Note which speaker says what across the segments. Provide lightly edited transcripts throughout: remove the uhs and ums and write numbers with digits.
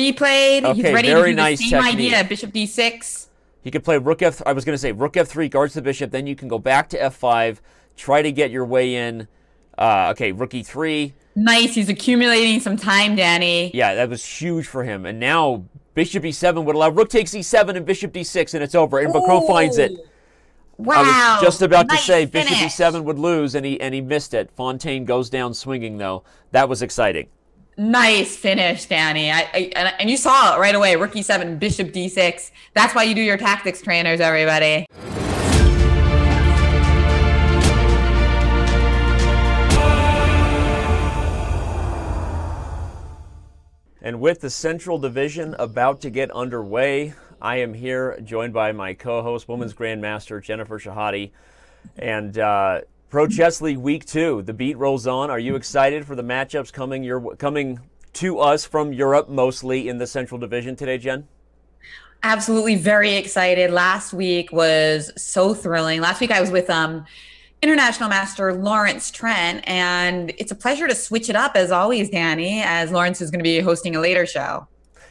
Speaker 1: he played.
Speaker 2: Okay,
Speaker 1: He's ready to
Speaker 2: very
Speaker 1: do
Speaker 2: nice
Speaker 1: the same
Speaker 2: technique.
Speaker 1: idea. Bishop d6.
Speaker 2: He could play rook f. I was going to say rook f3 guards the bishop. Then you can go back to f5, try to get your way in. Okay, rook e3.
Speaker 1: Nice. He's accumulating some time, Danny.
Speaker 2: Yeah, that was huge for him. And now bishop e7 would allow rook takes e7 and bishop d6, and it's over. And Bacro finds it.
Speaker 1: Wow.
Speaker 2: I was just about to say
Speaker 1: finish.
Speaker 2: bishop e7 would lose, and he missed it. Fontaine goes down swinging, though. That was exciting.
Speaker 1: Nice finish, Danny. And you saw it right away. Rook e7, bishop d6. That's why you do your tactics trainers, everybody.
Speaker 2: And with the Central Division about to get underway, I am here joined by my co-host, Women's Grandmaster Jennifer Shahade. And Pro Chess League Week 2, the beat rolls on. Are you excited for the matchups coming to us from Europe, mostly in the Central Division today, Jen?
Speaker 1: Absolutely very excited. Last week was so thrilling. Last week I was with International Master Lawrence Trent, and it's a pleasure to switch it up as always, Danny, as Lawrence is going to be hosting a later show.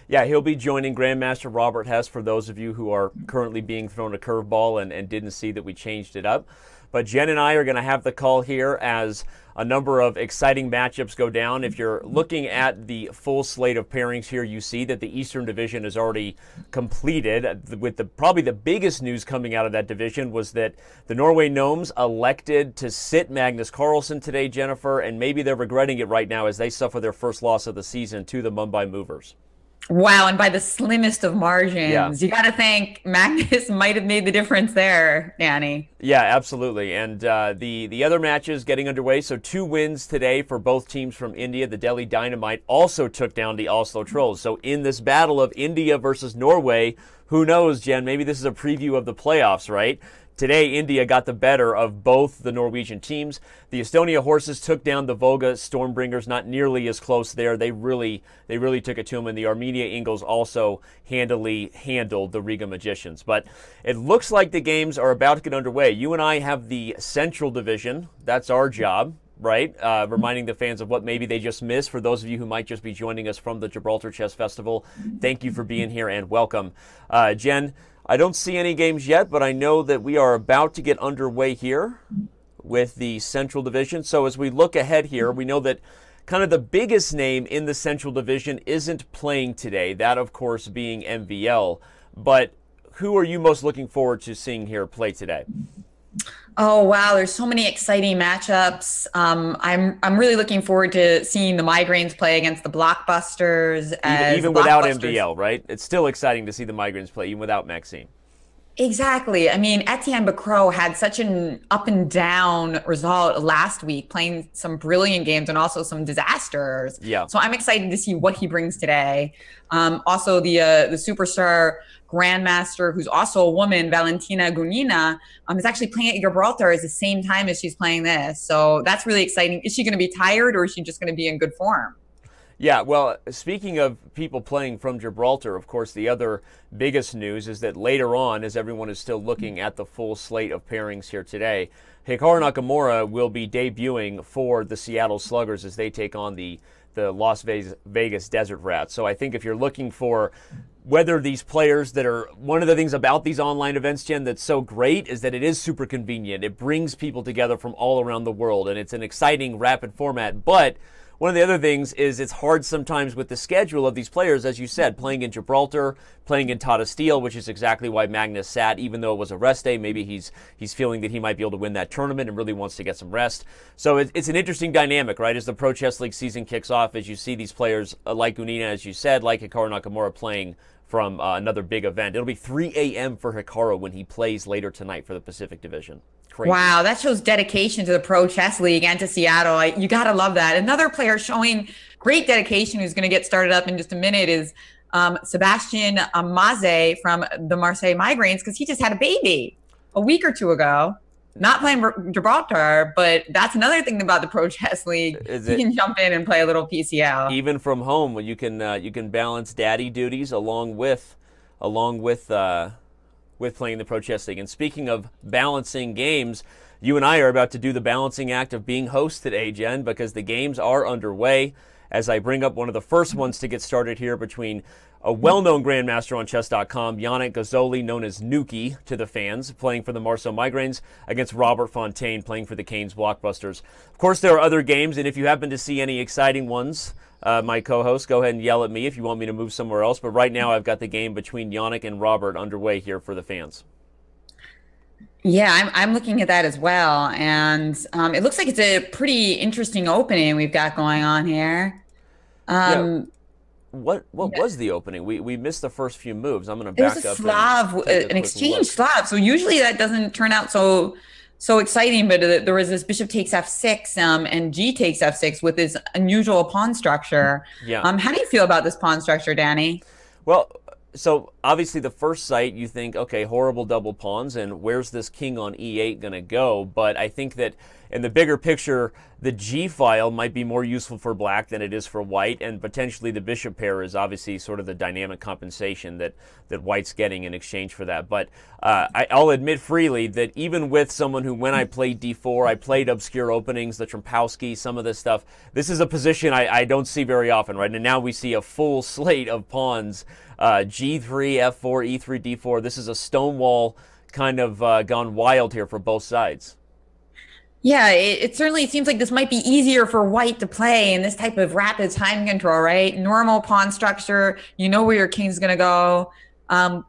Speaker 2: Yeah, he'll be joining Grandmaster Robert Hess for those of you who are currently being thrown a curveball and didn't see that we changed it up. But Jen and I are going to have the call here as a number of exciting matchups go down. If you're looking at the full slate of pairings here, you see that the Eastern Division is already completed. With probably the biggest news coming out of that division was that the Norway Gnomes elected to sit Magnus Carlsen today, Jennifer, and maybe they're regretting it right now as they suffer their first loss of the season to the Mumbai Movers.
Speaker 1: Wow, and by the slimmest of margins.
Speaker 2: Yeah.
Speaker 1: You got to think Magnus might have made the difference there, Danny.
Speaker 2: Yeah, absolutely. And the other matches getting underway. So 2 wins today for both teams from India. The Delhi Dynamite also took down the Oslo Trolls. So in this battle of India versus Norway, who knows, Jen, maybe this is a preview of the playoffs, right? Today, India got the better of both the Norwegian teams. The Estonia Horses took down the Volga Stormbringers, not nearly as close there. They really took it to them, and the Armenia Ingles also handily handled the Riga Magicians. But it looks like the games are about to get underway. You and I have the Central Division. That's our job, right? Reminding the fans of what maybe they just missed. For those of you who might just be joining us from the Gibraltar Chess Festival, thank you for being here and welcome. Jen, I don't see any games yet, but I know that we are about to get underway here with the Central Division. So as we look ahead here, we know that kind of the biggest name in the Central Division isn't playing today, that of course being MVL. But who are you most looking forward to seeing here play today?
Speaker 1: Oh, wow. There's so many exciting matchups. I'm really looking forward to seeing the Migraines play against the Blockbusters.
Speaker 2: Even without MVL, right? It's still exciting to see the Migraines play, even without Maxime.
Speaker 1: Exactly. I mean, Etienne Bacro had such an up and down result last week, playing some brilliant games and also some disasters.
Speaker 2: Yeah.
Speaker 1: So I'm excited to see what he brings today. Also, the superstar grandmaster, who's also a woman, Valentina Gunina, is actually playing at Gibraltar at the same time as she's playing this. So that's really exciting. Is she going to be tired, or is she just going to be in good form?
Speaker 2: Yeah, well, speaking of people playing from Gibraltar, of course, the other biggest news is that later on, as everyone is still looking at the full slate of pairings here today, Hikaru Nakamura will be debuting for the Seattle Sluggers as they take on the Las Vegas Desert Rats. So I think if you're looking for whether these players that are, one of the things about these online events, Jen, that's so great is that it is super convenient. It brings people together from all around the world, and it's an exciting, rapid format. But one of the other things is it's hard sometimes with the schedule of these players, as you said, playing in Gibraltar, playing in Tata Steel, which is exactly why Magnus sat, even though it was a rest day. Maybe he's feeling that he might be able to win that tournament and really wants to get some rest. So it's an interesting dynamic, right, as the Pro Chess League season kicks off, as you see these players like Gunina, as you said, like Hikaru Nakamura playing from another big event. It'll be 3 a.m. for Hikaru when he plays later tonight for the Pacific Division. Crazy. Wow,
Speaker 1: that shows dedication to the Pro Chess League and to Seattle. You got to love that. Another player showing great dedication who's going to get started up in just a minute is Sebastian Maze from the Marseille Migraines, because he just had a baby a week or two ago. Not playing Gibraltar, but that's another thing about the Pro Chess League. You can jump in and play a little PCL.
Speaker 2: Even from home, you can balance daddy duties along with playing the Pro Chess League. And speaking of balancing games, you and I are about to do the balancing act of being hosts today, Jen, because the games are underway. as I bring up one of the first ones to get started here between a well-known grandmaster on Chess.com, Yannick Gazzoli, known as Nuki to the fans, playing for the Marseille Migraines, against Robert Fontaine, playing for the Cannes Blockbusters. Of course, there are other games, and if you happen to see any exciting ones, my co-host, go ahead and yell at me if you want me to move somewhere else. But right now, I've got the game between Yannick and Robert underway here for the fans.
Speaker 1: Yeah, I'm looking at that as well, and it looks like it's a pretty interesting opening we've got going on here.
Speaker 2: Yeah. What was the opening? We missed the first few moves. I'm going to back up.
Speaker 1: It was a Slav, an exchange Slav. So usually that doesn't turn out so exciting, but there was this bishop takes f6 and g takes f6 with this unusual pawn structure.
Speaker 2: Yeah.
Speaker 1: How do you feel about this pawn structure, Danny?
Speaker 2: Well, so obviously the first sight you think, okay, horrible double pawns, and where's this king on e8 going to go? But I think that in the bigger picture, the g file might be more useful for black than it is for white, and potentially the bishop pair is obviously sort of the dynamic compensation that white's getting in exchange for that. But I'll admit freely that even with someone who, when I played d4, I played obscure openings, the Trompowsky, some of this stuff, this is a position I don't see very often, right? And now we see a full slate of pawns, g3, f4, e3, d4. This is a stonewall kind of gone wild here for both sides.
Speaker 1: Yeah, it certainly seems like this might be easier for white to play in this type of rapid time control, right? Normal pawn structure, you know where your king's going to go.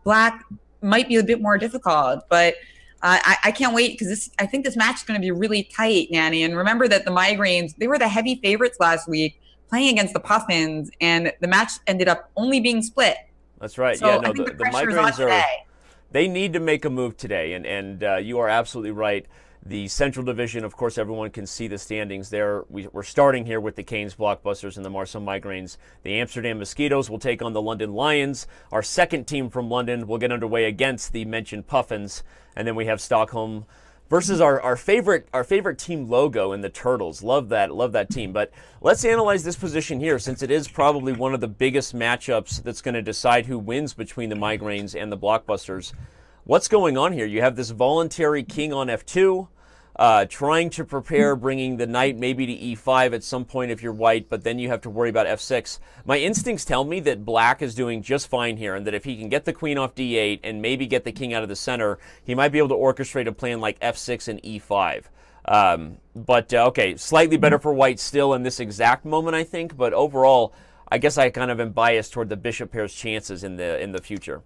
Speaker 1: Black might be a bit more difficult, but I can't wait because I think this match is going to be really tight, Nanny. And remember that the Migraines, they were the heavy favorites last week playing against the Puffins, and the match ended up only being split.
Speaker 2: That's right.
Speaker 1: So
Speaker 2: yeah, no,
Speaker 1: I think
Speaker 2: the Migraines
Speaker 1: are,
Speaker 2: they need to make a move today, and you are absolutely right. The Central Division, of course, everyone can see the standings there. We're starting here with the Cannes Blockbusters and the Marseille Migraines. The Amsterdam Mosquitoes will take on the London Lions. Our second team from London will get underway against the mentioned Puffins. And then we have Stockholm versus our favorite team logo in the Turtles. Love that team. But let's analyze this position here, since it is probably one of the biggest matchups that's going to decide who wins between the Migraines and the Blockbusters. What's going on here? You have this voluntary king on f2, trying to prepare bringing the knight maybe to e5 at some point if you're white, but then you have to worry about f6. My instincts tell me that black is doing just fine here, and that if he can get the queen off d8 and maybe get the king out of the center, he might be able to orchestrate a plan like f6 and e5. Okay, slightly better for white still in this exact moment, I think, but overall, I guess I kind of am biased toward the bishop pair's chances in the future.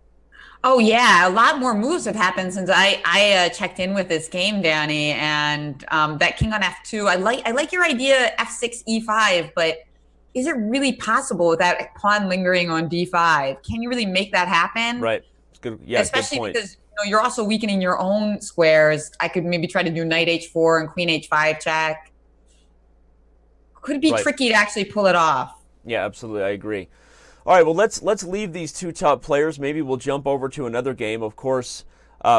Speaker 1: Oh yeah, a lot more moves have happened since I checked in with this game, Danny, and that king on f2. I like your idea f6 e5, but is it really possible with that pawn lingering on d5? Can you really make that happen?
Speaker 2: Right. It's good. Yeah,
Speaker 1: especially
Speaker 2: good point.
Speaker 1: Because you're also weakening your own squares. I could maybe try to do knight h4 and queen h5 check. Could be tricky to actually pull it off.
Speaker 2: Yeah, absolutely. I agree. All right, well, let's leave these two top players. Maybe we'll jump over to another game. Of course,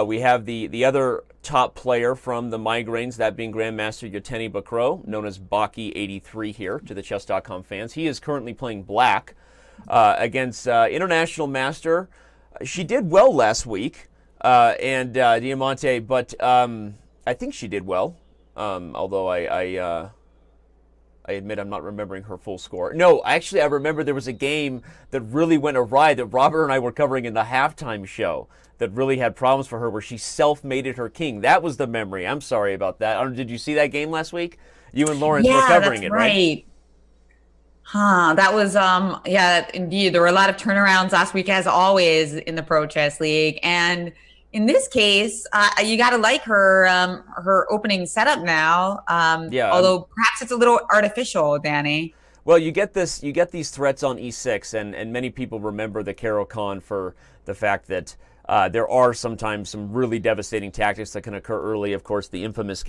Speaker 2: we have the other top player from the Migraines, that being Grandmaster Yevgeny Bakro, known as Baki83 here to the Chess.com fans. He is currently playing black against International Master. She did well last week, and Diamante, but I think she did well, although I admit I'm not remembering her full score. No, actually, I remember there was a game that really went awry that Robert and I were covering in the halftime show that really had problems for her, where she self-mated her king. That was the memory. I'm sorry about that. Did you see that game last week? You and Lawrence were covering it, right?
Speaker 1: Huh, that was, yeah, indeed. There were a lot of turnarounds last week, as always, in the Pro Chess League. And in this case, you got to like her opening setup now.
Speaker 2: Yeah.
Speaker 1: Although perhaps it's a little artificial, Danny.
Speaker 2: Well, you get these threats on e6, and many people remember the Caro-Kann for the fact that there are sometimes some really devastating tactics that can occur early. Of course, the infamous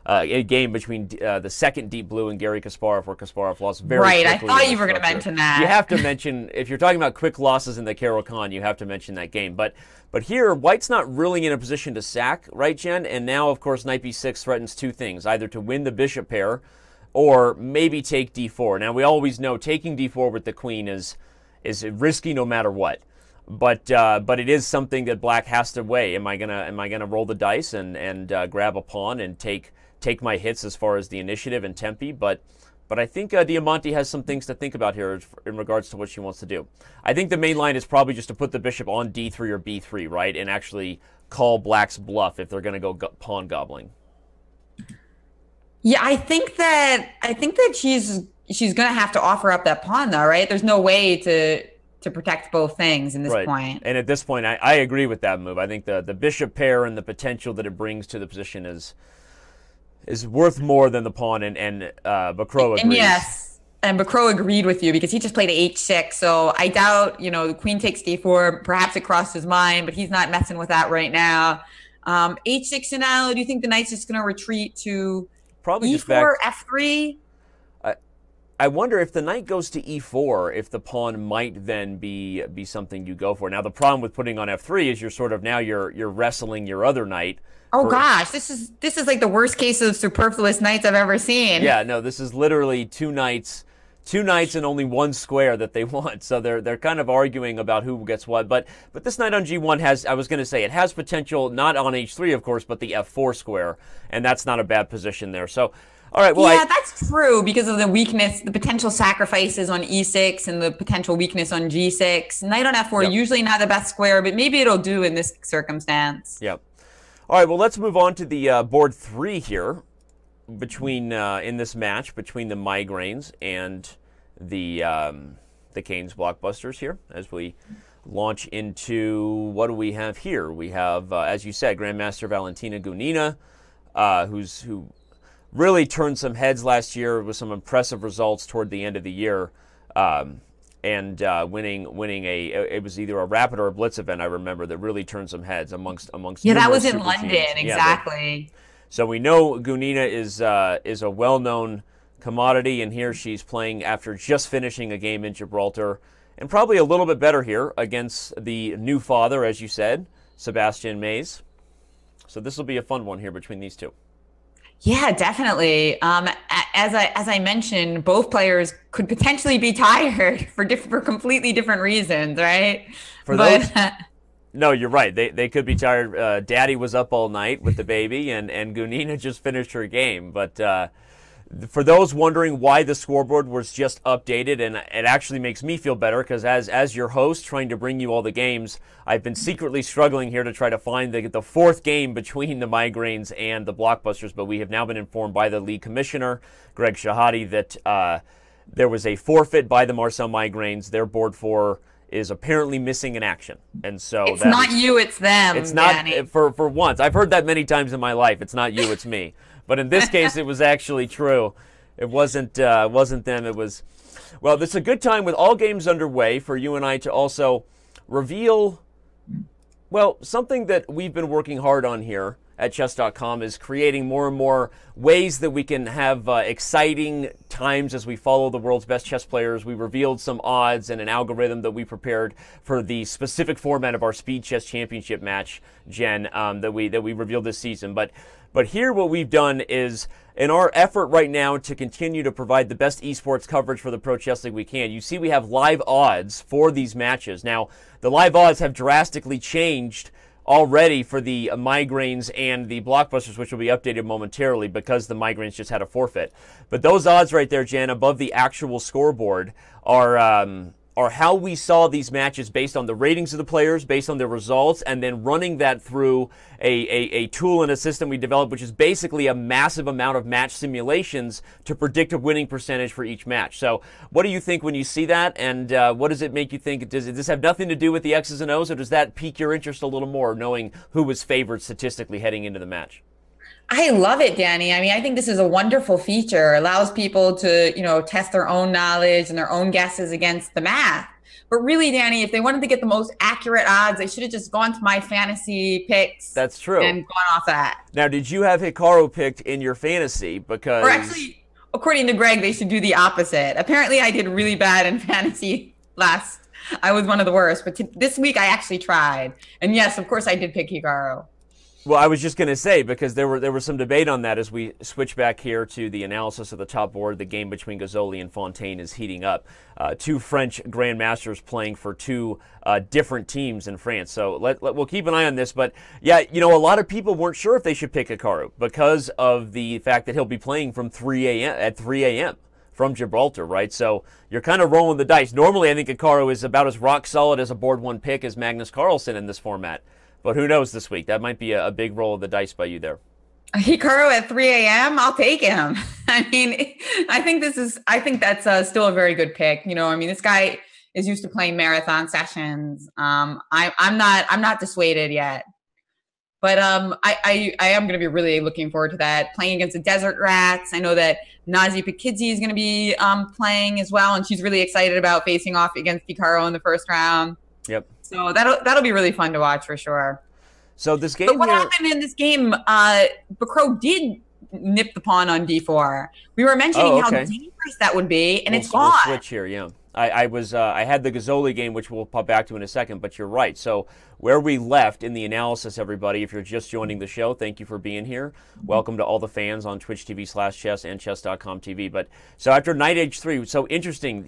Speaker 2: a game between the second Deep Blue and Garry Kasparov, where Kasparov lost very quickly.
Speaker 1: Right, I thought you were going to mention that.
Speaker 2: You have to mention, if you're talking about quick losses in the Caro-Kann, you have to mention that game. But here, white's not really in a position to sack, right, Jen? And now, of course, knight b6 threatens two things, either to win the bishop pair or maybe take d4. Now, we always know taking d4 with the queen is risky no matter what. But it is something that black has to weigh. Am I gonna roll the dice and grab a pawn and take my hits as far as the initiative and tempi? But But I think Diamante has some things to think about here in regards to what she wants to do. I think the main line is probably just to put the bishop on d3 or b3, right, and actually call black's bluff if they're going to go pawn gobbling.
Speaker 1: Yeah, I think that she's going to have to offer up that pawn, though, right? There's no way to protect both things in this point.
Speaker 2: And at this point, I agree with that move. I think the bishop pair and the potential that it brings to the position is worth more than the pawn, and Bacro agrees.
Speaker 1: And yes, and Bacro agreed with you because he just played h6. So I doubt, the queen takes d4. Perhaps it crossed his mind, but he's not messing with that right now. H6 and now, do you think the knight's just going to retreat to
Speaker 2: probably
Speaker 1: e4,
Speaker 2: just back
Speaker 1: f3?
Speaker 2: I wonder if the knight goes to e4, if the pawn might then be something you go for. Now the problem with putting on f3 is you're wrestling your other knight.
Speaker 1: Oh gosh, this is like the worst case of superfluous knights I've ever seen.
Speaker 2: Yeah, no, this is literally two knights and only one square that they want. So they're kind of arguing about who gets what. But this knight on g1 has, I was going to say, it has potential not on h3 of course, but the f4 square, and that's not a bad position there. So. All right, well,
Speaker 1: yeah, that's true because of the weakness, the potential sacrifices on e6 and the potential weakness on g6. Knight on f4,
Speaker 2: yep.
Speaker 1: Usually not the best square, but maybe it'll do in this circumstance.
Speaker 2: Yep. All right, well, let's move on to the board 3 here between in this match between the Migraines and the Cannes Blockbusters here as we launch into what do we have here? We have, as you said, Grandmaster Valentina Gunina, who really turned some heads last year with some impressive results toward the end of the year, and winning it was either a rapid or a blitz event, I remember, that really turned some heads amongst
Speaker 1: yeah, that was in
Speaker 2: super
Speaker 1: London
Speaker 2: teams.
Speaker 1: exactly.
Speaker 2: Yeah, so we know Gunina is a well-known commodity, and here she's playing after just finishing a game in Gibraltar, and probably a little bit better here against the new father, as you said, Sebastian Mays. So this will be a fun one here between these two.
Speaker 1: Yeah, definitely. As I mentioned, both players could potentially be tired for completely different reasons, right?
Speaker 2: No, you're right. They could be tired. Daddy was up all night with the baby, and Gunina just finished her game. But for those wondering why the scoreboard was just updated, and it actually makes me feel better because as your host trying to bring you all the games, I've been secretly struggling here to try to find the fourth game between the Migraines and the Blockbusters, but we have now been informed by the league commissioner, Greg Shahade, that there was a forfeit by the Marseille Migraines. Their board 4 is apparently missing in action. And so
Speaker 1: it's not you, it's them.
Speaker 2: It's not,
Speaker 1: Danny.
Speaker 2: for once. I've heard that many times in my life. It's not you, it's me. But in this case, it was actually true. It wasn't them. It was, well, this is a good time with all games underway for you and I to also reveal, well, something that we've been working hard on here at Chess.com is creating more and more ways that we can have exciting times as we follow the world's best chess players. We revealed some odds and an algorithm that we prepared for the specific format of our Speed Chess Championship match, Jen, that we revealed this season. But here what we've done is, in our effort right now to continue to provide the best esports coverage for the Pro Chess League we can, you see we have live odds for these matches. Now, the live odds have drastically changed already for the Migraines and the Blockbusters, which will be updated momentarily because the Migraines just had a forfeit. But those odds right there, Jan, above the actual scoreboard are how we saw these matches based on the ratings of the players, based on their results, and then running that through a tool and a system we developed, which is basically a massive amount of match simulations to predict a winning percentage for each match. So what do you think when you see that, and what does it make you think? Does this have nothing to do with the X's and O's, or does that pique your interest a little more, knowing who was favored statistically heading into the match?
Speaker 1: I love it, Danny. I mean, I think this is a wonderful feature. It allows people to, test their own knowledge and their own guesses against the math. But really, Danny, if they wanted to get the most accurate odds, they should have just gone to my fantasy picks.
Speaker 2: That's true.
Speaker 1: And gone off that. Now,
Speaker 2: did you have Hikaru picked in your fantasy? Because,
Speaker 1: or actually, according to Greg, they should do the opposite. Apparently, I did really bad in fantasy last. I was one of the worst. But this week, I actually tried. And yes, of course, I did pick Hikaru.
Speaker 2: Well, I was just going to say, because there was some debate on that as we switch back here to the analysis of the top board. The game between Gazzoli and Fontaine is heating up. Two French grandmasters playing for two different teams in France. So we'll keep an eye on this. But yeah, a lot of people weren't sure if they should pick Hikaru because of the fact that he'll be playing from 3 a.m. from Gibraltar, right? So you're kind of rolling the dice. Normally, I think Hikaru is about as rock solid as a board one pick as Magnus Carlsen in this format. But who knows this week? That might be a big roll of the dice by you there.
Speaker 1: Hikaru at 3 a.m. I'll take him. I mean, I think that's still a very good pick. I mean, this guy is used to playing marathon sessions. I'm not dissuaded yet, but I am going to be really looking forward to that. Playing against the Desert Rats. I know that Nazi Pakidze is going to be playing as well, and she's really excited about facing off against Hikaru in the first round.
Speaker 2: Yep.
Speaker 1: So that'll be really fun to watch for sure.
Speaker 2: So this game
Speaker 1: But what
Speaker 2: here,
Speaker 1: happened in this game, Bacro did nip the pawn on d4. We were mentioning how dangerous that would be, and it's gone.
Speaker 2: We'll switch here, yeah. I had the Gazzoli game, which we'll pop back to in a second, but you're right. So where we left in the analysis, everybody, if you're just joining the show, thank you for being here. Welcome to all the fans on Twitch TV/chess and Chess.com TV. But so after knight h3, so interesting,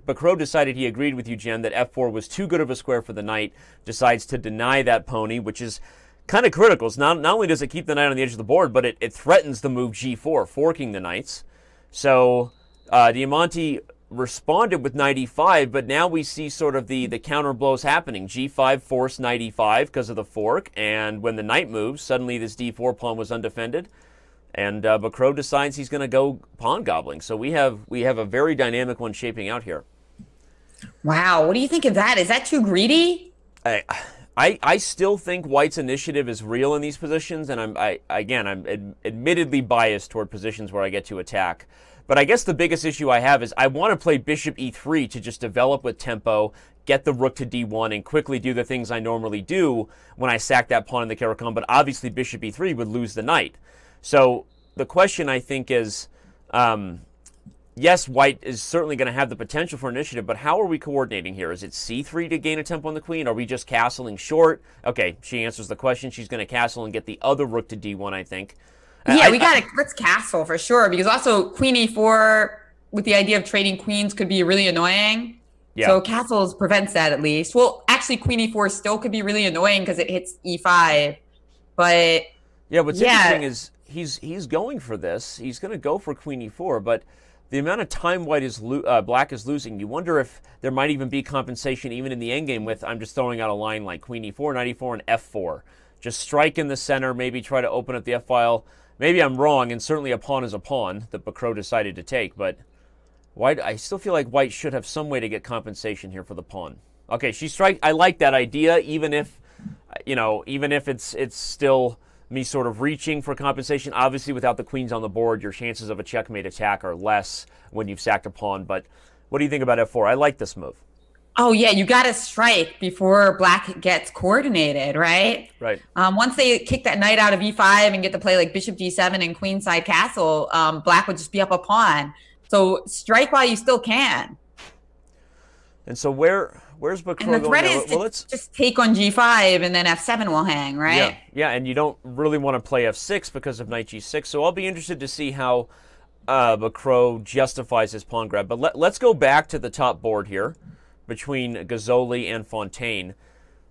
Speaker 2: Bacro decided he agreed with you, Jen, that f4 was too good of a square for the knight, decides to deny that pony, which is kind of critical. It's not only does it keep the knight on the edge of the board, but it threatens the move g4, forking the knights. So Diamante responded with knight e5, but now we see sort of the counter blows happening. g5 forced knight e5 because of the fork, and when the knight moves, suddenly this d4 pawn was undefended, and Bacro decides he's going to go pawn gobbling. So we have a very dynamic one shaping out here.
Speaker 1: Wow, what do you think of that? Is that too greedy?
Speaker 2: I still think White's initiative is real in these positions, and I'm admittedly biased toward positions where I get to attack. But I guess the biggest issue I have is I want to play bishop e3 to just develop with tempo, get the rook to d1, and quickly do the things I normally do when I sack that pawn in the Caro-Kann. But obviously bishop e3 would lose the knight. So the question, I think, is, yes, White is certainly going to have the potential for initiative, but how are we coordinating here? Is it c3 to gain a tempo on the queen? Are we just castling short? Okay, she answers the question. She's going to castle and get the other rook to d1, I think.
Speaker 1: Yeah, let's castle for sure, because also queen e4 with the idea of trading queens could be really annoying. Yeah. So castles prevents that at least. Well, actually queen e4 still could be really annoying because it hits e5. But
Speaker 2: yeah, what's interesting is he's going for this. He's going to go for queen e4, but the amount of time Black is losing, you wonder if there might even be compensation even in the endgame with, I'm just throwing out a line like queen e4, knight e4, and f4. Just strike in the center, maybe try to open up the f-file. Maybe I'm wrong, and certainly a pawn is a pawn that Bacro decided to take, but White, I still feel like White should have some way to get compensation here for the pawn. Okay, she strike. I like that idea, even if it's still me sort of reaching for compensation. Obviously, without the queens on the board, your chances of a checkmate attack are less when you've sacked a pawn. But what do you think about f4? I like this move.
Speaker 1: Oh, yeah, you got to strike before Black gets coordinated, right?
Speaker 2: Right.
Speaker 1: Once they kick that knight out of e5 and get to play like bishop d7 and queenside castle, Black would just be up a pawn. So strike while you still can.
Speaker 2: And so where's Bacro going?
Speaker 1: And the threat is to just take on g5 and then f7 will hang, right?
Speaker 2: Yeah, and you don't really want to play f6 because of knight g6. So I'll be interested to see how Bacro justifies his pawn grab. But let's go back to the top board here between Gazzoli and Fontaine,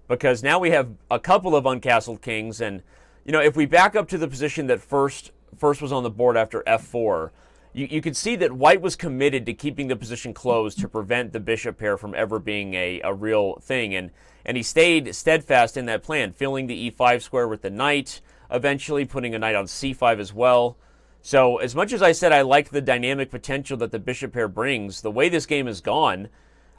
Speaker 2: because now we have a couple of uncastled kings, and if we back up to the position that first was on the board after f4, you could see that White was committed to keeping the position closed to prevent the bishop pair from ever being a real thing, and he stayed steadfast in that plan, filling the e5 square with the knight, eventually putting a knight on c5 as well. So as much as I said I liked the dynamic potential that the bishop pair brings, the way this game has gone,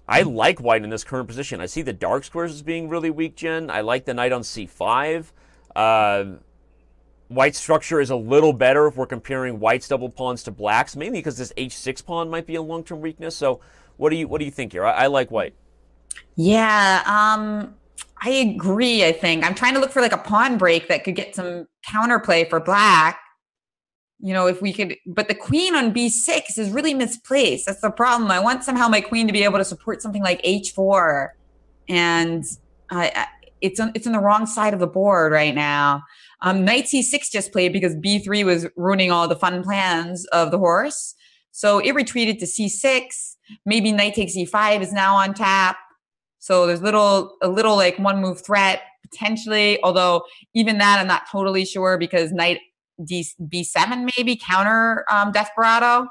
Speaker 2: I like White in this current position. I see the dark squares as being really weak, Jen. I like the knight on c5. White's structure is a little better if we're comparing White's double pawns to Black's, mainly because this h6 pawn might be a long-term weakness. So what do you think here? I like White.
Speaker 1: Yeah, I agree, I think. I'm trying to look for like a pawn break that could get some counterplay for Black. If we could, but the queen on b6 is really misplaced. That's the problem. I want somehow my queen to be able to support something like h4, and it's in the wrong side of the board right now. Knight c6 just played because b3 was ruining all the fun plans of the horse, so it retreated to c6. Maybe knight takes e5 is now on tap, so there's a little like one move threat potentially. Although even that I'm not totally sure, because knight b7 maybe counter desperado.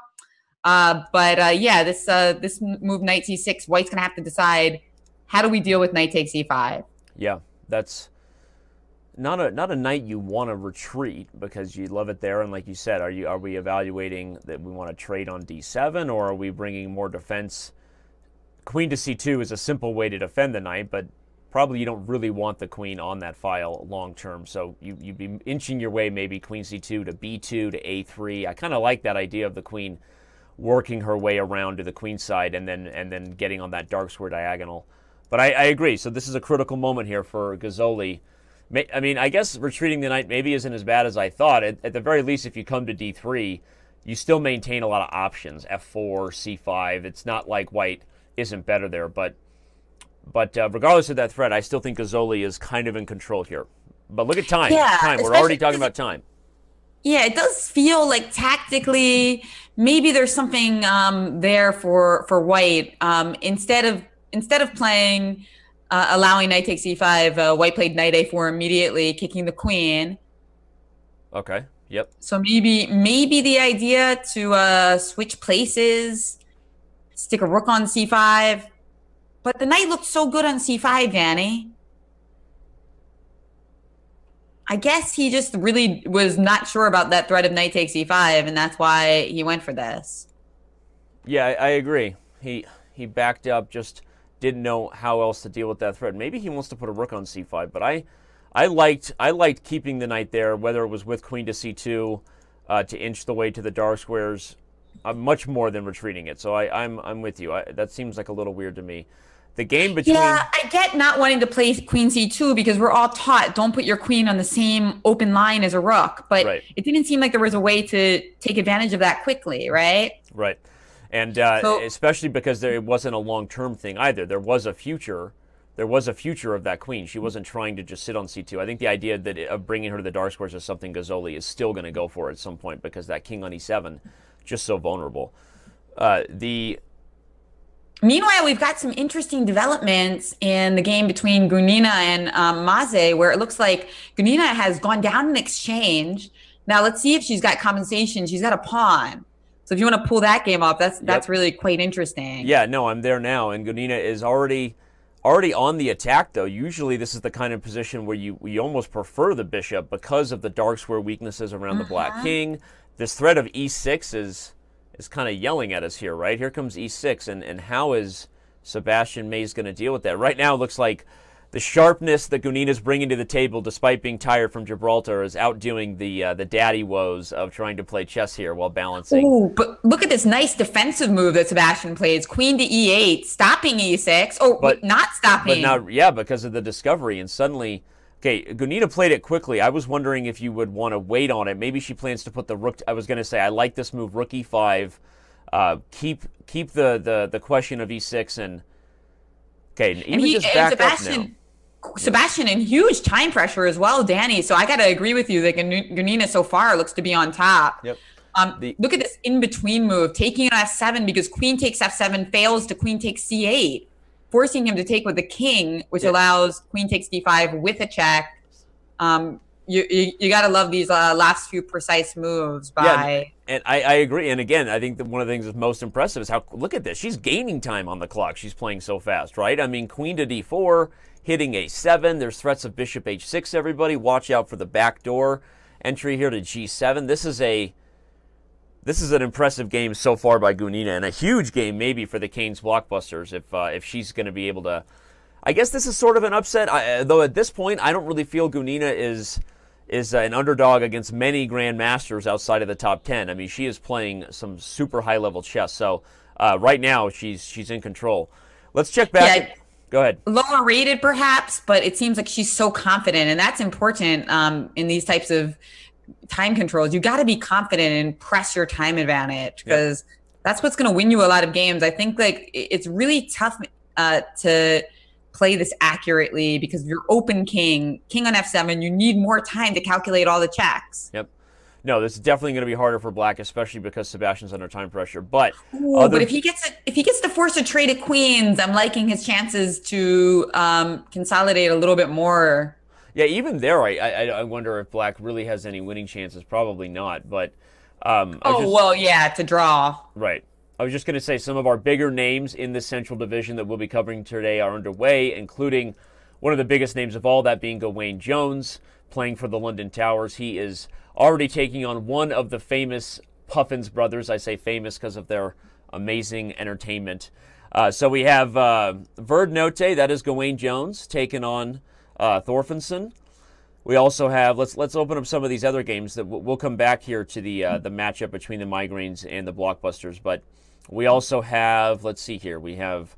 Speaker 1: Yeah, this move knight c6, white's gonna have to decide, how do we deal with knight takes e5?
Speaker 2: Yeah, that's not a knight you want to retreat because you love it there. And like you said, are we evaluating that we want to trade on d7, or are we bringing more defense? Queen to c2 is a simple way to defend the knight, but probably you don't really want the queen on that file long term. So you'd be inching your way, maybe queen c2 to b2 to a3. I kind of like that idea of the queen working her way around to the queen side and then getting on that dark square diagonal. But I agree. So this is a critical moment here for Gazzoli. I mean, I guess retreating the knight maybe isn't as bad as I thought. At the very least, if you come to d3, you still maintain a lot of options. f4, c5. It's not like white isn't better there. But regardless of that threat, I still think Gazzoli is kind of in control here. But look at time.
Speaker 1: Yeah,
Speaker 2: time. We're already talking about time.
Speaker 1: Yeah, it does feel like tactically maybe there's something there for white. Instead of playing allowing knight takes e5, white played knight a4 immediately, kicking the queen.
Speaker 2: Okay. Yep.
Speaker 1: So maybe the idea to switch places, stick a rook on c5, but the knight looked so good on c5, Danny. I guess he just really was not sure about that threat of knight takes e5, and that's why he went for this.
Speaker 2: Yeah, I agree. He backed up, just didn't know how else to deal with that threat. Maybe he wants to put a rook on c5, but I liked keeping the knight there, whether it was with queen to c2 to inch the way to the dark squares, much more than retreating it. So I'm with you. That seems like a little weird to me. The game between...
Speaker 1: Yeah, I get not wanting to play queen c2 because we're all taught don't put your queen on the same open line as a rook. But
Speaker 2: right.
Speaker 1: It didn't seem like there was a way to take advantage of that quickly, right?
Speaker 2: Right. And especially because it wasn't a long-term thing either. There was a future of that queen. She wasn't trying to just sit on c2. I think the idea of bringing her to the dark squares is something Gazzoli is still going to go for at some point because that king on e7 just so vulnerable.
Speaker 1: Meanwhile, we've got some interesting developments in the game between Gunina and Maze, where it looks like Gunina has gone down in exchange. Now let's see if she's got compensation. She's got a pawn. So if you want to pull that game off, that's really quite interesting.
Speaker 2: Yeah, no, I'm there now, and Gunina is already on the attack, though. Usually this is the kind of position where you almost prefer the bishop because of the dark square weaknesses around the black king. This threat of e6 is kind of yelling at us here, right? Here comes e6, and how is Sebastian Mays going to deal with that? Right now it looks like the sharpness that Gunina's bringing to the table, despite being tired from Gibraltar, is outdoing the daddy woes of trying to play chess here while balancing.
Speaker 1: Ooh, but look at this nice defensive move that Sebastian plays. Queen to e8, stopping e6. Oh, but not stopping.
Speaker 2: But now, yeah, because of the discovery. And suddenly, okay, Gunina played it quickly. I was wondering if you would want to wait on it. Maybe she plans to put the rook. I was going to say, I like this move, rook e5. Keep the question of e6 and... Okay, even just back up now.
Speaker 1: Sebastian in huge time pressure as well, Danny. So I got to agree with you that Gunina so far looks to be on top.
Speaker 2: Yep.
Speaker 1: Look at this in-between move, taking an f7 because queen takes f7 fails to queen takes c8, forcing him to take with the king, which allows queen takes d5 with a check. You got to love these last few precise moves by...
Speaker 2: Yeah, and I agree. And again, I think that one of the things that's most impressive is how, look at this. She's gaining time on the clock. She's playing so fast, right? I mean, queen to d4, hitting a7. There's threats of bishop h6, everybody. Watch out for the backdoor entry here to g7. This is an impressive game so far by Gunina, and a huge game maybe for the Cannes Blockbusters if she's going to be able to... I guess this is sort of an upset, though at this point, I don't really feel Gunina is an underdog against many grandmasters outside of the top 10. I mean, she is playing some super high-level chess. So right now, she's in control. Let's check back.
Speaker 1: Yeah,
Speaker 2: go ahead.
Speaker 1: Lower rated, perhaps, but it seems like she's so confident, and that's important in these types of time controls. You got to be confident and press your time advantage because that's what's going to win you a lot of games. I think like it's really tough to play this accurately because of your open king on f7, you need more time to calculate all the checks.
Speaker 2: Yep. No, this is definitely going to be harder for black, especially because Sebastian's under time pressure. But
Speaker 1: but if he gets to force a trade of queens, I'm liking his chances to consolidate a little bit more.
Speaker 2: Yeah, even there, I wonder if black really has any winning chances. Probably not. But
Speaker 1: to draw.
Speaker 2: Right. I was just going to say some of our bigger names in the Central Division that we'll be covering today are underway, including one of the biggest names of all, that being Gawain Jones, playing for the London Towers. He is already taking on one of the famous Puffins brothers. I say famous because of their amazing entertainment. So we have Verd Note, that is Gawain Jones, taking on Thorfinson. We also have, let's open up some of these other games that we'll come back here to the matchup between the Migraines and the Blockbusters. But we also have, let's see here, we have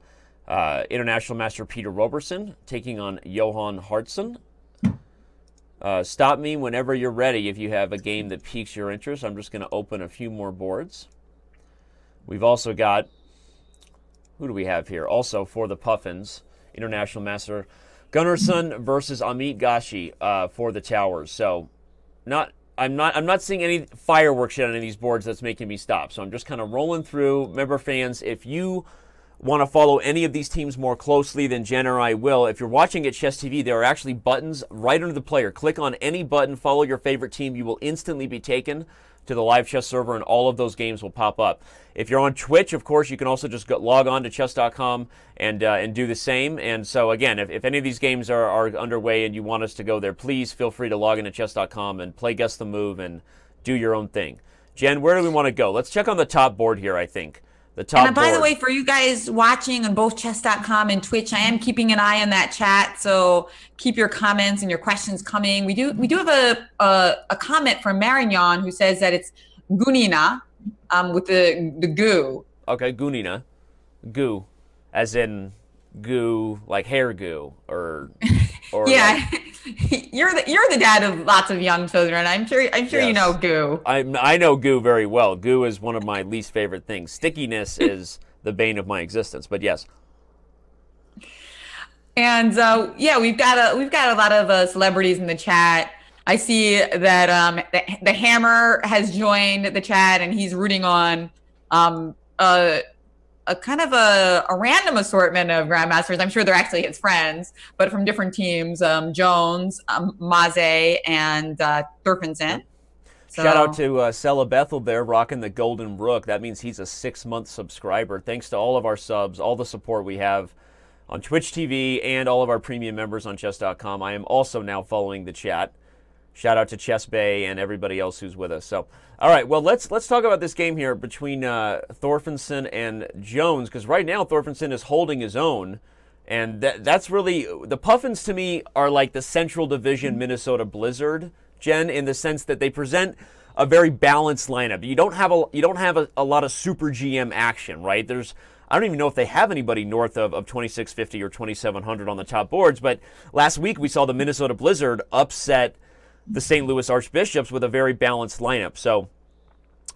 Speaker 2: International Master Peter Roberson taking on Johan Hartson. Stop me whenever you're ready if you have a game that piques your interest. I'm just going to open a few more boards. We've also got, who do we have here? Also for the Puffins, International Master Gunnarsson versus Amit Gashi for the Towers. So, I'm not seeing any fireworks yet on any of these boards that's making me stop. So I'm just kind of rolling through. Remember, fans, if you want to follow any of these teams more closely than Jen or I will, if you're watching at Chess TV, there are actually buttons right under the player. Click on any button, follow your favorite team. You will instantly be taken to the live chess server, and all of those games will pop up. If you're on Twitch, of course, you can also just log on to Chess.com and do the same. And so, again, if any of these games are underway and you want us to go there, please feel free to log into Chess.com and play Guess the Move and do your own thing. Jen, where do we want to go? Let's check on the top board here, I think. The top
Speaker 1: And by
Speaker 2: board.
Speaker 1: the way, for you guys watching on both Chess.com and Twitch, I am keeping an eye on that chat. So keep your comments and your questions coming. We do have a comment from Marignon who says that it's Gunina with the goo.
Speaker 2: Okay, Gunina. Goo. As in goo, like hair goo, or
Speaker 1: yeah.
Speaker 2: Like,
Speaker 1: you're the dad of lots of young children. I'm sure yes. You know goo.
Speaker 2: I know goo very well. Goo is one of my least favorite things. Stickiness is the bane of my existence. But yes. And
Speaker 1: yeah, we've got a lot of celebrities in the chat. I see that the Hammer has joined the chat and he's rooting on a kind of a random assortment of grandmasters. I'm sure they're actually his friends, but from different teams, Jones, Maze, and Thorfinson.
Speaker 2: So, shout out to Sella Bethel there, rocking the Golden Rook. That means he's a 6-month subscriber. Thanks to all of our subs, all the support we have on Twitch TV, and all of our premium members on Chess.com. I am also now following the chat. Shout out to Chess Bay and everybody else who's with us. So, all right, well, let's talk about this game here between Thorfinson and Jones, because right now Thorfinson is holding his own, and that's really, the Puffins to me are like the Central Division Minnesota Blizzard, Jen, in the sense that they present a very balanced lineup. You don't have a lot of super GM action, right? I don't even know if they have anybody north of 2650 or 2700 on the top boards, but last week we saw the Minnesota Blizzard upset the St. Louis Archbishops with a very balanced lineup. So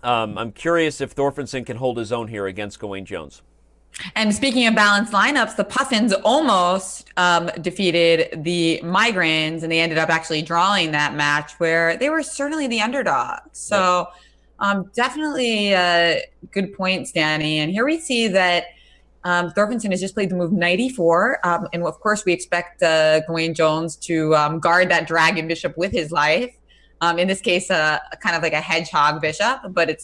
Speaker 2: I'm curious if Thorfinson can hold his own here against Gawain Jones.
Speaker 1: And speaking of balanced lineups, the Puffins almost defeated the Migraines, and they ended up actually drawing that match where they were certainly the underdogs. So definitely good points, Danny. And here we see that Thorfinson has just played the move knight e4, and of course we expect Gawain Jones to guard that dragon bishop with his life. In this case, kind of like a hedgehog bishop, but it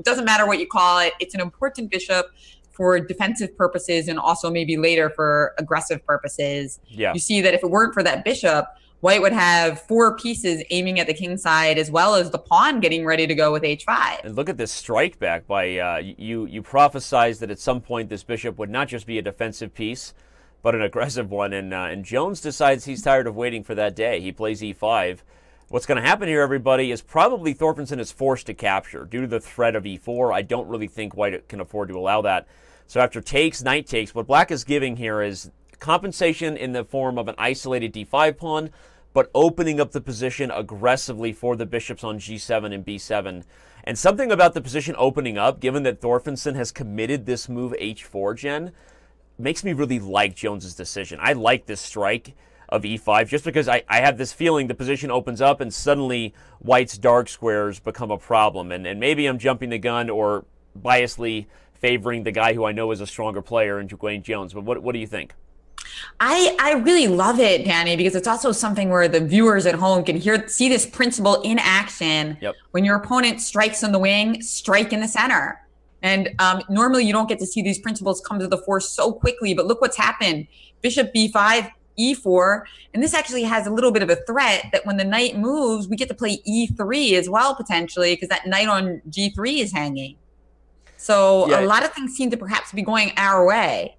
Speaker 1: doesn't matter what you call it. It's an important bishop for defensive purposes and also maybe later for aggressive purposes. Yeah. You see that if it weren't for that bishop, White would have 4 pieces aiming at the king side, as well as the pawn getting ready to go with h5.
Speaker 2: And look at this strike back by you prophesized that at some point this bishop would not just be a defensive piece, but an aggressive one. And Jones decides he's tired of waiting for that day. He plays e5. What's going to happen here, everybody, is probably Thorfinson is forced to capture due to the threat of e4. I don't really think White can afford to allow that. So after takes, knight takes, what Black is giving here is compensation in the form of an isolated d5 pawn, but opening up the position aggressively for the bishops on g7 and b7. And something about the position opening up, given that Thorfinson has committed this move h4, Jen, makes me really like Jones's decision. I like this strike of e5 just because I have this feeling the position opens up and suddenly White's dark squares become a problem. And maybe I'm jumping the gun or biasly favoring the guy who I know is a stronger player in Gawain Jones. But what do you think?
Speaker 1: I really love it, Danny, because it's also something where the viewers at home can see this principle in action. Yep. When your opponent strikes on the wing, strike in the center. And normally you don't get to see these principles come to the fore so quickly, but look what's happened. Bishop b5, e4, and this actually has a little bit of a threat that when the knight moves, we get to play e3 as well, potentially, because that knight on g3 is hanging. So a lot of things seem to perhaps be going our way.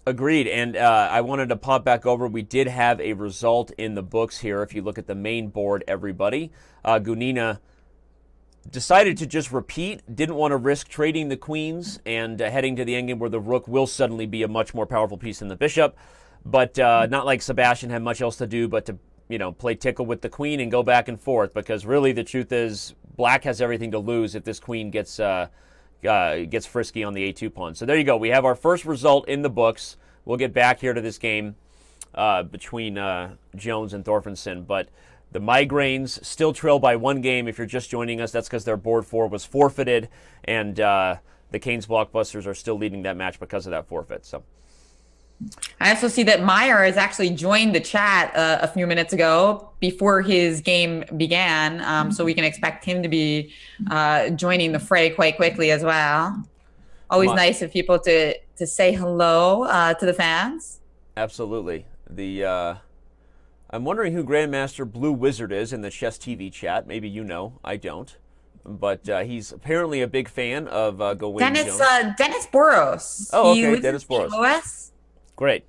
Speaker 2: Agreed, and I wanted to pop back over. We did have a result in the books here. If you look at the main board, everybody, Gunina decided to just repeat, didn't want to risk trading the queens and heading to the endgame where the rook will suddenly be a much more powerful piece than the bishop. But not like Sebastian had much else to do but to, play tickle with the queen and go back and forth, because really the truth is black has everything to lose if this queen gets frisky on the a2 pawn. So there you go. We have our first result in the books. We'll get back here to this game between Jones and Thorfinson. But the Migraines still trail by 1 game. If you're just joining us, that's because their board 4 was forfeited, and the Cannes Blockbusters are still leading that match because of that forfeit. So
Speaker 1: I also see that Meyer has actually joined the chat a few minutes ago before his game began, so we can expect him to be joining the fray quite quickly as well. Always nice of people to say hello to the fans.
Speaker 2: Absolutely. I'm wondering who Grandmaster Blue Wizard is in the Chess TV chat. Maybe you know. I don't. But he's apparently a big fan of Gawain Jones.
Speaker 1: Dennis Boros.
Speaker 2: Oh, okay, Dennis Boros. Great.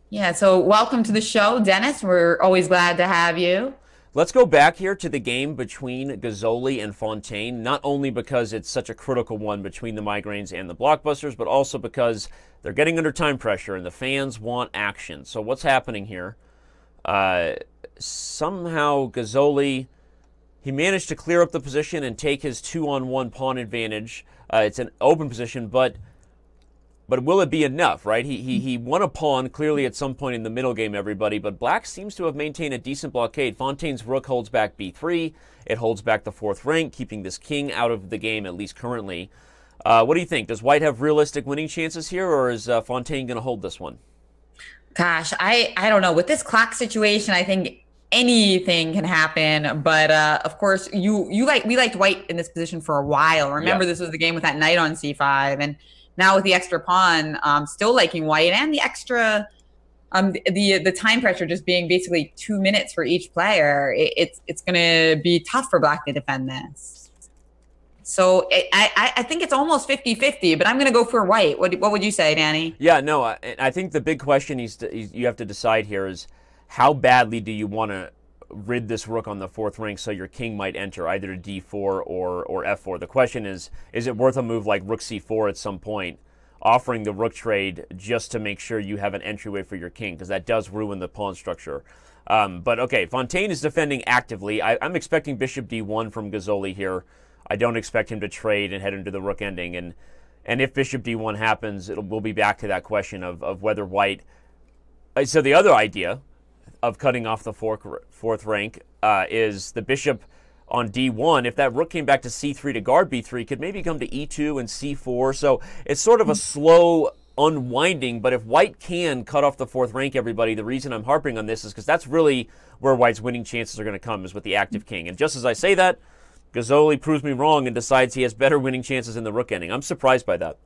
Speaker 1: Yeah, so welcome to the show, Dennis. We're always glad to have you.
Speaker 2: Let's go back here to the game between Gazzoli and Fontaine, not only because it's such a critical one between the Migraines and the Blockbusters, but also because they're getting under time pressure and the fans want action. So what's happening here? Somehow Gazzoli, he managed to clear up the position and take his 2-on-1 pawn advantage. It's an open position, but will it be enough, right? He won a pawn clearly at some point in the middle game, everybody, but black seems to have maintained a decent blockade. Fontaine's rook holds back b3. It holds back the 4th rank, keeping this king out of the game, at least currently. What do you think? Does white have realistic winning chances here, or is Fontaine going to hold this one?
Speaker 1: Gosh, I don't know. With this clock situation, I think anything can happen. But of course, we liked white in this position for a while. Remember, This was the game with that knight on c5, and now with the extra pawn, still liking white, and the extra, the time pressure just being basically 2 minutes for each player. It's going to be tough for black to defend this. So I think it's almost 50-50, but I'm going to go for white. What would you say, Danny?
Speaker 2: Yeah, no, I think the big question you have to decide here is how badly do you want to rid this rook on the 4th rank so your king might enter either to d4 or f4. The question is it worth a move like rook c4 at some point, offering the rook trade just to make sure you have an entryway for your king, because that does ruin the pawn structure. But okay, Fontaine is defending actively. I'm expecting bishop d1 from Gazzoli here. I don't expect him to trade and head into the rook ending. And if bishop d1 happens, we'll be back to that question of whether white... So the other idea of cutting off the 4th rank is the bishop on d1. If that rook came back to c3 to guard b3, could maybe come to e2 and c4. So it's sort of a slow unwinding, but if white can cut off the 4th rank, everybody, the reason I'm harping on this is because that's really where white's winning chances are going to come, is with the active king. And just as I say that, Gazzoli proves me wrong and decides he has better winning chances in the rook ending. I'm surprised by that.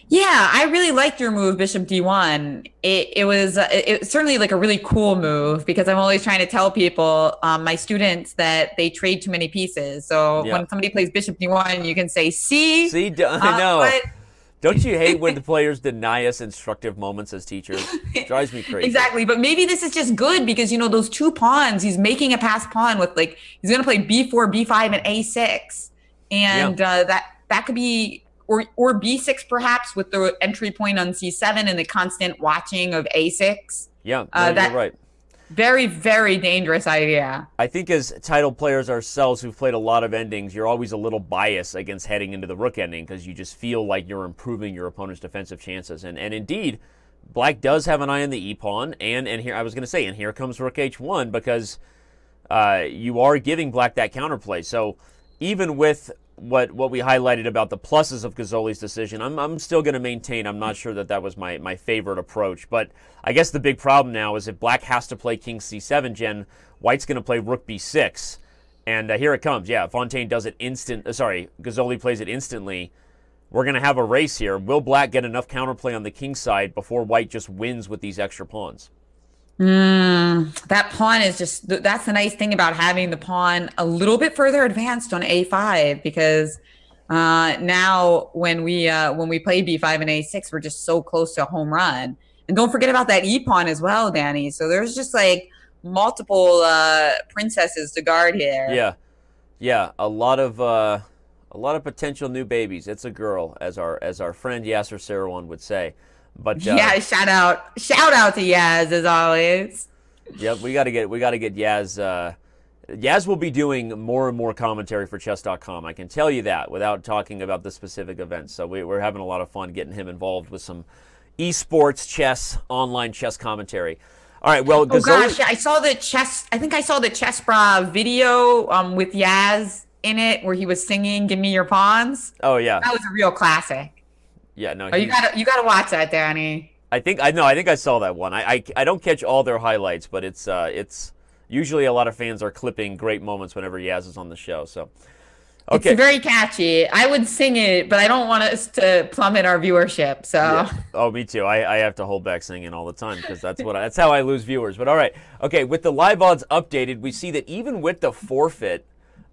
Speaker 1: Yeah, I really liked your move, bishop d1. It was certainly like a really cool move, because I'm always trying to tell people, my students, that they trade too many pieces. So when somebody plays bishop d1, you can say, see?
Speaker 2: I know. Don't you hate when the players deny us instructive moments as teachers? It drives me crazy.
Speaker 1: Exactly. But maybe this is just good because, those 2 pawns, he's making a passed pawn with, he's going to play b4, b5, and a6. And that could be... Or b6 perhaps, with the entry point on c7 and the constant watching of a6.
Speaker 2: Yeah, you're right.
Speaker 1: Very, very dangerous idea.
Speaker 2: I think as title players ourselves who've played a lot of endings, you're always a little biased against heading into the rook ending because you just feel like you're improving your opponent's defensive chances. And indeed, black does have an eye on the e-pawn. And here, I was going to say, and here comes rook h1, because you are giving black that counterplay. So even with what we highlighted about the pluses of Gazzoli's decision, I'm still going to maintain I'm not sure that was my favorite approach. But I guess the big problem now is if black has to play king c7, Jen, white's going to play rook b6. And here it comes. Yeah, Fontaine does it Gazzoli plays it instantly. We're going to have a race here. Will Black get enough counterplay on the king side before White just wins with these extra pawns?
Speaker 1: That pawn is just, that's the nice thing about having the pawn a little bit further advanced on A5, because now when we play B5 and A6, we're just so close to a home run. And don't forget about that E pawn as well, Danny. So there's just like multiple princesses to guard here.
Speaker 2: Yeah, yeah, a lot of potential new babies. It's a girl, as our friend Yasser Sarawan would say. But
Speaker 1: yeah, shout out to Yaz as always.
Speaker 2: Yep, we got to get Yaz. Yaz will be doing more and more commentary for Chess.com. I can tell you that without talking about the specific events. So we're having a lot of fun getting him involved with some esports chess, online chess commentary. All right, well,
Speaker 1: oh gosh, I saw the chess. I think I saw the Chess Bra video with Yaz in it, where he was singing "Give Me Your Pawns."
Speaker 2: Oh yeah,
Speaker 1: that was a real classic.
Speaker 2: Yeah, no.
Speaker 1: Oh, you gotta watch that, Danny.
Speaker 2: I think I saw that one. I don't catch all their highlights, but it's usually a lot of fans are clipping great moments whenever Yaz is on the show. So, okay,
Speaker 1: it's very catchy. I would sing it, but I don't want us to plummet our viewership. So,
Speaker 2: yeah. Oh, me too. I have to hold back singing all the time because that's how I lose viewers. But all right, okay. With the live odds updated, we see that even with the forfeit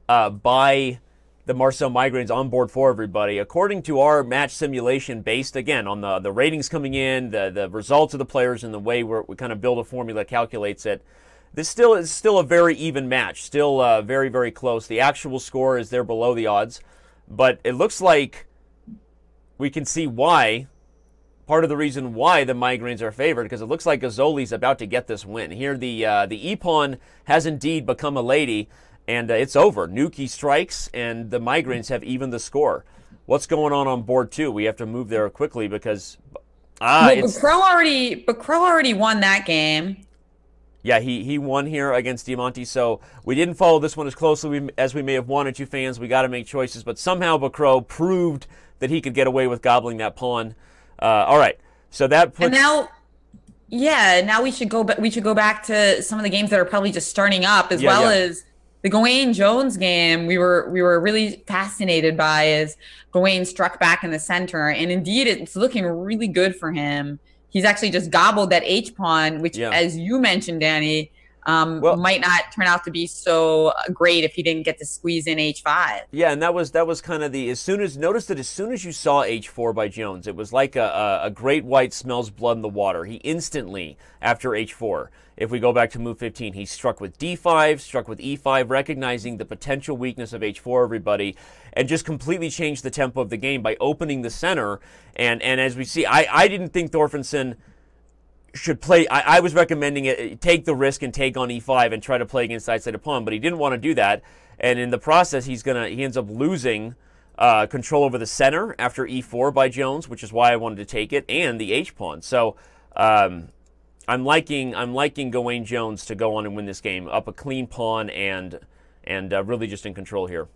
Speaker 2: by the Marcel Migraines on board for everybody, according to our match simulation, based again on the ratings coming in, the results of the players, and the way we kind of build a formula that calculates it, this is still a very even match, still very, very close. The actual score is there below the odds, but it looks like we can see why, part of the reason why the Migraines are favored, because it looks like Gazzoli's about to get this win. Here the E-Pawn has indeed become a lady, and it's over. Nuki strikes, and the Migraines have evened the score. What's going on board two? We have to move there quickly because
Speaker 1: Crow already won that game.
Speaker 2: Yeah, he won here against Diamante, so we didn't follow this one as closely as we may have wanted to, fans. We got to make choices, but somehow Bacro proved that he could get away with gobbling that pawn. All right, so that puts...
Speaker 1: And now we should go back to some of the games that are probably just starting up, as well as the Gawain Jones game. We were really fascinated by as Gawain struck back in the center, and indeed it's looking really good for him. He's actually just gobbled that H pawn, which, as you mentioned, Danny, might not turn out to be so great if he didn't get to squeeze in H5.
Speaker 2: Yeah, and that was kind of notice that as soon as you saw H4 by Jones, it was like a great white smells blood in the water. He instantly, after H4, if we go back to move 15, he struck with D5, struck with E5, recognizing the potential weakness of H4, everybody, and just completely changed the tempo of the game by opening the center. And as we see, I didn't think Thorfinson should play. I was recommending it, take the risk and take on E5 and try to play against side-sided pawn, but he didn't want to do that. And in the process, he ends up losing control over the center after E4 by Jones, which is why I wanted to take it, and the H pawn. So I'm liking Gawain Jones to go on and win this game, up a clean pawn and really just in control here.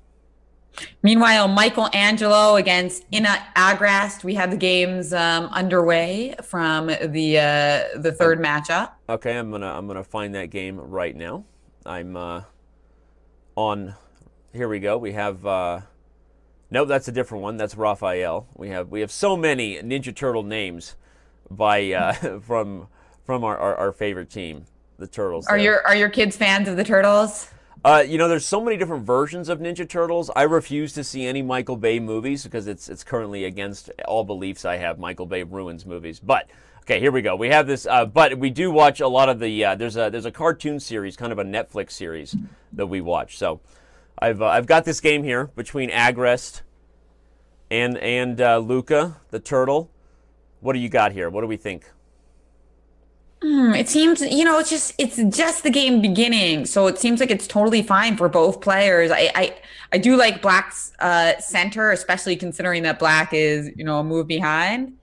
Speaker 1: Meanwhile, Michelangelo against Ina Agrast. We have the games underway from the third matchup.
Speaker 2: Okay, I'm gonna find that game right now. I'm on. Here we go. We have. Nope, that's a different one. That's Raphael. We have so many Ninja Turtle names by from our favorite team, the Turtles.
Speaker 1: Are your kids fans of the Turtles?
Speaker 2: There's so many different versions of Ninja Turtles. I refuse to see any Michael Bay movies because it's currently against all beliefs I have. Michael Bay ruins movies. But okay, here we go. We have this, but we do watch a lot of the. There's a cartoon series, kind of a Netflix series that we watch. So I've got this game here between Agrest and Luca, the turtle. What do you got here? What do we think?
Speaker 1: It seems, it's just the game beginning, so it seems like it's totally fine for both players. I do like Black's center, especially considering that Black is, a move behind.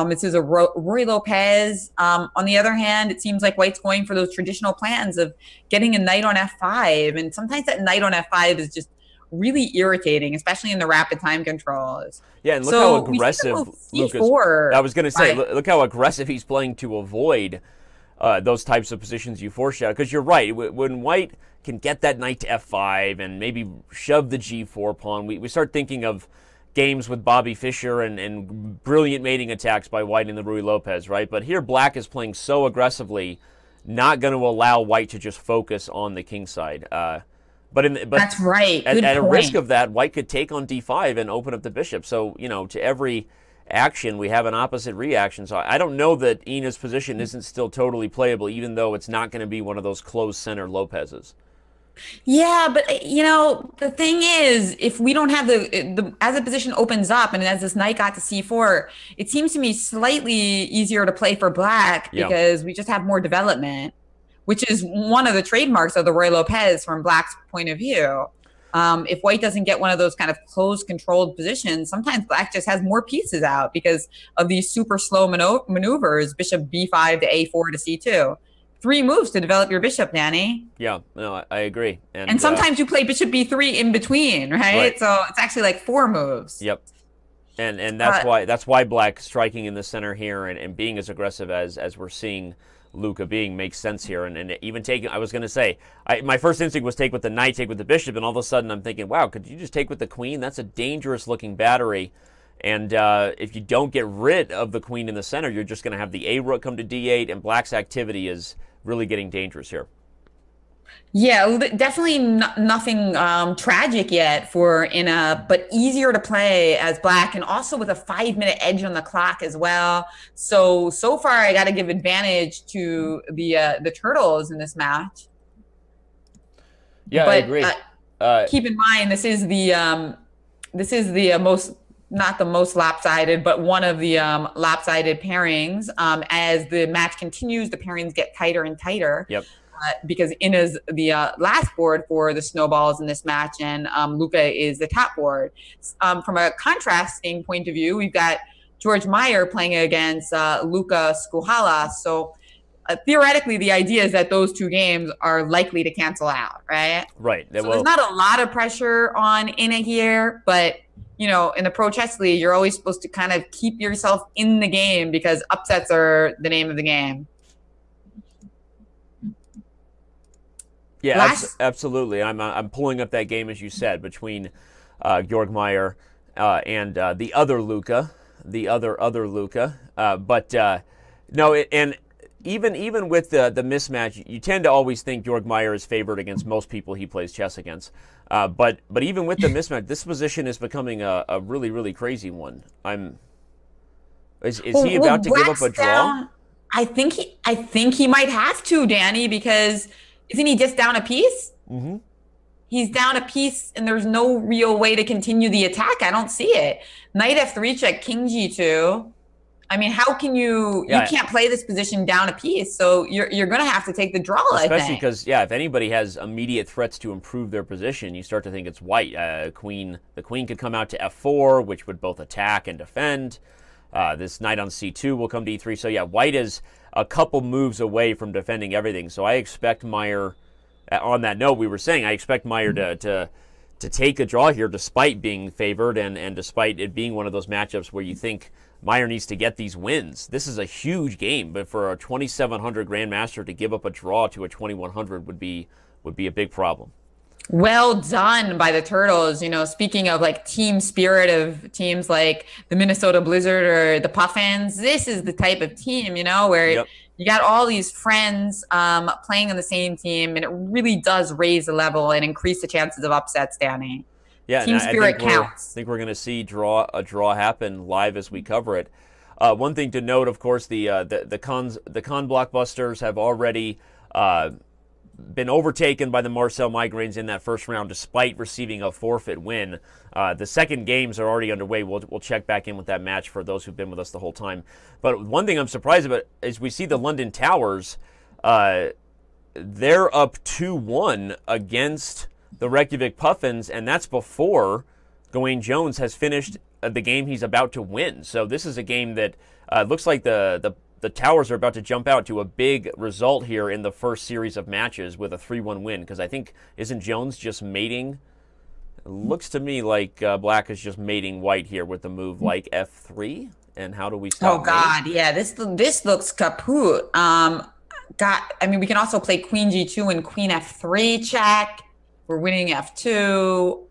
Speaker 1: This is a Roy Lopez. On the other hand, it seems like White's going for those traditional plans of getting a knight on F5, and sometimes that knight on F5 is just really irritating, especially in the rapid time controls.
Speaker 2: Yeah, and look how aggressive Lucas. I was going to say, look how aggressive he's playing to avoid those types of positions you foreshadow. Because you're right, when white can get that knight to f5 and maybe shove the g4 pawn, we start thinking of games with Bobby Fischer and brilliant mating attacks by white in the Ruy Lopez, right? But here black is playing so aggressively, not going to allow white to just focus on the king side. But
Speaker 1: That's right. Good
Speaker 2: at a
Speaker 1: point.
Speaker 2: risk of that, white could take on d5 and open up the bishop. So, to every action, we have an opposite reaction. So I don't know that Ina's position isn't still totally playable, even though it's not going to be one of those closed center Lopez's.
Speaker 1: Yeah, but the thing is, if we don't have the as the position opens up and as this knight got to c4, it seems to me slightly easier to play for black
Speaker 2: Yeah.
Speaker 1: because we just have more development, which is one of the trademarks of the Ruy Lopez from black's point of view. If white doesn't get one of those kind of closed, controlled positions, sometimes black just has more pieces out because of these super slow maneuvers, bishop b5 to a4 to c2. 3 moves to develop your bishop, Danny.
Speaker 2: Yeah, no, I agree.
Speaker 1: And sometimes you play bishop b3 in between, right? So it's actually like 4 moves.
Speaker 2: Yep. And that's why black striking in the center here and being as aggressive as we're seeing Luca being makes sense here. And even taking, I was going to say, my first instinct was take with the knight, take with the bishop, and all of a sudden I'm thinking, wow, could you just take with the queen? That's a dangerous looking battery. And if you don't get rid of the queen in the center, you're just going to have the a rook come to d8, and black's activity is really getting dangerous here.
Speaker 1: Yeah, definitely nothing tragic yet for Ina, but easier to play as black, and also with a 5-minute edge on the clock as well. So far, I got to give advantage to the turtles in this match.
Speaker 2: Yeah,
Speaker 1: but,
Speaker 2: I agree.
Speaker 1: Keep in mind, this is the most, not the most lopsided, but one of the lopsided pairings. As the match continues, the pairings get tighter and tighter.
Speaker 2: Yep.
Speaker 1: Because Ina's the last board for the snowballs in this match, and Luca is the top board. From a contrasting point of view, we've got George Meyer playing against Luca Skuhala. So theoretically, the idea is that those two games are likely to cancel out, right?
Speaker 2: Right.
Speaker 1: So there's not a lot of pressure on Ina here, but in the Pro Chess League, you're always supposed to kind of keep yourself in the game because upsets are the name of the game.
Speaker 2: Yeah, absolutely. I'm pulling up that game, as you said, between Georg Meyer and the other Luca, the other Luca. No, and even with the mismatch, you tend to always think Georg Meyer is favored against most people he plays chess against. But even with the mismatch, this position is becoming a really, really crazy one. Is he about to give up a draw?
Speaker 1: I think he might have to, Danny, because isn't he just down a piece?
Speaker 2: Mm-hmm.
Speaker 1: He's down a piece, and there's no real way to continue the attack. I don't see it. Knight f3 check, king g2. I mean, how can you can't play this position down a piece, so you're going to have to take the draw,
Speaker 2: especially because, if anybody has immediate threats to improve their position, you start to think it's white. The queen could come out to f4, which would both attack and defend. This knight on c2 will come to e3. So, white is a couple moves away from defending everything. So I expect Meyer, on that note we were saying, I expect Meyer to take a draw here despite being favored and despite it being one of those matchups where you think Meyer needs to get these wins. This is a huge game, but for a 2,700 Grandmaster to give up a draw to a 2,100 would be a big problem.
Speaker 1: Well done by the Turtles. Speaking of like team spirit of teams like the Minnesota Blizzard or the Puffins, this is the type of team, where you got all these friends playing on the same team, and it really does raise the level and increase the chances of upsets, Danny.
Speaker 2: Yeah,
Speaker 1: team spirit counts.
Speaker 2: I think we're going to see a draw happen live as we cover it. One thing to note, of course, the Cannes Blockbusters have already been overtaken by the Marseille Migraines in that first round, despite receiving a forfeit win. The second games are already underway. We'll check back in with that match for those who've been with us the whole time. But one thing I'm surprised about is we see the London Towers. They're up 2-1 against the Reykjavik Puffins, and that's before Gawain Jones has finished the game he's about to win. So this is a game that looks like the Towers are about to jump out to a big result here in the first series of matches with a 3-1 win, because I think, isn't Jones just mating? It looks to me like black is just mating white here with the move like f3. And how do we stop
Speaker 1: God, yeah, this looks kaput. I mean, we can also play queen G2 and queen F3 check. We're winning F2.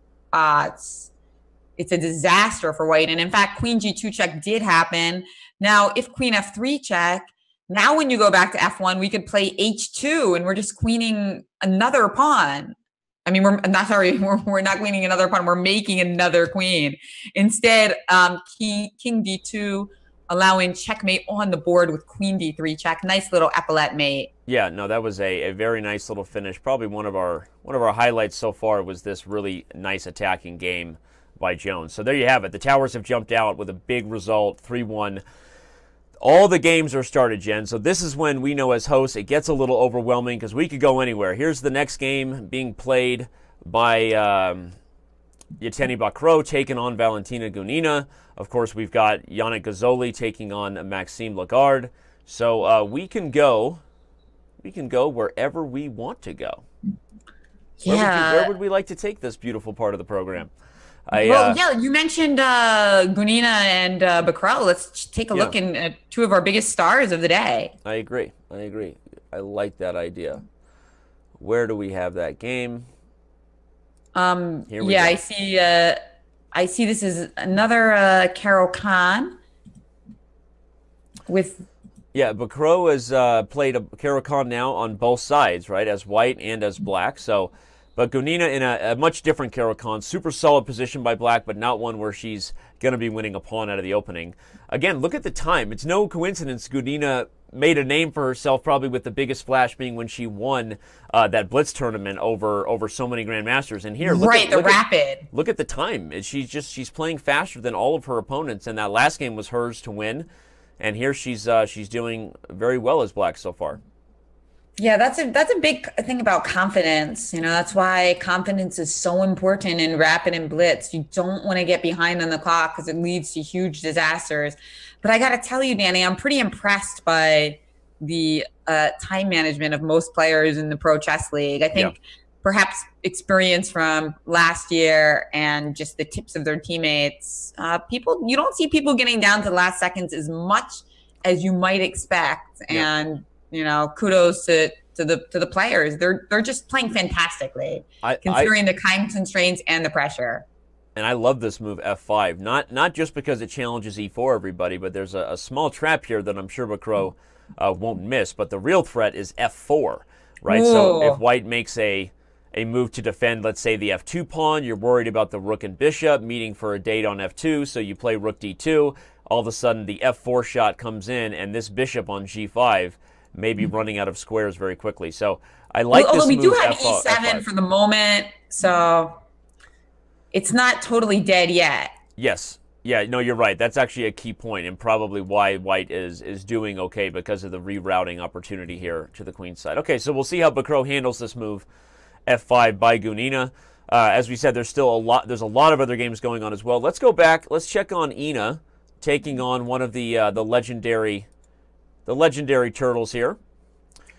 Speaker 1: It's a disaster for white. And in fact, queen G2 check did happen. Now, if queen F3 check, now when you go back to F1, we could play H2 and we're just queening another pawn. I mean, we're not sorry, we're not queening another pawn. We're making another queen. Instead, king D2, allowing checkmate on the board with queen D3 check. Nice little epaulette mate.
Speaker 2: Yeah, no, that was a very nice little finish. Probably one of our highlights so far was this really nice attacking game by Jones. So there you have it. The Towers have jumped out with a big result, 3-1. All the games are started, Jen. So this is when we know as hosts it gets a little overwhelming because we could go anywhere. Here's the next game being played by Yevgeny Bakro taking on Valentina Gunina. Of course, we've got Yannick Gazzoli taking on Maxime Lagarde. So we can go wherever we want to go.
Speaker 1: Yeah.
Speaker 2: Where would we like to take this beautiful part of the program?
Speaker 1: You mentioned Gunina and Bakro. Let's take a look at two of our biggest stars of the day.
Speaker 2: I agree. I like that idea. Where do we have that game? Here we go.
Speaker 1: I see this is another Carol Khan with...
Speaker 2: Yeah, Bakro has played a Carol Khan now on both sides, right, as white and as black. But Gunina in a much different Carol Khan, super solid position by black, but not one where she's going to be winning a pawn out of the opening. Again, look at the time. It's no coincidence Gunina made a name for herself, probably with the biggest splash being when she won that Blitz tournament over so many Grandmasters. And here, look at the time. She's playing faster than all of her opponents, and that last game was hers to win. And here she's doing very well as black so far.
Speaker 1: Yeah, that's a big thing about confidence. You know, that's why confidence is so important in rapid and blitz. You don't want to get behind on the clock because it leads to huge disasters. But I got to tell you, Danny, I'm pretty impressed by the time management of most players in the Pro Chess League. I think perhaps experience from last year and just the tips of their teammates. You don't see people getting down to the last seconds as much as you might expect. And you know, kudos to the players. They're just playing fantastically, considering the time constraints and the pressure.
Speaker 2: And I love this move F5, not just because it challenges E4 everybody, but there's a small trap here that I'm sure Bakro won't miss. But the real threat is F4, right? Ooh. So if white makes a move to defend, let's say, the F2 pawn, you're worried about the rook and bishop meeting for a date on F2, so you play rook D2. All of a sudden, the F4 shot comes in, and this bishop on G5 may be running out of squares very quickly. So I like this move.
Speaker 1: Although we do have E7 for the moment, so it's not totally dead yet.
Speaker 2: Yes. Yeah, no, you're right. That's actually a key point, and probably why white is doing okay because of the rerouting opportunity here to the queen side. Okay, so we'll see how Bakro handles this move, F5 by Gunina. As we said, there's a lot of other games going on as well. Let's go back. Let's check on Ina taking on one of the legendary turtles here.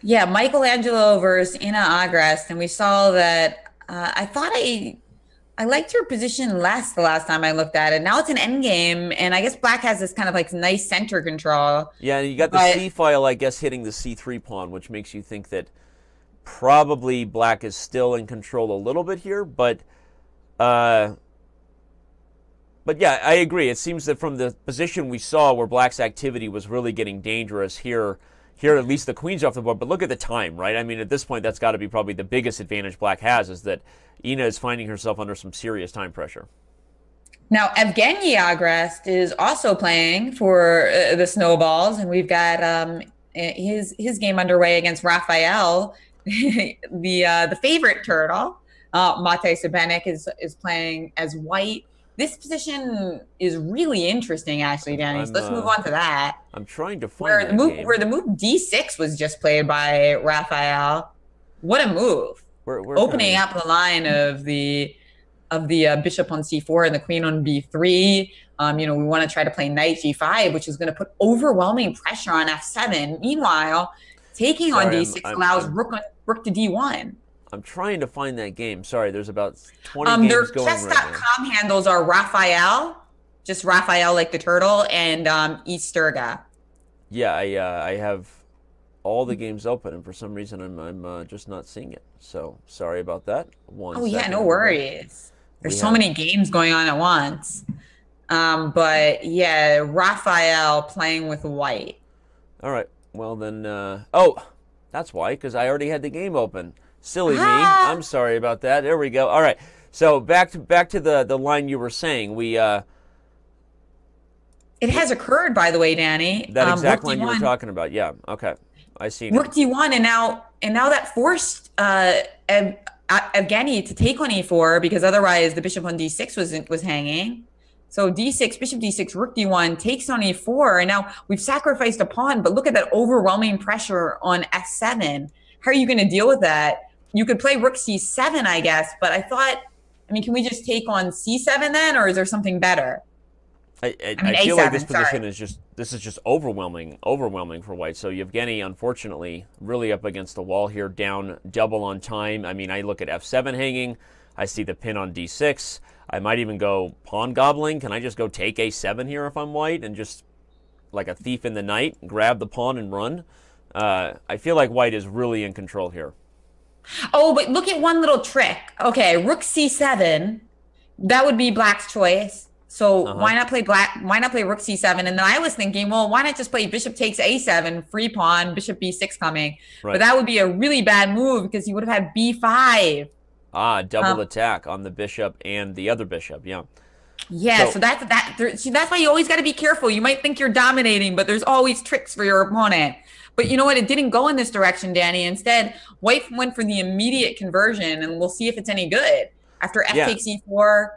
Speaker 1: Yeah, Michelangelo versus Ina Agrest, and we saw that. I thought I liked her position less the last time I looked at it. Now it's an endgame, and I guess black has this kind of like nice center control.
Speaker 2: Yeah, and you got the C file, I guess, hitting the C3 pawn, which makes you think that probably black is still in control a little bit here, but yeah, I agree. It seems that from the position we saw where black's activity was really getting dangerous here at least the queen's off the board. But look at the time, right? I mean, at this point, that's got to be probably the biggest advantage black has, is that Ina is finding herself under some serious time pressure.
Speaker 1: Now, Evgeny Agrest is also playing for the Snowballs, and we've got his game underway against Raphael, the favorite turtle. Mate Sebenik is playing as white. This position is really interesting, actually, Danny. So let's move on to that.
Speaker 2: I'm trying to find
Speaker 1: where the move D6 was just played by Raphael. What a move! Opening up the line of the bishop on C4 and the queen on B3. We want to try to play knight G5, which is going to put overwhelming pressure on F7. Meanwhile, taking on D6 allows rook to D1.
Speaker 2: I'm trying to find that game. Sorry, there's about 20 games going right now.
Speaker 1: Chess.com handles are Raphael, just Raphael like the turtle, and Easterga.
Speaker 2: Yeah, I have all the games open, and for some reason I'm just not seeing it. So sorry about that.
Speaker 1: Oh yeah,
Speaker 2: Second,
Speaker 1: no
Speaker 2: everybody.
Speaker 1: worries.
Speaker 2: We
Speaker 1: There's so
Speaker 2: have
Speaker 1: many games going on at once. But yeah, Raphael playing with white.
Speaker 2: all right. Well then, oh, that's why, because I already had the game open. Silly me.
Speaker 1: Ah,
Speaker 2: I'm sorry about that. There we go. All right. So back to the line you were saying.
Speaker 1: it has occurred, by the way, Danny.
Speaker 2: That
Speaker 1: Rook
Speaker 2: exact line you were
Speaker 1: D1,
Speaker 2: talking about. Yeah. Okay. I see now.
Speaker 1: Rook D1, and now that forced Evgeny to take on E4 because otherwise the bishop on D6 was hanging. So D6, bishop D6, Rook D1 takes on E4, and now we've sacrificed a pawn. But look at that overwhelming pressure on F7. How are you going to deal with that? You could play Rook C7, I guess, but I mean, can we just take on C7 then, or is there something better? I mean,
Speaker 2: I feel like this
Speaker 1: A7, sorry.
Speaker 2: position is just overwhelming for white. So Yevgeny, unfortunately, really up against the wall here, down double on time. I mean, I look at F7 hanging. I see the pin on D6. I might even go pawn gobbling. Can I just go take A7 here if I'm white and just like a thief in the night, grab the pawn and run? I feel like white is really in control here.
Speaker 1: Oh, but look at one little trick. Okay, Rook C7, that would be black's choice. So
Speaker 2: Uh-huh.
Speaker 1: why not play black? Why not play Rook C7? And then I was thinking, well, why not just play Bishop takes A7, free pawn, Bishop B6 coming? But
Speaker 2: Right.
Speaker 1: that would be a really bad move because you would have had B5.
Speaker 2: Ah, double
Speaker 1: Um,
Speaker 2: attack on the bishop and the other bishop. Yeah.
Speaker 1: yeah,
Speaker 2: So
Speaker 1: so see, that's why you always got to be careful. You might think you're dominating, but there's always tricks for your opponent. But you know what? It didn't go in this direction, Danny. Instead, White went for the immediate conversion, and we'll see if it's any good. After F
Speaker 2: yeah,
Speaker 1: takes E4,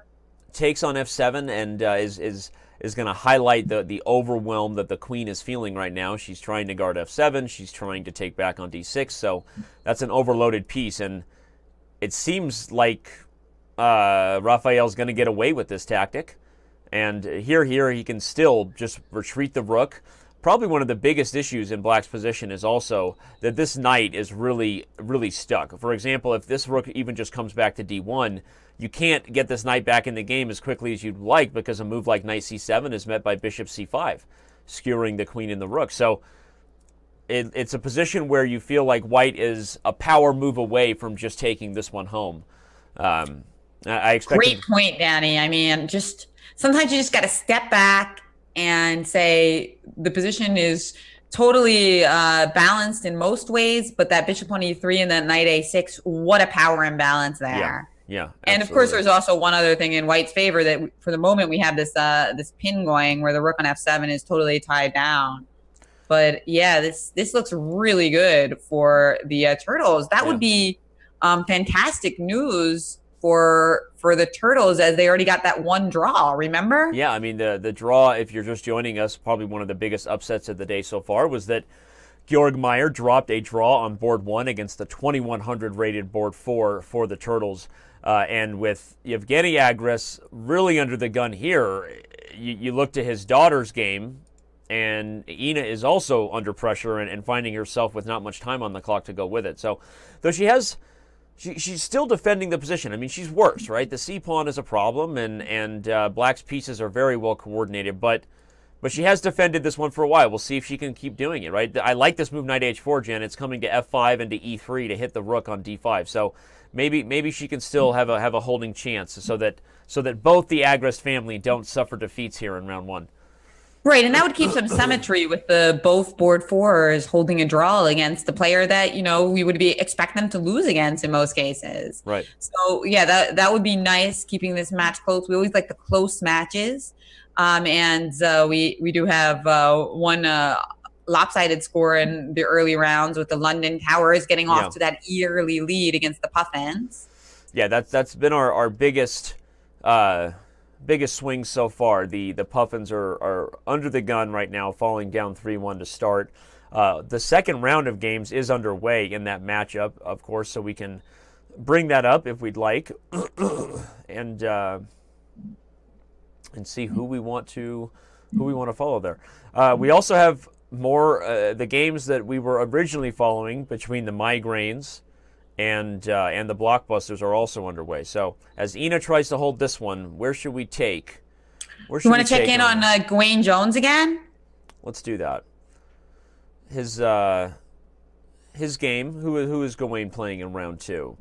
Speaker 2: takes on F7 and is going to highlight the overwhelm that the queen is feeling right now. She's trying to guard F7. She's trying to take back on D6. So that's an overloaded piece, and it seems like Raphael's going to get away with this tactic. And here he can still just retreat the rook. Probably one of the biggest issues in black's position is also that this knight is really, really stuck. For example, if this rook even just comes back to D1, you can't get this knight back in the game as quickly as you'd like because a move like knight C7 is met by bishop C5, skewering the queen and the rook. So it's a position where you feel like white is a power move away from just taking this one home. I expect
Speaker 1: great point, Danny. I mean, just sometimes you just got to step back and say the position is totally balanced in most ways, but that bishop on E3 and that knight A6, what a power imbalance there.
Speaker 2: Yeah,
Speaker 1: and of course,
Speaker 2: absolutely.
Speaker 1: there's also one other thing in White's favor that for the moment we have this pin going where the rook on F7 is totally tied down. But yeah, this looks really good for the turtles. That
Speaker 2: Yeah.
Speaker 1: would be fantastic news for the turtles as they already got that one draw. Remember?
Speaker 2: Yeah, I mean the draw. If you're just joining us, probably one of the biggest upsets of the day so far was that Georg Meyer dropped a draw on board 1 against the 2100 rated board 4 for the turtles. And with Yevgeny Agres really under the gun here, you look to his daughter's game, and Ina is also under pressure and finding herself with not much time on the clock to go with it. So, though she's still defending the position. I mean, she's worse, right? The c-pawn is a problem, and black's pieces are very well coordinated, but she has defended this one for a while. We'll see if she can keep doing it, right? I like this move knight h4, Jen. It's coming to f5 and to e3 to hit the rook on d5. So maybe she can still have a holding chance so that both the Agres family don't suffer defeats here in round 1.
Speaker 1: Right, and that would keep some symmetry with the both board fours holding a draw against the player that we would expect them to lose against in most cases.
Speaker 2: Right.
Speaker 1: So yeah, that would be nice, keeping this match close. We always like the close matches, and we do have one lopsided score in the early rounds with the London Towers getting off to that early lead against the Puffins.
Speaker 2: Yeah, that's been our biggest swing so far. The Puffins are under the gun right now, falling down 3-1 to start. The second round of games is underway in that matchup, of course, so we can bring that up if we'd like, and see who we want to follow there. We also have more the games that we were originally following between the Migraines and the Blockbusters are also underway. So as Ina tries to hold this one, where should we take?
Speaker 1: You want to check in on Gawain Jones again?
Speaker 2: Let's do that. His his game. Who is Gawain playing in round 2?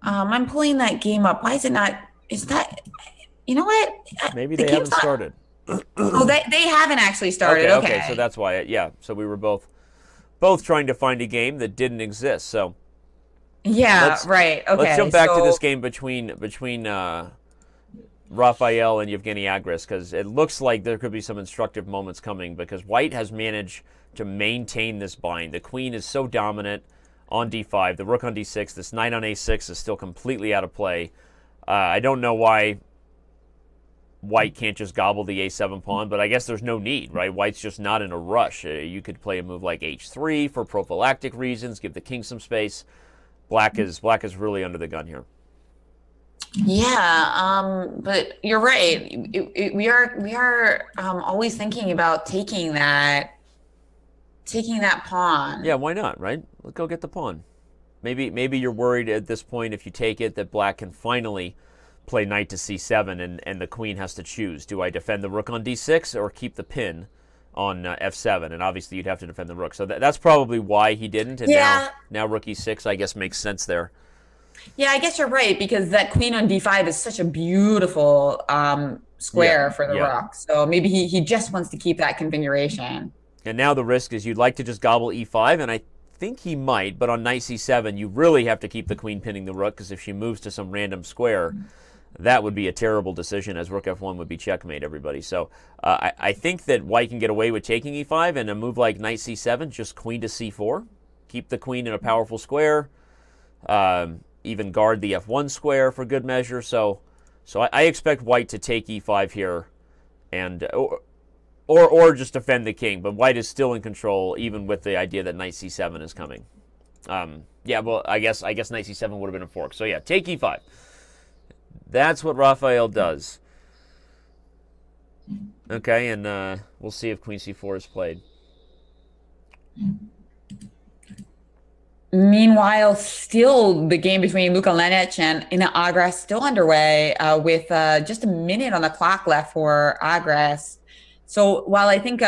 Speaker 1: I'm pulling that game up. Why is it not? Is that? You know what?
Speaker 2: Maybe
Speaker 1: The
Speaker 2: they haven't
Speaker 1: game's not.
Speaker 2: started.
Speaker 1: Oh, they haven't actually started.
Speaker 2: Okay, so
Speaker 1: Okay.
Speaker 2: that's why. Yeah, so we were both trying to find a game that didn't exist. So
Speaker 1: Yeah.
Speaker 2: let's
Speaker 1: Right.
Speaker 2: let's
Speaker 1: Okay.
Speaker 2: jump back to
Speaker 1: So
Speaker 2: this game between Raphael and Yevgeny Agris, because it looks like there could be some instructive moments coming, because White has managed to maintain this bind. The queen is so dominant on d5, the rook on d6, this knight on a6 is still completely out of play. I don't know why White can't just gobble the a7 pawn, but I guess there's no need, right? White's just not in a rush. You could play a move like h3 for prophylactic reasons, give the king some space. Black is really under the gun here.
Speaker 1: yeah. But you're right. We are always thinking about taking that pawn.
Speaker 2: Yeah, why not, right? Let's go get the pawn. Maybe you're worried at this point, if you take it, that Black can finally play knight to c7 and the queen has to choose. Do I defend the rook on d6 or keep the pin on f7? And obviously you'd have to defend the rook. So that's probably why he didn't. And
Speaker 1: Yeah.
Speaker 2: now rook e6, I guess, makes sense there.
Speaker 1: Yeah, I guess you're right because that queen on d5 is such a beautiful square for the
Speaker 2: Yeah.
Speaker 1: rook. So maybe he just wants to keep that configuration.
Speaker 2: And now the risk is you'd like to just gobble e5, and I think he might, but on knight c7, you really have to keep the queen pinning the rook, because if she moves to some random square, that would be a terrible decision, as rook f1 would be checkmate, everybody. So I think that White can get away with taking e5, and a move like knight c7, just queen to c4. Keep the queen in a powerful square, even guard the f1 square for good measure. So I expect White to take e5 here, and or just defend the king. But White is still in control, even with the idea that knight c7 is coming. Yeah, well, I guess knight c7 would have been a fork. So yeah, take e5. That's what Raphael does. Okay, and we'll see if queen c4 is played.
Speaker 1: Meanwhile, still the game between Luka Lenic and Ina Agres still underway with just a minute on the clock left for Agres. So while I think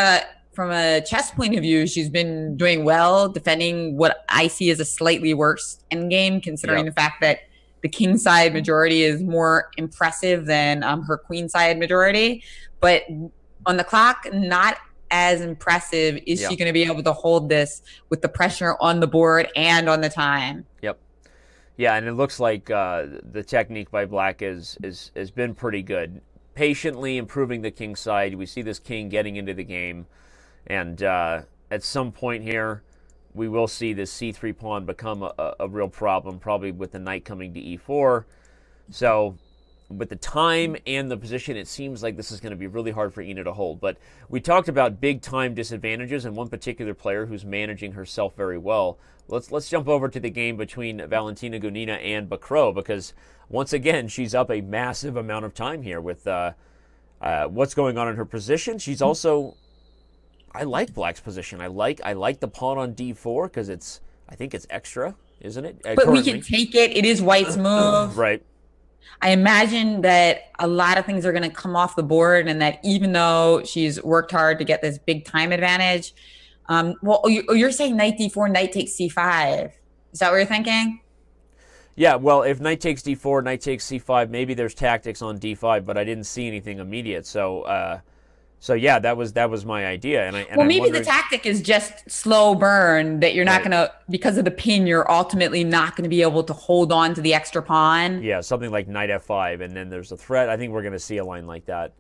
Speaker 1: from a chess point of view, she's been doing well, defending what I see as a slightly worse endgame, considering the fact that the king side majority is more impressive than her queen side majority. But on the clock, not as impressive. Is she going to be able to hold this with the pressure on the board and on the time?
Speaker 2: Yep. Yeah, and it looks like the technique by Black has been pretty good. Patiently improving the king side. We see this king getting into the game, and at some point here, we will see this c3 pawn become a real problem, probably with the knight coming to e4. So with the time and the position, it seems like this is going to be really hard for Ina to hold. But we talked about big time disadvantages and one particular player who's managing herself very well. Let's jump over to the game between Valentina Gunina and Bacro, because once again, she's up a massive amount of time here with what's going on in her position. She's also, I like Black's position. I like the pawn on d4 because I think it's extra, isn't it?
Speaker 1: But currently, we can take it. It is White's move.
Speaker 2: Right.
Speaker 1: I imagine that a lot of things are going to come off the board, and that even though she's worked hard to get this big time advantage, well, you're saying knight d4, knight takes c5. Is that what you're thinking?
Speaker 2: Yeah, well, if knight takes d4, knight takes c5, maybe there's tactics on d5, but I didn't see anything immediate. So yeah, that was my idea. And
Speaker 1: well, maybe the tactic is just slow burn, that you're not going to, because of the pin, you're ultimately not going to be able to hold on to the extra pawn.
Speaker 2: Yeah, something like knight f5, and then there's a threat. I think we're going to see a line like that.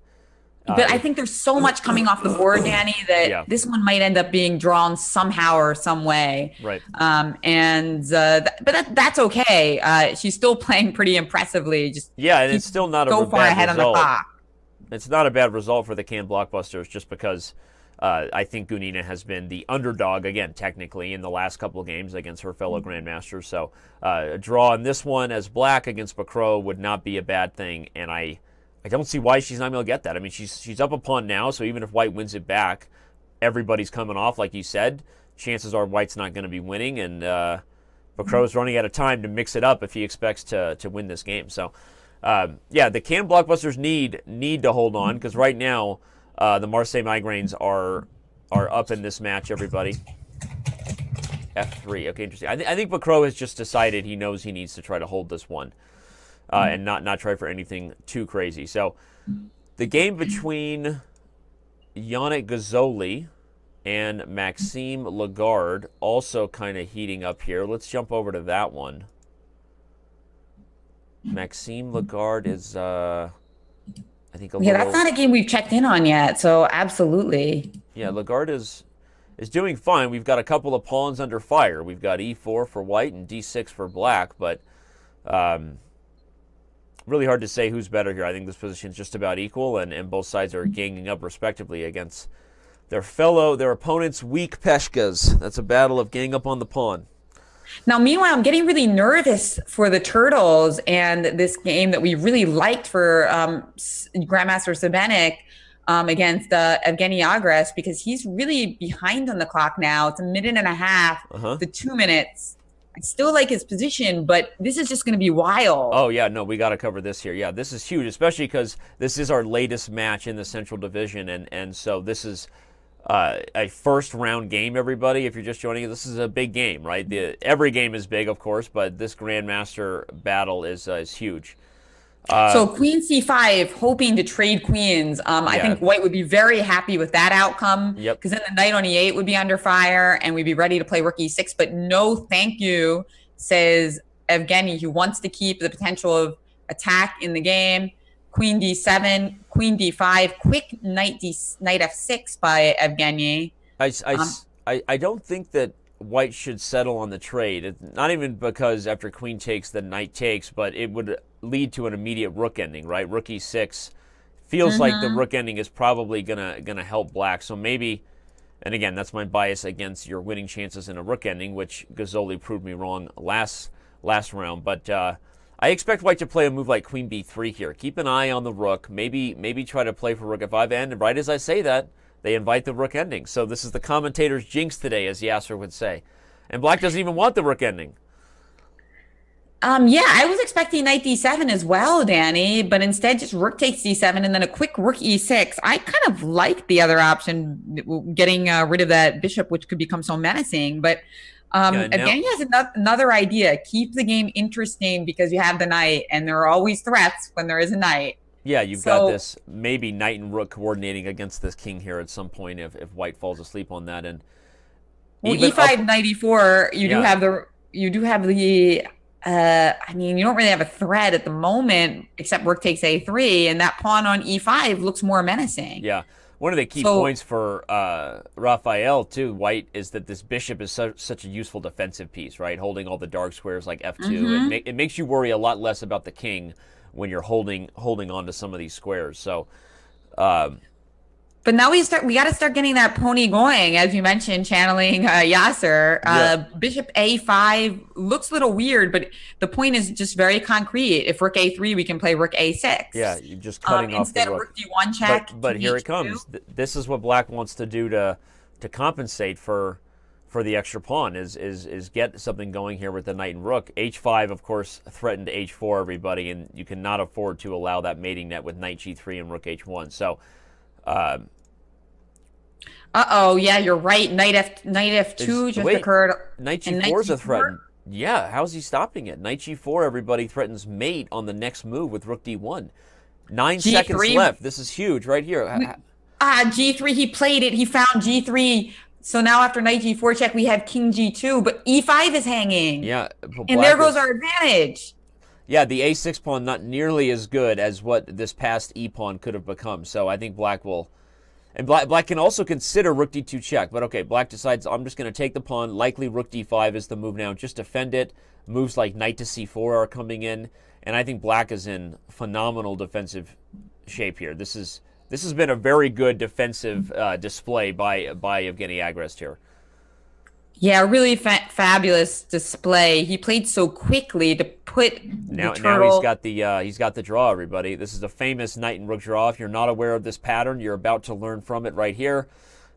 Speaker 1: But I think there's so much coming off the board, Danny, that this one might end up being drawn somehow or some way.
Speaker 2: Right.
Speaker 1: But that's okay. She's still playing pretty impressively. Just
Speaker 2: and it's still not
Speaker 1: so
Speaker 2: a
Speaker 1: far
Speaker 2: bad
Speaker 1: ahead
Speaker 2: result.
Speaker 1: on the clock.
Speaker 2: It's not a bad result for the Cannes Blockbusters, just because I think Gunina has been the underdog, again, technically, in the last couple of games against her fellow grandmasters. So a draw in this one as Black against Bacro would not be a bad thing, and I don't see why she's not going to get that. I mean, she's up a pawn now, so even if White wins it back, everybody's coming off, like you said. Chances are White's not going to be winning, and Bacro's running out of time to mix it up if he expects to win this game. So, the Cannes Blockbusters need to hold on, because right now the Marseille Migraines are up in this match, everybody. f3. Okay, interesting. I think Bacro has just decided he knows he needs to try to hold this one and not try for anything too crazy. So the game between Yannick Gazzoli and Maxime Lagarde also kind of heating up here. Let's jump over to that one. Maxime Lagarde is, I think,
Speaker 1: that's not a game we've checked in on yet, so absolutely.
Speaker 2: Yeah, Lagarde is doing fine. We've got a couple of pawns under fire. We've got e4 for white and d6 for black, but really hard to say who's better here. I think this position is just about equal, and both sides are ganging up respectively against their opponents' weak peshkas. That's a battle of gang up on the pawn.
Speaker 1: Now, meanwhile, I'm getting really nervous for the Turtles and this game that we really liked for Grandmaster Sebenik against Evgeny Agres, because he's really behind on the clock now. It's a minute and a half to 2 minutes. I still like his position, but this is just going to be wild.
Speaker 2: Oh, yeah, no, we got to cover this here. Yeah, this is huge, especially because this is our latest match in the Central Division, and so this is a first-round game, everybody. If you're just joining us, this is a big game, right? Every game is big, of course, but this Grandmaster battle is huge.
Speaker 1: So queen c5, hoping to trade queens. I think white would be very happy with that outcome.
Speaker 2: Yep.
Speaker 1: Because then the knight on e8 would be under fire, and we'd be ready to play rook e6. But no, thank you, says Evgeny, who wants to keep the potential of attack in the game. Queen d7, queen d5, quick knight f6 by Evgeny.
Speaker 2: I don't think that white should settle on the trade. Not even because after queen takes, the knight takes, but it would lead to an immediate rook ending, right? Rook e6 feels like the rook ending is probably gonna help black. So maybe, and again, that's my bias against your winning chances in a rook ending, which Gazzoli proved me wrong last round. But I expect white to play a move like queen b3 here. Keep an eye on the rook. Maybe try to play for rook f5, and right as I say that, they invite the rook ending. So this is the commentator's jinx today, as Yasser would say. And black doesn't even want the rook ending.
Speaker 1: Yeah, I was expecting knight d7 as well, Danny, but instead just rook takes d7 and then a quick rook e6. I kind of like the other option, getting rid of that bishop, which could become so menacing. But Evgeny has another idea. Keep the game interesting because you have the knight, and there are always threats when there is a knight.
Speaker 2: Yeah, you've got this maybe knight and rook coordinating against this king here at some point if white falls asleep on that. And
Speaker 1: well, e5, knight e4, you do have the I mean, you don't really have a threat at the moment except rook takes a3, and that pawn on e5 looks more menacing.
Speaker 2: Yeah. One of the key points for Raphael, too, white, is that this bishop is such a useful defensive piece, right? Holding all the dark squares like f2. It makes you worry a lot less about the king when you're holding on to some of these squares. So,
Speaker 1: but now we got to start getting that pony going, as you mentioned, channeling Yasser. Bishop a5 looks a little weird, but the point is just very concrete. If rook a3, we can play rook a6.
Speaker 2: Yeah, you're just cutting off the rook.
Speaker 1: Instead of rook d1 check.
Speaker 2: But here it comes. This is what black wants to do to compensate for the extra pawn is get something going here with the knight and rook. H5, of course, threatened h4, everybody, and you cannot afford to allow that mating net with knight g3 and rook h1. So,
Speaker 1: yeah, you're right. Knight f2 just occurred.
Speaker 2: Knight g4 is a threat. Yeah, how's he stopping it? Knight g4, everybody, threatens mate on the next move with rook d1. 9 seconds left. This is huge right here.
Speaker 1: G3, he played it. He found g3. So now after knight g4 check, we have king g2, but e5 is hanging.
Speaker 2: Yeah.
Speaker 1: And there goes our advantage.
Speaker 2: Yeah, the a6 pawn not nearly as good as what this past e pawn could have become. So I think black will... And black can also consider rook d2 check. But okay, black decides, I'm just going to take the pawn. Likely rook d5 is the move now. Just defend it. Moves like knight to c4 are coming in. And I think black is in phenomenal defensive shape here. This has been a very good defensive display by Evgeny Agres here.
Speaker 1: Yeah, really fabulous display. He played so quickly to put
Speaker 2: now he's got the draw, everybody. This is a famous knight and rook draw. If you're not aware of this pattern, you're about to learn from it right here.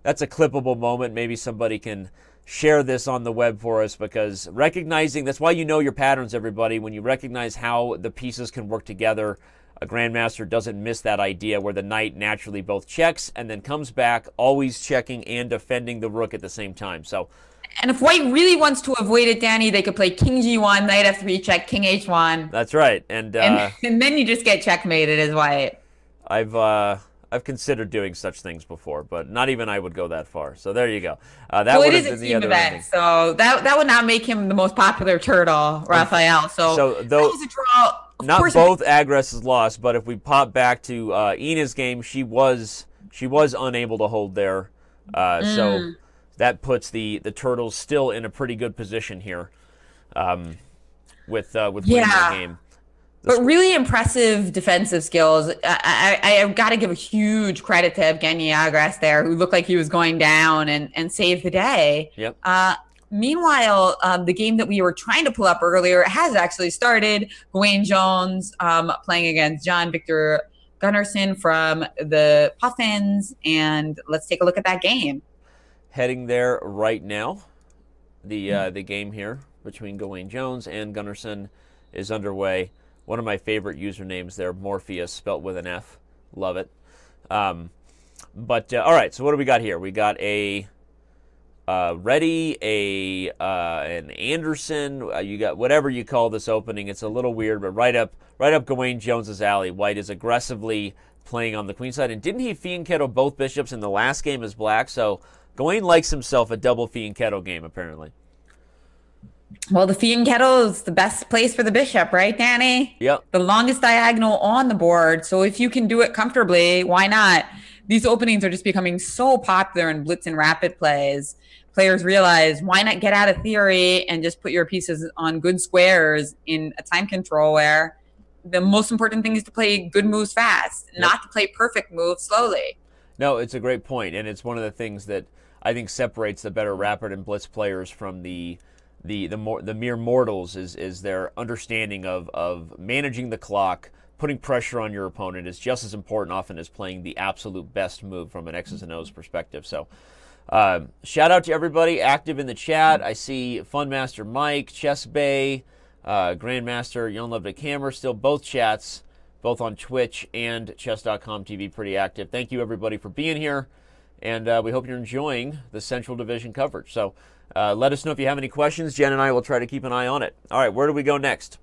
Speaker 2: That's a clippable moment. Maybe somebody can share this on the web for us, because that's why you know your patterns, everybody. When you recognize how the pieces can work together, a grandmaster doesn't miss that idea where the knight naturally both checks and then comes back, always checking and defending the rook at the same time. So
Speaker 1: And if white really wants to avoid it, Danny, they could play king g1, knight f3 check, king h1,
Speaker 2: That's right. And
Speaker 1: and then you just get checkmated as white.
Speaker 2: I've considered doing such things before, but not even I would go that far. So there you go. That
Speaker 1: Well, it
Speaker 2: would
Speaker 1: is
Speaker 2: have
Speaker 1: a
Speaker 2: been the
Speaker 1: team
Speaker 2: other
Speaker 1: event,
Speaker 2: ending.
Speaker 1: so that would not make him the most popular turtle, Raphael. So that
Speaker 2: though
Speaker 1: was a draw. Of
Speaker 2: not
Speaker 1: course,
Speaker 2: both aggresses lost, but if we pop back to Ina's game, she was unable to hold there. So that puts the turtles still in a pretty good position here, with winning that game.
Speaker 1: But really impressive defensive skills. I've got to give a huge credit to Evgeny Agras there, who looked like he was going down and saved the day.
Speaker 2: Yep.
Speaker 1: Meanwhile, the game that we were trying to pull up earlier has actually started. Gawain Jones playing against John Victor Gunnarsson from the Puffins. And let's take a look at that game.
Speaker 2: Heading there right now. The game here between Gawain Jones and Gunnarsson is underway. One of my favorite usernames there, Morpheus, spelt with an F. Love it. All right, so what do we got here? We got a Reddy, an Anderson. You got whatever you call this opening. It's a little weird, but right up Gawain Jones's alley. White is aggressively playing on the queen side. And didn't he fianchetto both bishops in the last game as black? So Gawain likes himself a double fianchetto game, apparently.
Speaker 1: Well, the fianchetto is the best place for the bishop, right, Danny?
Speaker 2: Yep.
Speaker 1: The longest diagonal on the board. So if you can do it comfortably, why not? These openings are just becoming so popular in blitz and rapid plays. Players realize, why not get out of theory and just put your pieces on good squares in a time control where the most important thing is to play good moves fast, not to play perfect moves slowly.
Speaker 2: No, it's a great point, and it's one of the things that I think separates the better rapid and blitz players from the mere mortals is their understanding of managing the clock. Putting pressure on your opponent is just as important often as playing the absolute best move from an X's and O's perspective. So shout out to everybody active in the chat. I see Funmaster Mike, Chess Bay, Grandmaster Young Love the Camera, still both chats, both on Twitch and Chess.com TV, pretty active. Thank you everybody for being here, and we hope you're enjoying the Central Division coverage. So let us know if you have any questions. Jen and I will try to keep an eye on it. All right, where do we go next?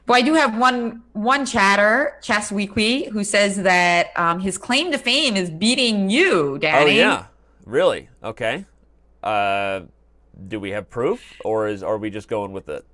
Speaker 1: Well, I do have one chatter, Chess Weekly, who says that his claim to fame is beating you, Danny.
Speaker 2: Oh, yeah. Really? Okay. Do we have proof, or are we just going with it?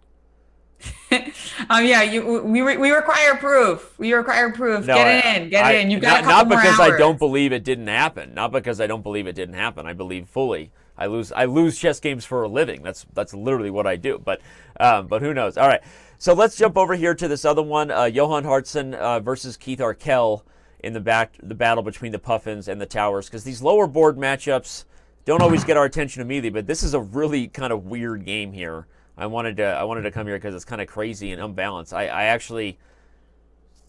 Speaker 1: Yeah, we require proof. We require proof.
Speaker 2: No,
Speaker 1: get it in. You've got a couple
Speaker 2: not because
Speaker 1: more hours.
Speaker 2: I don't believe it didn't happen. Not because I don't believe it didn't happen. I believe fully. I lose chess games for a living. That's literally what I do. But who knows? All right. So let's jump over here to this other one. Johan Hartson versus Keith Arkell in the battle between the Puffins and the Towers, because these lower board matchups don't always get our attention immediately. But this is a really kind of weird game here. I wanted to come here because it's kind of crazy and unbalanced. I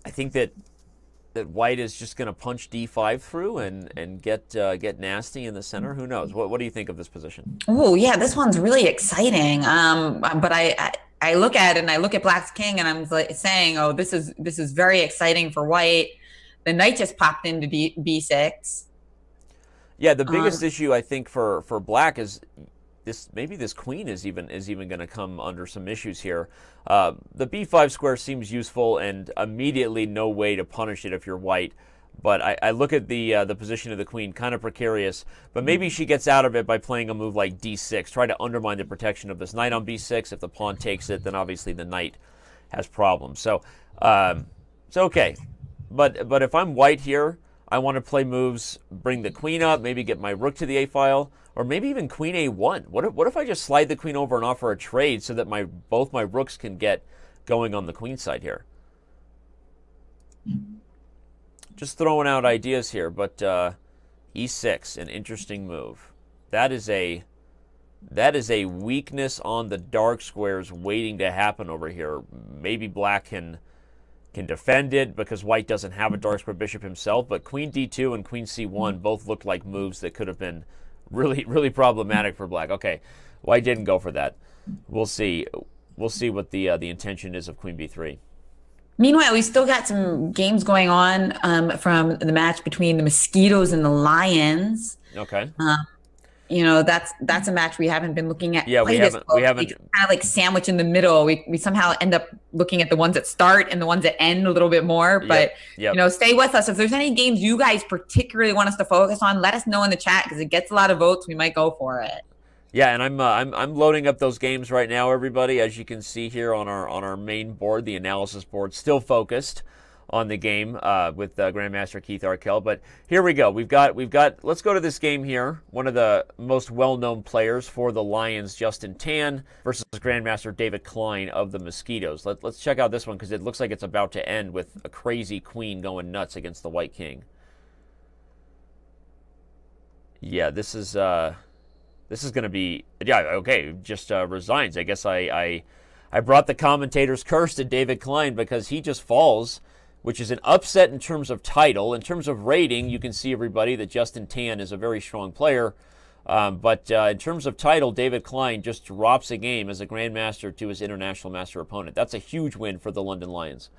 Speaker 2: think that White is just going to punch d5 through and get nasty in the center. Who knows? What do you think of this position?
Speaker 1: Oh yeah, this one's really exciting. But I look at it and I look at Black's king and I'm like saying, oh, this is very exciting for White. The knight just popped into b6. Yeah,
Speaker 2: the biggest issue I think for Black is maybe this queen is even going to come under some issues here. The b5 square seems useful and immediately no way to punish it if you're White. But I look at the position of the queen, kind of precarious. But maybe she gets out of it by playing a move like d6, try to undermine the protection of this knight on b6. If the pawn takes it, then obviously the knight has problems. So it's okay. But if I'm White here, I want to play moves, bring the queen up, maybe get my rook to the a file, or maybe even queen a1. What if I just slide the queen over and offer a trade so that both my rooks can get going on the queen side here? Just throwing out ideas here, but e6, an interesting move. That is a weakness on the dark squares waiting to happen over here. Maybe Black can defend it because White doesn't have a dark square bishop himself, but queen d2 and queen c1 both looked like moves that could have been really, really problematic for Black. Okay, White didn't go for that. We'll see. We'll see what the intention is of queen b3.
Speaker 1: Meanwhile, we still got some games going on from the match between the Mosquitoes and the Lions.
Speaker 2: Okay.
Speaker 1: that's a match we haven't been looking at
Speaker 2: Yeah, we
Speaker 1: quite as
Speaker 2: haven't. We
Speaker 1: closely.
Speaker 2: haven't.
Speaker 1: Kind of like sandwich in the middle. We somehow end up looking at the ones that start and the ones that end a little bit more.
Speaker 2: Yep.
Speaker 1: But
Speaker 2: Yep.
Speaker 1: stay with us. If there's any games you guys particularly want us to focus on, let us know in the chat because it gets a lot of votes. We might go for it.
Speaker 2: Yeah, and I'm loading up those games right now, everybody. As you can see here on our main board, the analysis board, still focused on the game with Grandmaster Keith Arkell. But here we go. We've got. Let's go to this game here. One of the most well-known players for the Lions, Justin Tan, versus Grandmaster David Klein of the Mosquitoes. Let's check out this one because it looks like it's about to end with a crazy queen going nuts against the White King. Yeah, this is going to be, yeah, okay, just resigns. I guess I brought the commentator's curse to David Klein because he just falls, which is an upset in terms of title. In terms of rating, you can see, everybody, that Justin Tan is a very strong player. But in terms of title, David Klein just drops a game as a Grandmaster to his International Master opponent. That's a huge win for the London Lions.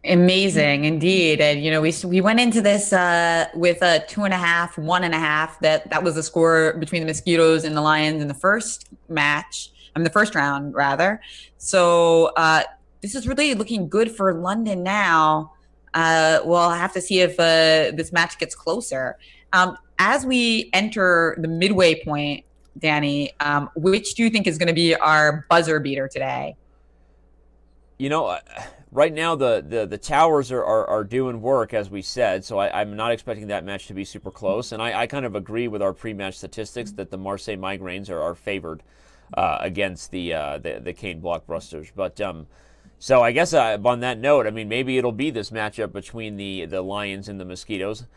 Speaker 1: Amazing indeed. And we went into this with a 2.5, 1.5. That was the score between the Mosquitoes and the Lions in the first match. I mean the first round rather. So this is really looking good for London now. We'll have to see if this match gets closer. As we enter the midway point, Danny, which do you think is going to be our buzzer beater today?
Speaker 2: Right now, the towers are doing work, as we said, so I'm not expecting that match to be super close. And I kind of agree with our pre-match statistics that the Marseille Migraines are favored against the Cannes Blockbusters. But so I guess on that note, I mean, maybe it'll be this matchup between the Lions and the Mosquitoes.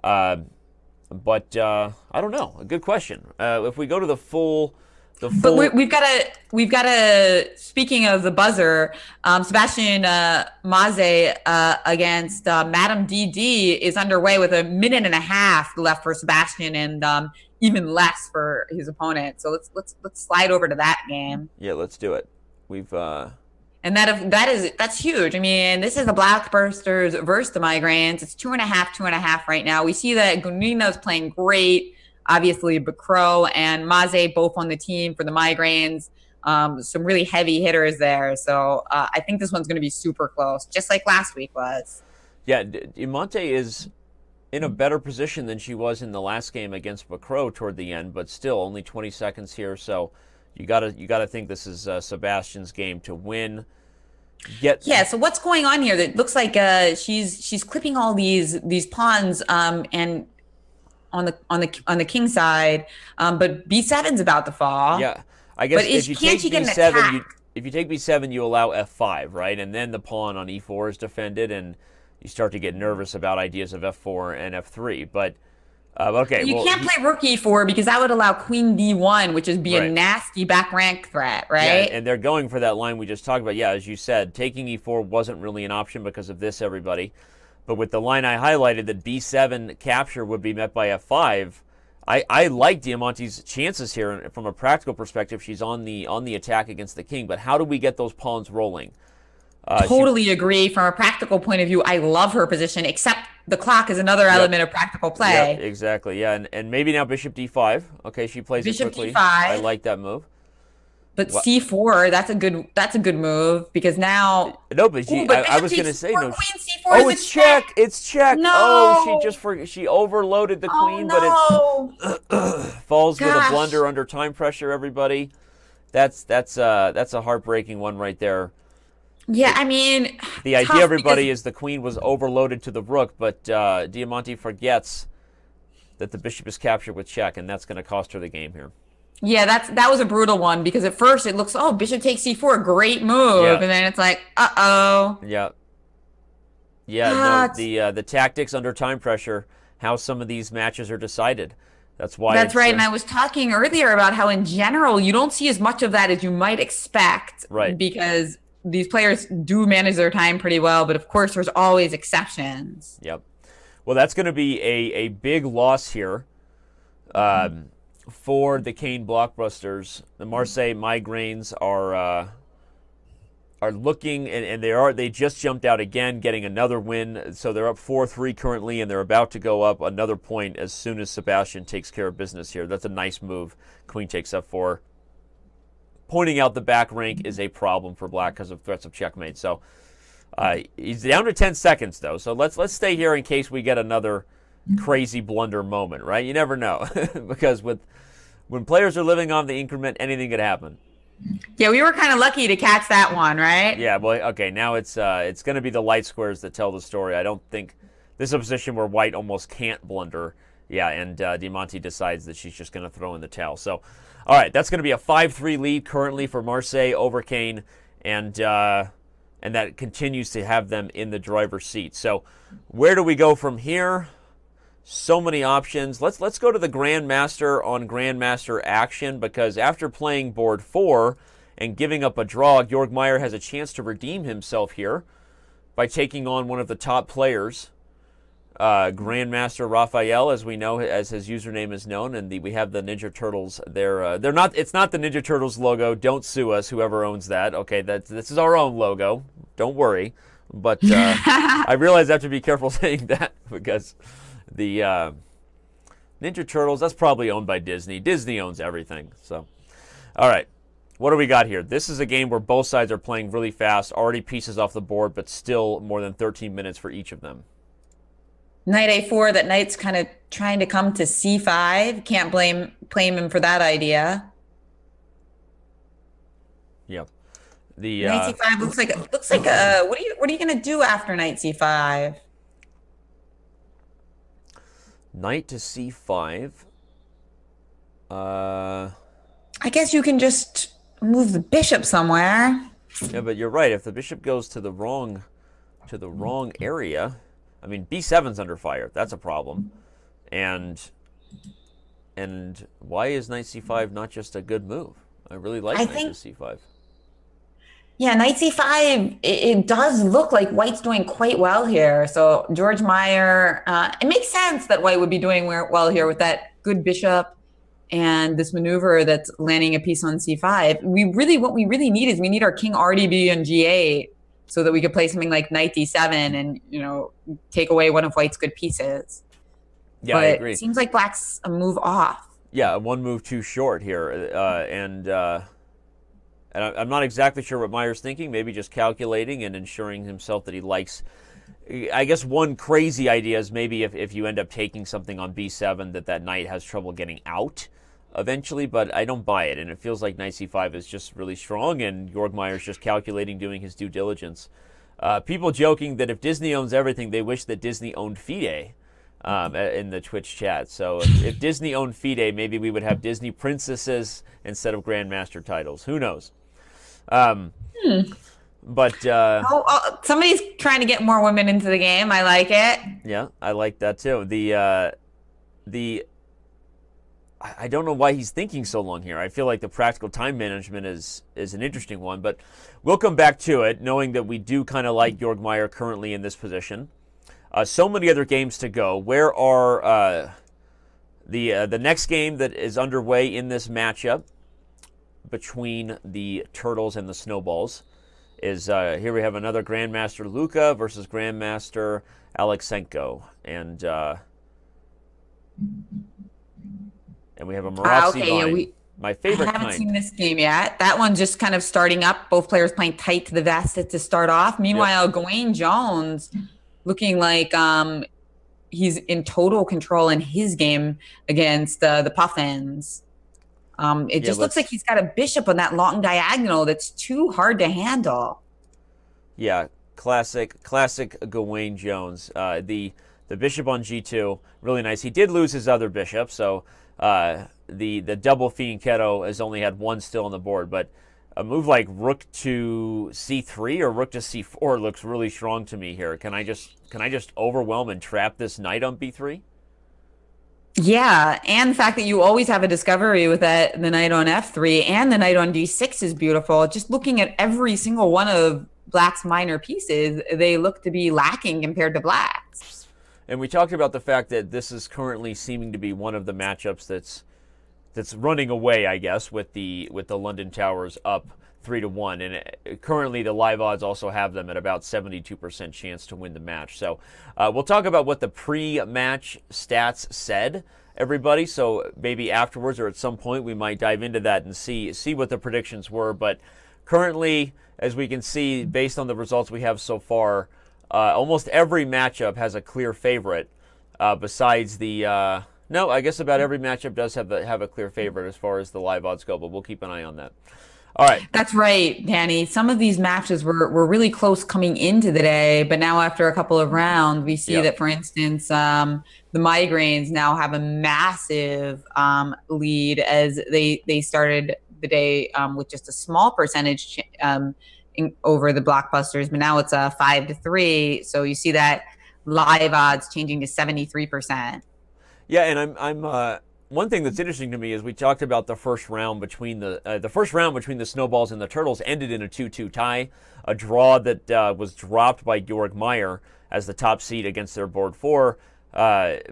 Speaker 2: But I don't know. A good question. If we go to the full.
Speaker 1: But we've got to. Speaking of the buzzer, Sebastian Maze against Madame DD is underway with 1.5 minutes left for Sebastian and even less for his opponent. So let's slide over to that game.
Speaker 2: Yeah, let's do it.
Speaker 1: And that's huge. I mean, this is the Blockbusters versus the Migraines. It's 2.5 right now. We see that Gunina's playing great. Obviously, Bacro and Maze both on the team for the Migraines. Some really heavy hitters there. So I think this one's going to be super close, just like last week was.
Speaker 2: Yeah, Diamante is in a better position than she was in the last game against Bacro toward the end, but still only 20 seconds here. So you gotta think this is Sebastian's game to win.
Speaker 1: Yeah. So what's going on here? That looks like she's clipping all these pawns and. On the king side, but B7's about to fall.
Speaker 2: Yeah, I guess if you take B7, if you take B7, you allow F5, right? And then the pawn on E4 is defended, and you start to get nervous about ideas of F4 and F3. But okay,
Speaker 1: you can't play rook E4 because that would allow Queen D1, which would be
Speaker 2: right.
Speaker 1: a nasty back rank threat, right?
Speaker 2: Yeah, and they're going for that line we just talked about. Yeah, as you said, taking E4 wasn't really an option because of this, everybody. But with the line I highlighted that B7 capture would be met by F5, I like Diamante's chances here from a practical perspective. She's on the attack against the king, but how do we get those pawns rolling?
Speaker 1: Totally agree. From a practical point of view, I love her position, except the clock is another element of practical play.
Speaker 2: Yep, exactly. Yeah, and maybe now Bishop D5. Okay, she plays
Speaker 1: Bishop
Speaker 2: it quickly.
Speaker 1: D5.
Speaker 2: I like that move.
Speaker 1: But C4, that's a good move because now.
Speaker 2: No, but I was going to say no.
Speaker 1: Queen C4
Speaker 2: oh, it's check. It's check.
Speaker 1: No.
Speaker 2: Oh, she overloaded the queen,
Speaker 1: no.
Speaker 2: but it falls with a blunder under time pressure. Everybody, that's a heartbreaking one right there.
Speaker 1: Yeah, I mean,
Speaker 2: the idea, everybody, is the queen was overloaded to the rook, but Diamante forgets that the bishop is captured with check, and that's going to cost her the game here.
Speaker 1: Yeah, that was a brutal one because at first it looks, bishop takes c4, great move, and then it's like, uh-oh.
Speaker 2: Yeah. Yeah, no, the tactics under time pressure, how some of these matches are decided. That's why.
Speaker 1: That's right, and I was talking earlier about how in general you don't see as much of that as you might expect,
Speaker 2: right? Because
Speaker 1: these players do manage their time pretty well, but of course there's always exceptions.
Speaker 2: Yep. Well, that's going to be a big loss here. For the Cannes Blockbusters. The Marseille Migraines are are looking, and they just jumped out again, getting another win. So they're up 4-3 currently, and they're about to go up another point as soon as Sebastian takes care of business here. That's a nice move. Queen takes f4. Pointing out the back rank is a problem for black because of threats of checkmate. So he's down to 10 seconds, though. So let's stay here in case we get another crazy blunder moment, right? You never know. Because when players are living on the increment, anything could happen.
Speaker 1: Yeah, we were kind of lucky to catch that one, right?
Speaker 2: Yeah, well, okay, now it's going to be the light squares that tell the story. I don't think this is a position where white almost can't blunder. Yeah, and Diamante decides that she's just going to throw in the towel. So, all right, that's going to be a 5-3 lead currently for Marseille over Cannes, and that continues to have them in the driver's seat. So, where do we go from here? So many options. Let's go to the Grandmaster on Grandmaster action, because after playing board 4 and giving up a draw, Georg Meyer has a chance to redeem himself here by taking on one of the top players, Grandmaster Raphael, as we know, as his username is known, and we have the Ninja Turtles. They're not. It's not the Ninja Turtles logo. Don't sue us, whoever owns that. Okay, this is our own logo. Don't worry. But I realize I have to be careful saying that because the Ninja Turtles, that's probably owned by Disney. Disney owns everything. So, all right. What do we got here? This is a game where both sides are playing really fast, already pieces off the board, but still more than 13 minutes for each of them.
Speaker 1: Knight A4, that knight's kind of trying to come to C5. Can't blame him for that idea.
Speaker 2: Yep.
Speaker 1: Knight C5 looks like what are you going to do after Knight C5?
Speaker 2: Knight to C5.
Speaker 1: I guess you can just move the bishop somewhere.
Speaker 2: Yeah, but you're right. If the bishop goes to the wrong area, I mean, B7's under fire. That's a problem. And why is Knight C5 not just a good move? I really like Knight to C5.
Speaker 1: Yeah, Knight C5, it does look like white's doing quite well here. So George Meyer, it makes sense that white would be doing well here with that good bishop and this maneuver that's landing a piece on C5. What we really need is we need our king already be on G8 so that we could play something like Knight D7 and, take away one of white's good pieces.
Speaker 2: Yeah, I agree.
Speaker 1: It seems like black's a move off.
Speaker 2: Yeah, one move too short here. And I'm not exactly sure what Meyer's thinking, maybe just calculating and ensuring himself that he likes. I guess one crazy idea is maybe if you end up taking something on B7 that knight has trouble getting out eventually, but I don't buy it. And it feels like Knight C5 is just really strong, and Georg Meyer's just calculating, doing his due diligence. People joking that if Disney owns everything, they wish that Disney owned FIDE in the Twitch chat. So if Disney owned FIDE, maybe we would have Disney princesses instead of Grandmaster titles. Who knows? But
Speaker 1: somebody's trying to get more women into the game. I like it.
Speaker 2: Yeah, I like that too. I don't know why he's thinking so long here. I feel like the practical time management is an interesting one, but we'll come back to it, knowing that we do kind of like Georg Meyer currently in this position. So many other games to go. Where are the next game that is underway in this matchup between the Turtles and the Snowballs is here we have another Grandmaster Luka versus Grandmaster Alexenko, and we have a Maratsi Vine. My favorite kind.
Speaker 1: I haven't seen this game yet. That one's just kind of starting up. Both players playing tight to the vest to start off. Meanwhile, Gawain Jones looking like he's in total control in his game against the Puffins. It just looks like he's got a bishop on that long diagonal that's too hard to handle.
Speaker 2: Yeah, classic Gawain Jones. The bishop on G2, really nice. He did lose his other bishop, so the double fianchetto has only had one still on the board. But a move like rook to C3 or rook to C4 looks really strong to me here. Can I just overwhelm and trap this knight on B3?
Speaker 1: Yeah, and the fact that you always have a discovery with the knight on F3 and the knight on D6 is beautiful. Just looking at every single one of black's minor pieces, they look to be lacking compared to black's.
Speaker 2: And we talked about the fact that this is currently seeming to be one of the matchups that's that's running away, I guess, with the London Towers up 3-1, and currently the live odds also have them at about 72% chance to win the match. So we'll talk about what the pre-match stats said, everybody. So maybe afterwards or at some point we might dive into that and see what the predictions were. But currently, as we can see, based on the results we have so far, almost every matchup has a clear favorite. Besides the no, I guess about every matchup does have a clear favorite as far as the live odds go. But we'll keep an eye on that. All right.
Speaker 1: That's right, Danny. Some of these matches were really close coming into the day, but now after a couple of rounds, we see that, for instance, the Migraines now have a massive lead as they started the day with just a small percentage over the Blockbusters, but now it's a 5-3. So you see that live odds changing to 73%.
Speaker 2: Yeah, and I'm one thing that's interesting to me is we talked about the first round between the Snowballs and the Turtles ended in a 2-2 tie, a draw that was dropped by Georg Meyer as the top seed against their board 4.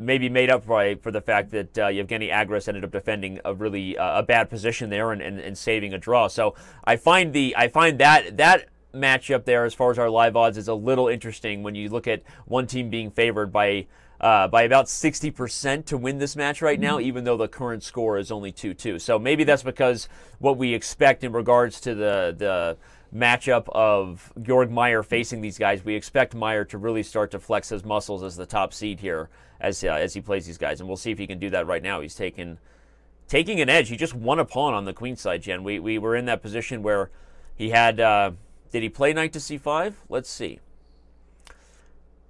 Speaker 2: Maybe made up for the fact that Yevgeny Agras ended up defending a really a bad position there and saving a draw. So I find that matchup there, as far as our live odds, is a little interesting when you look at one team being favored by about 60% to win this match right now, even though the current score is only 2-2. So maybe that's because what we expect in regards to the matchup of Georg Meyer facing these guys, we expect Meyer to really start to flex his muscles as the top seed here as he plays these guys, and we'll see if he can do that right now. He's taking an edge. He just won a pawn on the queen side, Jen. We were in that position where he had did he play knight to c5? Let's see.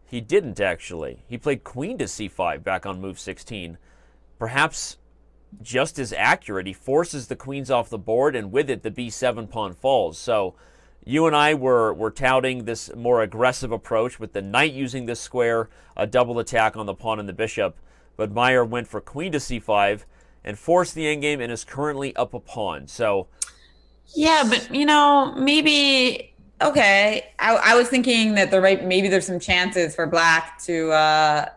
Speaker 2: He didn't, actually. He played queen to c5 back on move 16. Perhaps just as accurate. He forces the queens off the board, and with it, the b7 pawn falls. So you and I were touting this more aggressive approach with the knight using this square, a double attack on the pawn and the bishop. But Meyer went for queen to c5 and forced the endgame and is currently up a pawn. So
Speaker 1: yeah, but maybe. Okay, I was thinking that maybe there's some chances for Black to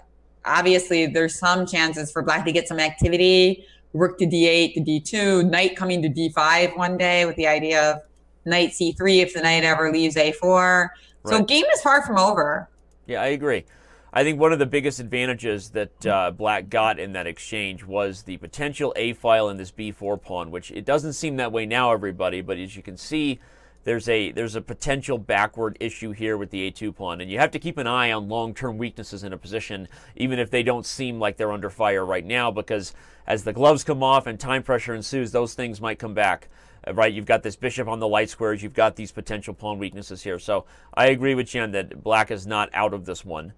Speaker 1: obviously there's some chances for Black to get some activity, rook to d8 to d2, knight coming to d5 one day with the idea of knight c3 if the knight ever leaves a4. So game is far from over.
Speaker 2: Yeah, I agree. I think one of the biggest advantages that Black got in that exchange was the potential a file in this b4 pawn, which it doesn't seem that way now, everybody, but as you can see, there's a potential backward issue here with the a2 pawn, and you have to keep an eye on long-term weaknesses in a position, even if they don't seem like they're under fire right now, because as the gloves come off and time pressure ensues, those things might come back. Right, you've got this bishop on the light squares, you've got these potential pawn weaknesses here. So I agree with Jen that Black is not out of this one.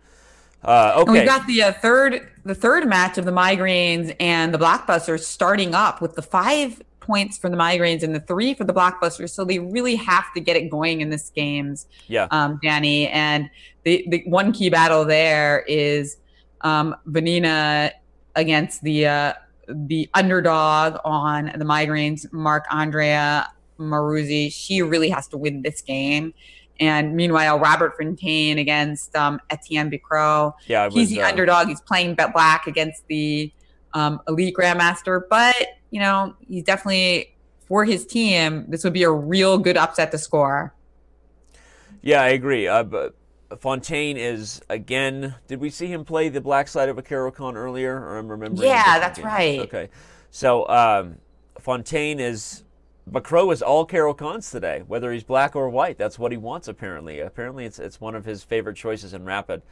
Speaker 2: Okay.
Speaker 1: And we've got the third match of the Migraines and the Blockbusters starting up with the 5 points for the Migraines and the 3 for the Blockbusters. So they really have to get it going in this games, Danny. And the one key battle there is Vanina against the underdog on the Migraines, Marc-Andrea Maruzzi. She really has to win this game. And meanwhile, Robert Fontaine against Etienne Bicrot.
Speaker 2: Yeah,
Speaker 1: he's the underdog. He's playing Black against the elite grandmaster. But, he's definitely, for his team, this would be a real good upset to score.
Speaker 2: Yeah, I agree. But Fontaine is, again, did we see him play the black side of a Caro-Kann earlier? Or I'm remembering.
Speaker 1: Yeah, that's right.
Speaker 2: Okay. So Fontaine is, Bicrot is all Caro-Kanns today, whether he's black or white. That's what he wants, apparently. Apparently, it's one of his favorite choices in Rapid.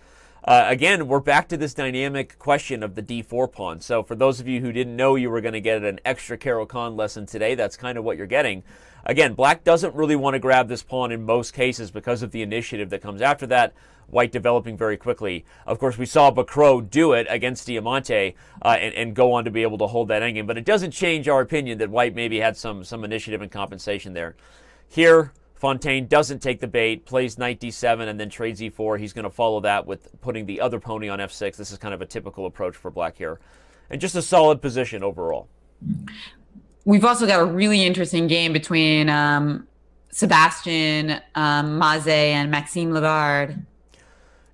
Speaker 2: Again, we're back to this dynamic question of the d4 pawn. So for those of you who didn't know you were going to get an extra Caro-Kann lesson today, that's kind of what you're getting. Again, Black doesn't really want to grab this pawn in most cases because of the initiative that comes after that, White developing very quickly. Of course, we saw Bicrot do it against Diamante and go on to be able to hold that endgame, but it doesn't change our opinion that White maybe had some initiative and compensation there. Here, Fontaine doesn't take the bait, plays knight d7, and then trades e4. He's going to follow that with putting the other pony on f6. This is kind of a typical approach for Black here. And just a solid position overall.
Speaker 1: We've also got a really interesting game between Sebastian Maze and Maxime Lagarde.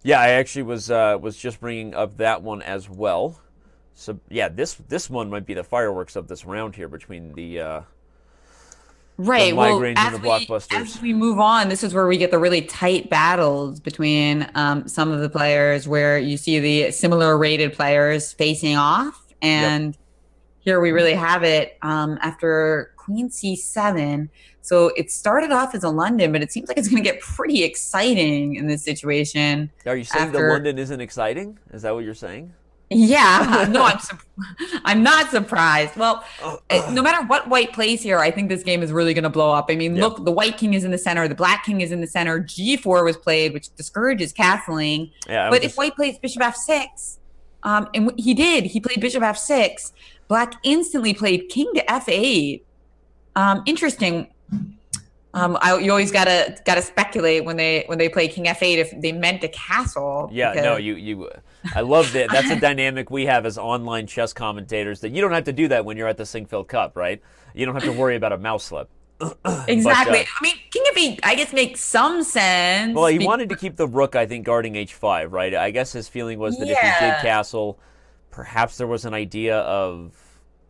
Speaker 2: Yeah, I actually was just bringing up that one as well. So yeah, this one might be the fireworks of this round here between the
Speaker 1: Right. Well,
Speaker 2: migraines and the blockbusters.
Speaker 1: as we move on, this is where we get the really tight battles between some of the players, where you see the similar rated players facing off,
Speaker 2: Yep.
Speaker 1: and here we really have it after Queen C7. So it started off as a London, but it seems like it's going to get pretty exciting in this situation.
Speaker 2: Are you saying the
Speaker 1: After,
Speaker 2: London isn't exciting? Is that what you're saying?
Speaker 1: yeah, no, I'm not surprised. Well, no matter what white plays here, I think this game is really going to blow up. I mean,
Speaker 2: Yeah.
Speaker 1: look, the white king is in the center, the black king is in the center. G4 was played, which discourages castling.
Speaker 2: Yeah.
Speaker 1: But if white plays bishop F6, and he did, he played bishop F6. Black instantly played king to F8. Interesting. You always gotta speculate when they play king F8 if they meant to castle.
Speaker 2: Yeah, no, I love that. That's a dynamic we have as online chess commentators, that you don't have to do that when you're at the Singfield Cup, right? You don't have to worry about a mouse slip.
Speaker 1: Exactly.
Speaker 2: But,
Speaker 1: I mean, king F8, I guess, makes some sense.
Speaker 2: well, he wanted to keep the rook, I think, guarding H5, right? I guess his feeling was that if he did castle, perhaps there was an idea of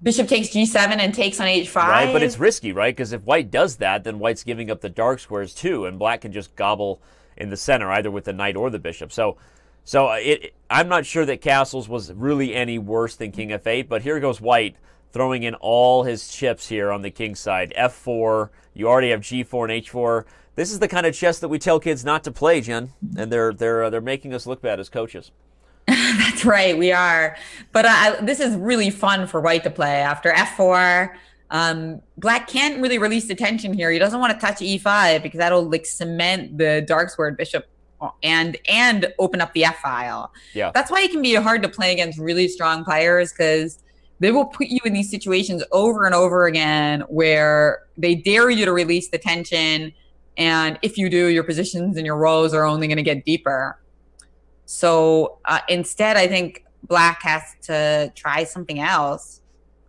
Speaker 1: bishop takes G7 and takes on H5.
Speaker 2: right, but it's risky, right? Because if white does that, then white's giving up the dark squares too, and black can just gobble in the center, either with the knight or the bishop. So I'm not sure that castles was really any worse than king F8, but here goes white throwing in all his chips here on the king side. F4, you already have G4 and H4. This is the kind of chess that we tell kids not to play, Jen, and they're making us look bad as coaches.
Speaker 1: That's right, we are. But this is really fun for white to play. After F4, black can't really release the tension here. He doesn't want to touch E5 because that'll like cement the dark squared bishop and open up the F file.
Speaker 2: Yeah,
Speaker 1: that's why it can be hard to play against really strong players, because they will put you in these situations over and over again where they dare you to release the tension, and if you do, your positions and your rows are only going to get deeper. So instead, I think black has to try something else.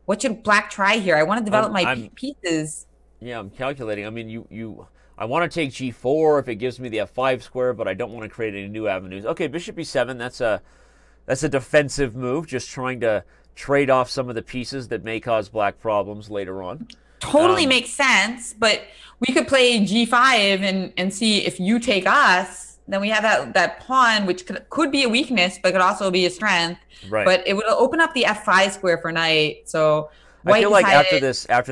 Speaker 1: What should black try here? I want to develop my pieces.
Speaker 2: Yeah, I'm calculating. I mean, I want to take G4 if it gives me the F5 square, but I don't want to create any new avenues. Okay, bishop E7. That's a defensive move, just trying to trade off some of the pieces that may cause black problems later on.
Speaker 1: Totally makes sense, but we could play G5 and see if you take us. Then we have that pawn, which could be a weakness, but could also be a strength.
Speaker 2: Right.
Speaker 1: But it would open up the F5 square for knight. So
Speaker 2: white, I feel like after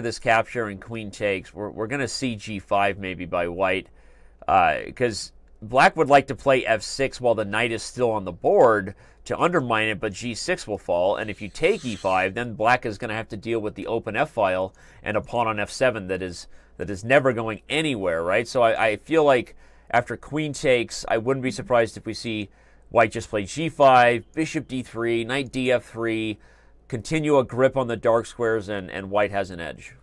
Speaker 2: this capture and queen takes, we're going to see G5 maybe by white, because black would like to play F6 while the knight is still on the board to undermine it, but G6 will fall. And if you take E5, then black is going to have to deal with the open F file and a pawn on F7 that is never going anywhere, right? So I feel like after queen takes, I wouldn't be surprised if we see white just play G5, bishop D3, knight DF3, continue a grip on the dark squares, and white has an edge.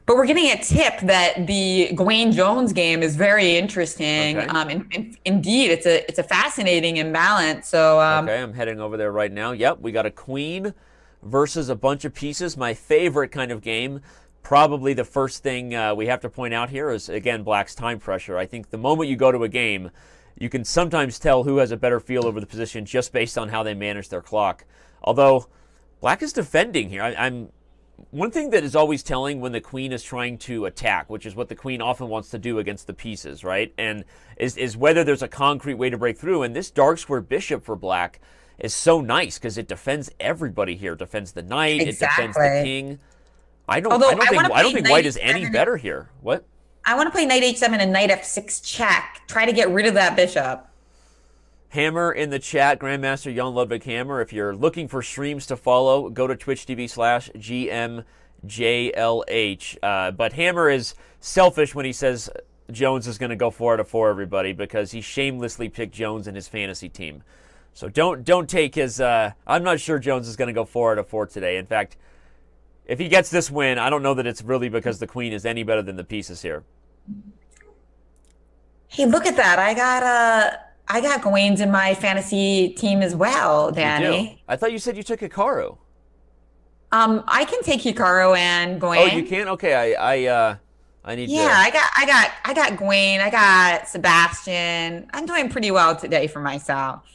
Speaker 1: But we're getting a tip that the Gawain Jones game is very interesting.
Speaker 2: Okay.
Speaker 1: Indeed, it's a fascinating imbalance. So
Speaker 2: okay, I'm heading over there right now. Yep, we got a queen versus a bunch of pieces. My favorite kind of game. Probably the first thing we have to point out here is, again, black's time pressure. I think the moment you go to a game, you can sometimes tell who has a better feel over the position just based on how they manage their clock. Although black is defending here. One thing that is always telling when the queen is trying to attack, which is what the queen often wants to do against the pieces, right? And is whether there's a concrete way to break through. And this dark square bishop for black is so nice because it defends everybody here. It defends the knight.
Speaker 1: Exactly.
Speaker 2: It defends the king. I don't think white is any better here. What?
Speaker 1: I want to play knight H7 and knight F6 check. Try to get rid of that bishop.
Speaker 2: Hammer in the chat, Grandmaster Jan Ludwig Hammer. If you're looking for streams to follow, go to twitch.tv/GMJLH. But Hammer is selfish when he says Jones is going to go 4-4, everybody, because he shamelessly picked Jones in his fantasy team. So don't take his... I'm not sure Jones is going to go 4-4 today. In fact, if he gets this win, I don't know that it's really because the queen is any better than the pieces here.
Speaker 1: Hey, look at that. I got Gawain's in my fantasy team as well, Danny.
Speaker 2: You do? I thought you said you took Hikaru.
Speaker 1: I can take Hikaru and Gawain.
Speaker 2: Oh, you can? Okay, I need to...
Speaker 1: Yeah, I got Gawain. I got Sebastian. I'm doing pretty well today for myself.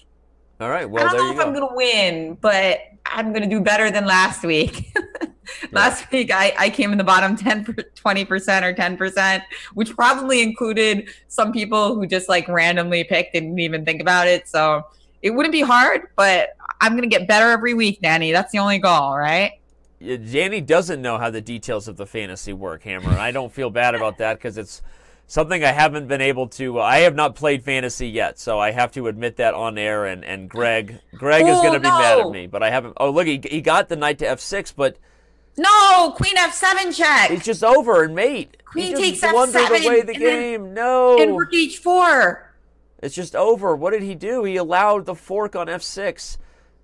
Speaker 2: All right.
Speaker 1: I
Speaker 2: Well,
Speaker 1: don't
Speaker 2: there
Speaker 1: know
Speaker 2: you
Speaker 1: if I'm
Speaker 2: go.
Speaker 1: going to win, but I'm going to do better than last week.
Speaker 2: Yeah.
Speaker 1: Last week, I came in the bottom 10, 20% or 10%, which probably included some people who just like randomly picked and didn't even think about it. So it wouldn't be hard, but I'm going to get better every week, Danny. That's the only goal, right?
Speaker 2: Danny doesn't know how the details of the fantasy work, Hammer, and I don't feel bad about that because it's something I haven't been able to. I have not played fantasy yet, so I have to admit that on air. And Greg is going
Speaker 1: Oh,
Speaker 2: to be mad at
Speaker 1: no.
Speaker 2: me, but I haven't. Oh, look, he got the knight to f6, but
Speaker 1: No, Queen F7
Speaker 2: it's
Speaker 1: check.
Speaker 2: just over. And mate, he
Speaker 1: Queen
Speaker 2: just
Speaker 1: takes
Speaker 2: blundered away
Speaker 1: F7
Speaker 2: the
Speaker 1: and then
Speaker 2: game.
Speaker 1: and
Speaker 2: No,
Speaker 1: Rook H4.
Speaker 2: it's just over. What did he do? He allowed the fork on f6.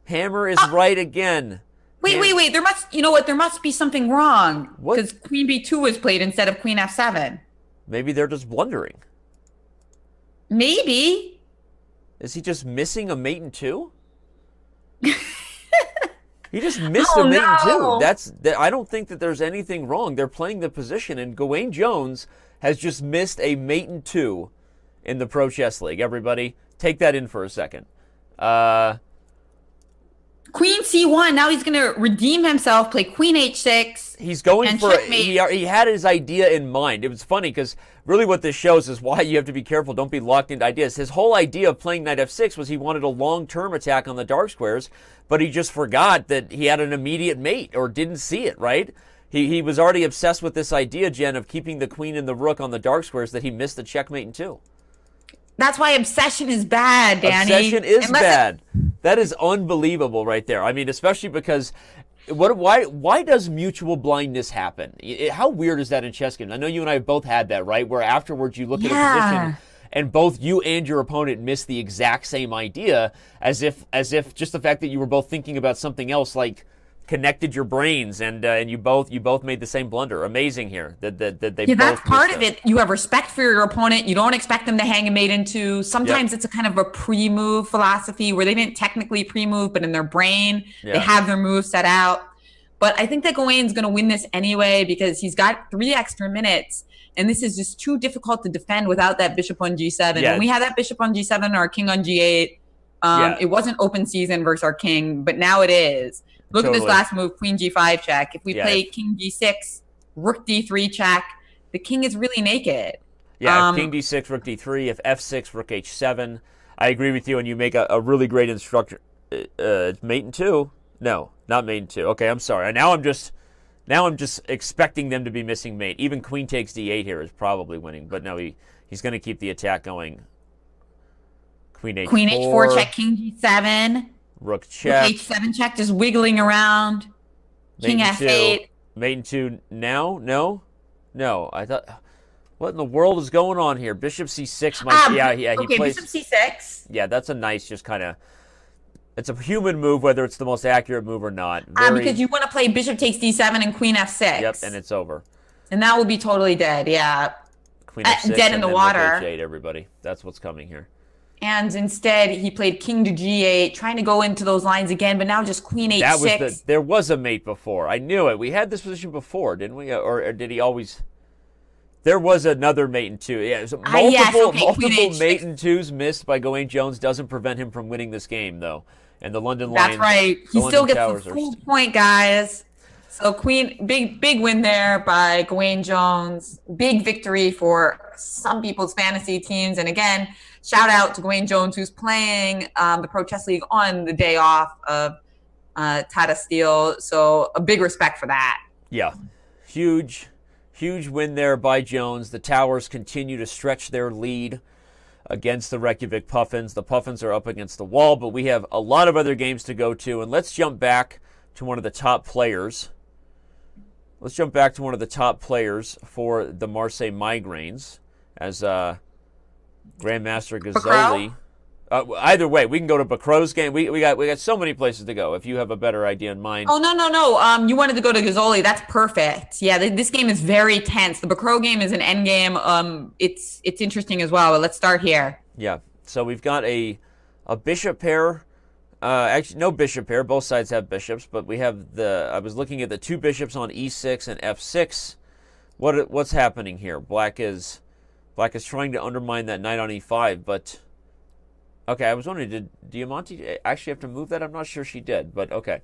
Speaker 2: Hammer is right again.
Speaker 1: Wait. You know what? There must be something wrong
Speaker 2: What?
Speaker 1: because Queen B2 was played instead of Queen F7.
Speaker 2: Maybe they're just blundering.
Speaker 1: Maybe.
Speaker 2: Is he just missing a mate in two? He just missed
Speaker 1: Oh
Speaker 2: a mate in two.
Speaker 1: no.
Speaker 2: I don't think that there's anything wrong. They're playing the position, and Gawain Jones has just missed a mate in two in the Pro Chess League. Everybody, take that in for a second.
Speaker 1: Queen C1. Now he's going to redeem himself, play Queen H6.
Speaker 2: He's going
Speaker 1: And
Speaker 2: for
Speaker 1: checkmate.
Speaker 2: he had his idea in mind. It was funny because really what this shows is why you have to be careful. Don't be locked into ideas. His whole idea of playing knight f6 was he wanted a long-term attack on the dark squares, but he just forgot that he had an immediate mate or didn't see it, right? He was already obsessed with this idea, Jen, of keeping the queen and the rook on the dark squares that he missed the checkmate in two.
Speaker 1: That's why obsession is bad, Danny.
Speaker 2: Obsession is
Speaker 1: Unless
Speaker 2: bad. That is unbelievable right there. I mean, especially because why does mutual blindness happen? How weird is that in chess games? I know you and I have both had that, right? Where afterwards you look at a position and both you and your opponent miss the exact same idea, as if just the fact that you were both thinking about something else like connected your brains, and you both made the same blunder. Amazing here that they
Speaker 1: Yeah,
Speaker 2: both
Speaker 1: that's part
Speaker 2: missed
Speaker 1: of it. You have respect for your opponent. You don't expect them to hang a mate into. Sometimes
Speaker 2: Yep.
Speaker 1: it's a kind of a pre-move philosophy where they didn't technically pre-move, but in their brain, they
Speaker 2: Yeah.
Speaker 1: have their move set out. But I think that Gawain's going to win this anyway because he's got 3 extra minutes, and this is just too difficult to defend without that bishop on G7.
Speaker 2: Yeah.
Speaker 1: When we had that bishop on G7 or our king on G8,
Speaker 2: Yeah.
Speaker 1: it wasn't open season versus our king, but now it is. Look at this
Speaker 2: Totally.
Speaker 1: last move, Queen G5 check. If we
Speaker 2: Yeah.
Speaker 1: play King G6, Rook D3 check, the king is really naked.
Speaker 2: Yeah, if King D6, Rook D3, if F6, Rook H7. I agree with you, and you make a really great instruction. Mate in two? No, not mate in two. Okay, I'm sorry. Now I'm just expecting them to be missing mate. Even Queen takes D8 here is probably winning, but no, he's going to keep the attack going. Queen H4.
Speaker 1: Queen H4 check, King G7.
Speaker 2: Rook check.
Speaker 1: Rook H7 check, just wiggling around. King
Speaker 2: Mate in
Speaker 1: F8.
Speaker 2: two. Mate in two now? No. I thought... What in the world is going on here? Bishop C6 might... he
Speaker 1: Okay,
Speaker 2: plays...
Speaker 1: Bishop C6.
Speaker 2: Yeah, that's a nice just kind of... It's a human move, whether it's the most accurate move or not. Very,
Speaker 1: Because you want to play Bishop takes D7 and Queen F6.
Speaker 2: Yep, and it's over.
Speaker 1: And that will be totally dead, yeah.
Speaker 2: Queen F6
Speaker 1: dead in
Speaker 2: and
Speaker 1: the
Speaker 2: then
Speaker 1: water.
Speaker 2: Rook H8, everybody. That's what's coming here.
Speaker 1: And instead, he played King to G8, trying to go into those lines again, but now just Queen H6.
Speaker 2: There was a mate before. I knew it. We had this position before, didn't we? Or did he always... There was another mate in two. Yeah, so multiple mate in twos missed by Gawain Jones doesn't prevent him from winning this game, though. And the London Lions...
Speaker 1: That's right. He still gets
Speaker 2: Towers
Speaker 1: the full point, guys. So big win there by Gawain Jones. Big victory for some people's fantasy teams. And again, shout out to Gawain Jones, who's playing the Pro Chess League on the day off of Tata Steel. So a big respect for that.
Speaker 2: Yeah, huge win there by Jones. The Towers continue to stretch their lead against the Reykjavik Puffins. The Puffins are up against the wall, but we have a lot of other games to go to. And let's jump back to one of the top players. Let's jump back to one of the top players for the Marseille Migraines as Grandmaster Gazzoli. Either way, we can go to Bacro's game. We got so many places to go. If you have a better idea in mind.
Speaker 1: Oh, no. You wanted to go to Gazzoli. That's perfect. Yeah, this game is very tense. The Bacro game is an end game. It's interesting as well, but let's start here.
Speaker 2: Yeah. So we've got a bishop pair. Actually, no bishop pair. Both sides have bishops, but we have I was looking at the two bishops on E6 and F6. What's happening here? Black is trying to undermine that knight on E5, but Okay, I was wondering, did Diamante actually have to move that? I'm not sure she did, but okay.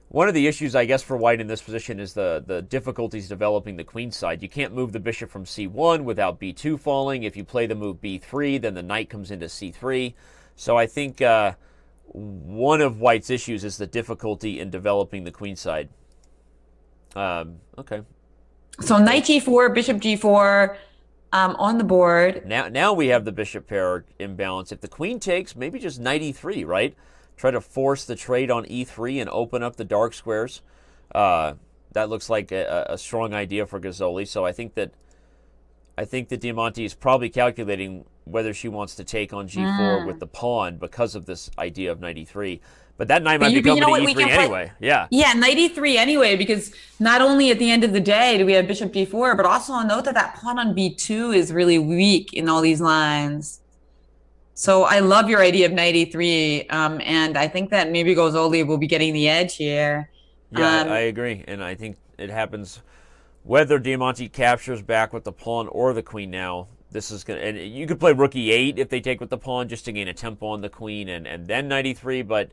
Speaker 2: One of the issues, I guess, for white in this position is the difficulties developing the queen side. You can't move the bishop from c1 without b2 falling. If you play the move b3, then the knight comes into c3. So I think one of white's issues is the difficulty in developing the queen side. Okay.
Speaker 1: So knight g4, bishop g4 on the board.
Speaker 2: Now we have the bishop pair imbalance. If the queen takes, maybe just knight e3, right? Try to force the trade on e3 and open up the dark squares. That looks like a strong idea for Gazzoli. So I think that Diamante is probably calculating whether she wants to take on g4 with the pawn because of this idea of knight e3. But that knight might be coming to e3 anyway. Yeah.
Speaker 1: Yeah, knight e3 anyway, because not only at the end of the day do we have bishop d4, but also I'll note that that pawn on b2 is really weak in all these lines. So I love your idea of knight e3, and I think that maybe Gazzoli will be getting the edge here.
Speaker 2: Yeah, I agree, and I think it happens whether Diamante captures back with the pawn or the queen now. This is gonna, and you could play rook e8 if they take with the pawn just to gain a tempo on the queen, and then knight e3, but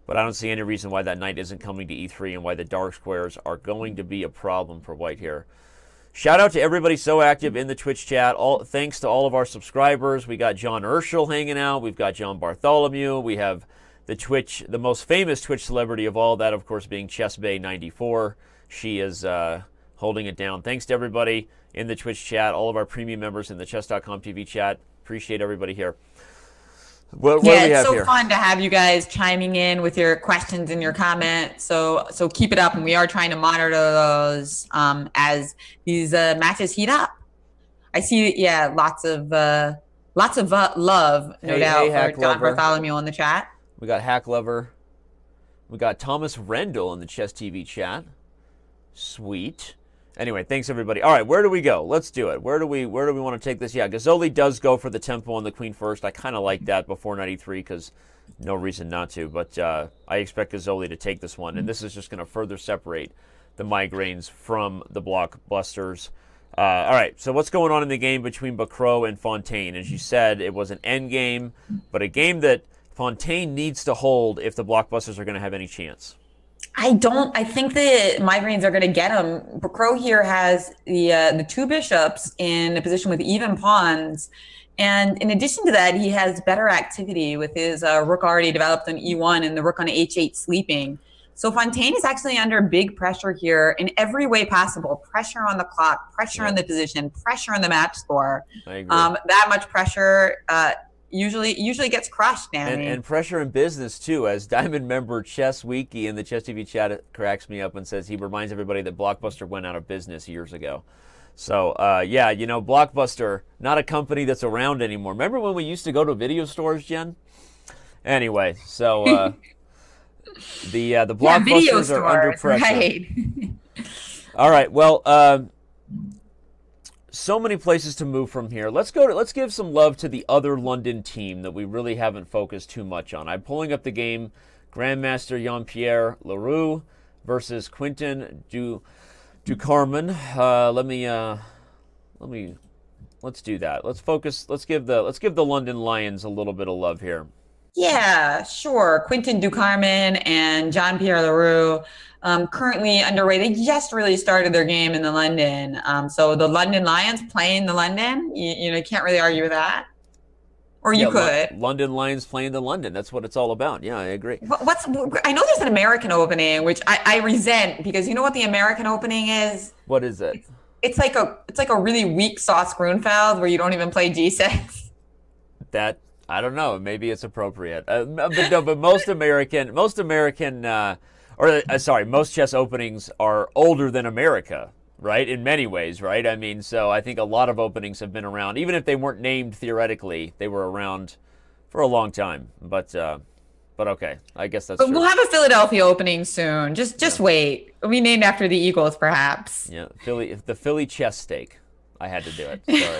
Speaker 2: I don't see any reason why that knight isn't coming to e3 and why the dark squares are going to be a problem for white here. Shout out to everybody so active in the Twitch chat. Thanks to all of our subscribers. We got John Urschel hanging out. We've got John Bartholomew. We have the most famous Twitch celebrity of all that, of course, being ChessBay94. She is holding it down. Thanks to everybody in the Twitch chat, all of our premium members in the Chess.com TV chat. Appreciate everybody here. What do we have
Speaker 1: it's so
Speaker 2: here?
Speaker 1: Fun to have you guys chiming in with your questions and your comments. So keep it up, and we are trying to monitor those as these matches heat up. I see, lots of love, no doubt, for John Bartholomew in the chat.
Speaker 2: We got Hack Lover. We got Thomas Rendell in the Chess TV chat. Sweet. Anyway, thanks everybody. All right, where do we go? Let's do it. Where do we want to take this? Yeah, Gazzoli does go for the tempo on the queen first. I kind of like that before knight e3 because no reason not to. But I expect Gazzoli to take this one, and this is just going to further separate the migraines from the blockbusters. All right, so what's going on in the game between Bacrot and Fontaine? As you said, it was an end game, but a game that Fontaine needs to hold if the blockbusters are going to have any chance.
Speaker 1: I think the migraines are going to get him. Bacrot here has the two bishops in a position with even pawns. And in addition to that, he has better activity with his rook already developed on e1 and the rook on h8 sleeping. So Fontaine is actually under big pressure here in every way possible. Pressure on the clock, pressure on the position, pressure on the match score.
Speaker 2: I agree.
Speaker 1: That much pressure usually gets crushed, Danny.
Speaker 2: And pressure in business, too, as Diamond member Chess Wiki in the Chess TV chat cracks me up and says he reminds everybody that Blockbuster went out of business years ago. So, yeah, you know, Blockbuster, not a company that's around anymore. Remember when we used to go to video stores, Jen? Anyway, so the Blockbusters are under pressure.
Speaker 1: Right.
Speaker 2: All right, well, so many places to move from here. Let's give some love to the other London team that we really haven't focused too much on. I'm pulling up the game. Grandmaster Jean-Pierre Leroux versus Quentin Ducarmin. Let's do that. Let's give the London Lions a little bit of love here.
Speaker 1: Yeah, sure. Quentin Ducarmin and Jean-Pierre Leroux currently underway. They just really started their game in the London. So the London Lions playing the London. You can't really argue with that. Or you could.
Speaker 2: London Lions playing the London. That's what it's all about. Yeah, I agree.
Speaker 1: I know there's an American opening, which I resent, because you know what the American opening is?
Speaker 2: What is it?
Speaker 1: It's like a really weak sauce Grunfeld where you don't even play G6.
Speaker 2: That, I don't know. Maybe it's appropriate. But most most chess openings are older than America, right? In many ways, right? I mean, so I think a lot of openings have been around. Even if they weren't named theoretically, they were around for a long time. But okay, I guess that's true.
Speaker 1: We'll have a Philadelphia opening soon. Just wait. It'll be named after the Eagles, perhaps.
Speaker 2: Yeah, the Philly chess steak. I had to do it. Sorry.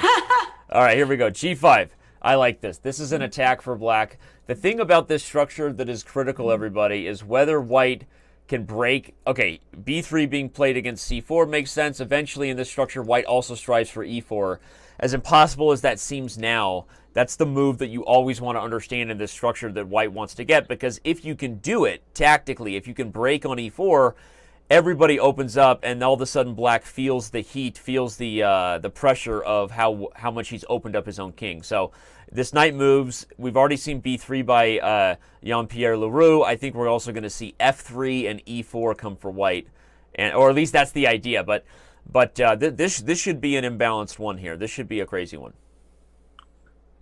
Speaker 2: All right, here we go. G5. I like this. This is an attack for black. The thing about this structure that is critical, everybody, is whether white can break. Okay, b3 being played against c4 makes sense. Eventually in this structure, white also strives for e4. as impossible as that seems now, that's the move that you always want to understand in this structure that white wants to get, because if you can do it tactically, if you can break on e4, everybody opens up, and all of a sudden black feels the heat, feels the pressure of how much he's opened up his own king. So this knight moves. We've already seen b3 by Jean-Pierre Leroux. I think we're also going to see f3 and e4 come for white, or at least that's the idea. But this should be an imbalanced one here. This should be a crazy one.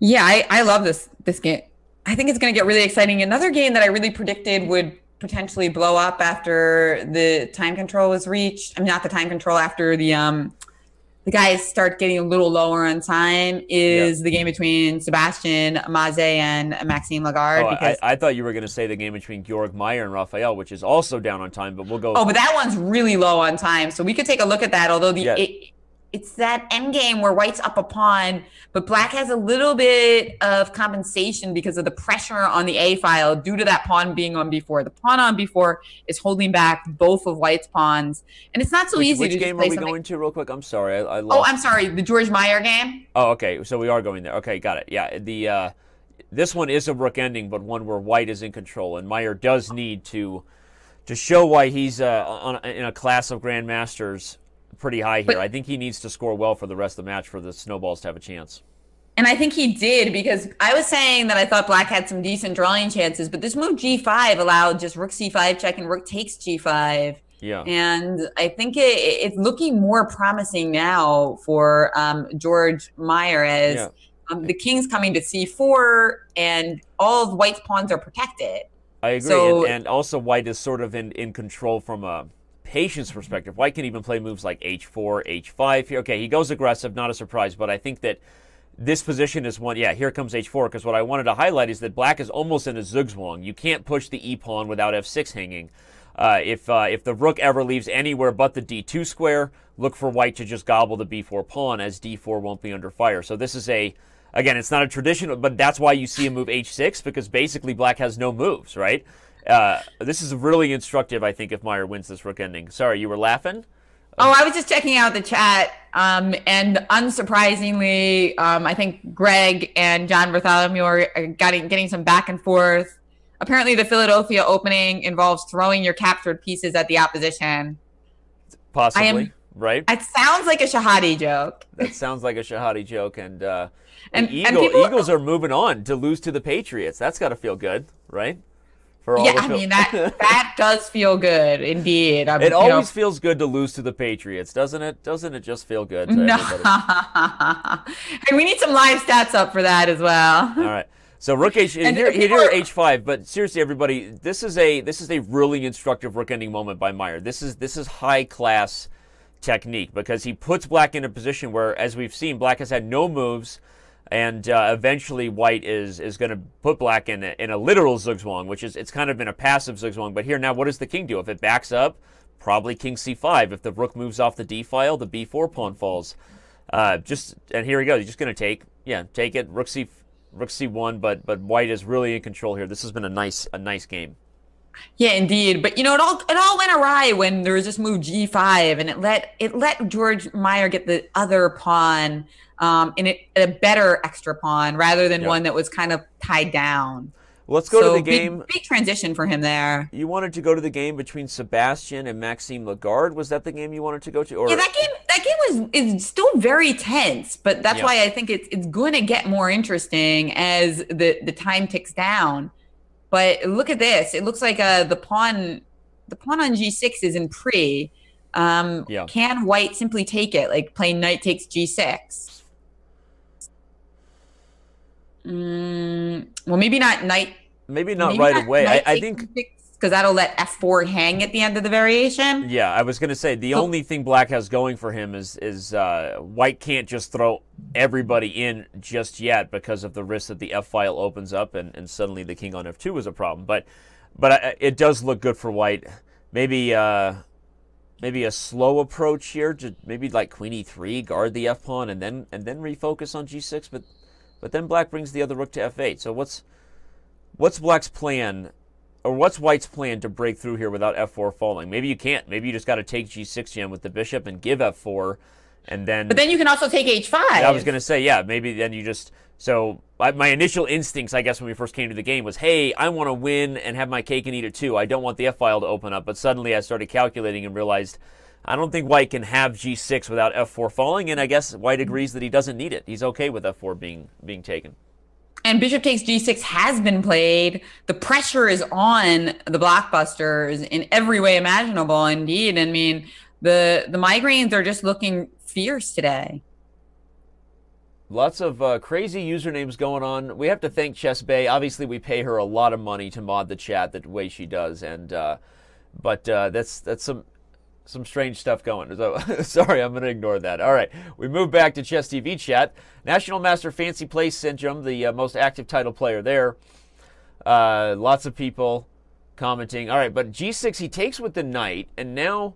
Speaker 1: Yeah, I love this game. I think it's going to get really exciting. Another game that I really predicted would potentially blow up after the time control was reached. I mean, not the time control, after the guys start getting a little lower on time, is the game between Sebastian Maze and Maxime Lagarde.
Speaker 2: Oh,
Speaker 1: because
Speaker 2: I thought you were going to say the game between Georg Meyer and Raphael, which is also down on time, but we'll go.
Speaker 1: Oh, but that one's really low on time, so we could take a look at that. Although it's that end game where white's up a pawn, but black has a little bit of compensation because of the pressure on the A file due to that pawn being on b4. The pawn on b4 is holding back both of white's pawns, and it's not so easy.
Speaker 2: Which game are we going to real quick? I'm sorry, I lost.
Speaker 1: Oh, I'm sorry, the George Meyer game.
Speaker 2: Oh, okay, so we are going there. Okay, got it. Yeah, this one is a rook ending, but one where white is in control, and Meyer does need to show why he's in a class of grandmasters pretty high here. I think he needs to score well for the rest of the match for the snowballs to have a chance.
Speaker 1: And I think he did, because I was saying that I thought black had some decent drawing chances, but this move g5 allowed just rook c5 check and rook takes g5.
Speaker 2: Yeah.
Speaker 1: And I think it's looking more promising now for George Meyer, as the king's coming to c4 and all of white's pawns are protected.
Speaker 2: I agree. So, and also white is sort of in control from a patience perspective. White can even play moves like h4, h5 here. Okay, he goes aggressive, not a surprise, but I think that this position is one. Yeah, here comes h4, because what I wanted to highlight is that black is almost in a zugzwang. You can't push the e pawn without f6 hanging. If the rook ever leaves anywhere but the d2 square, look for white to just gobble the b4 pawn, as d4 won't be under fire. So this is again, it's not a traditional, but that's why you see him move h6, because basically black has no moves, right? This is really instructive, I think, if Meyer wins this rook ending. Sorry, you were laughing?
Speaker 1: Oh, I was just checking out the chat, and unsurprisingly, I think Greg and John Bartholomew are getting some back and forth. Apparently, the Philadelphia opening involves throwing your captured pieces at the opposition.
Speaker 2: Possibly, right?
Speaker 1: It sounds like a Shahade joke.
Speaker 2: That sounds like a Shahade joke, and Eagles are moving on to lose to the Patriots. That's got to feel good, right?
Speaker 1: I mean, that does feel good, indeed.
Speaker 2: It always feels good to lose to the Patriots, doesn't it? Doesn't it just feel good to everybody?
Speaker 1: Hey, we need some live stats up for that as well.
Speaker 2: All right. So rook h, and here h5. But seriously, everybody, this is a really instructive rook ending moment by Meyer. This is high class technique, because he puts black in a position where, as we've seen, black has had no moves. And eventually white is going to put black in a literal zugzwang, which is, it's kind of been a passive zugzwang. But here now, what does the king do? If it backs up, probably king c5. If the rook moves off the d file, the b4 pawn falls. And here we go. He's just going to take it. Rook c1. But white is really in control here. This has been a nice game.
Speaker 1: Yeah, indeed. But it all went awry when there was this move g5, and it let George Meyer get the other pawn. In a better extra pawn rather than one that was kind of tied down.
Speaker 2: Well, let's go to the game.
Speaker 1: Big transition for him there.
Speaker 2: You wanted to go to the game between Sebastian and Maxime Lagarde. Was that the game you wanted to go to? Or?
Speaker 1: Yeah, that game is still very tense, but that's why I think it's going to get more interesting as the time ticks down. But look at this. It looks like the pawn on g6 is in pre. Can white simply take it, like playing knight takes g6? Well, maybe not knight.
Speaker 2: Maybe not right away. I think
Speaker 1: because that'll let f4 hang at the end of the variation.
Speaker 2: Yeah, I was going to say the only thing black has going for him is white can't just throw everybody in just yet because of the risk that the f file opens up and suddenly the king on f2 is a problem. But it does look good for white. Maybe a slow approach here, to maybe like queen e3, guard the f pawn, and then refocus on g6. But then black brings the other rook to f8. So what's black's plan, or what's white's plan to break through here without f4 falling? Maybe you can't. Maybe you just got to take g6 jam with the bishop and give f4, And then,
Speaker 1: but then you can also take h5.
Speaker 2: I was going to say, yeah, maybe then you just, so my initial instincts, I guess, when we first came to the game was, hey, I want to win and have my cake and eat it too. I don't want the f-file to open up. But suddenly I started calculating and realized I don't think white can have g6 without f4 falling, and I guess white agrees that he doesn't need it. He's okay with f4 being taken.
Speaker 1: And bishop takes g6 has been played. The pressure is on the blockbusters in every way imaginable, indeed. I mean, the migraines are just looking fierce today.
Speaker 2: Lots of crazy usernames going on. We have to thank Chess Bay. Obviously, we pay her a lot of money to mod the chat the way she does, and but that's some strange stuff going. So sorry, I'm going to ignore that. All right, we move back to Chess TV chat. National Master Fancy Play Syndrome, the most active title player there. Lots of people commenting. All right, but g6 he takes with the knight, and now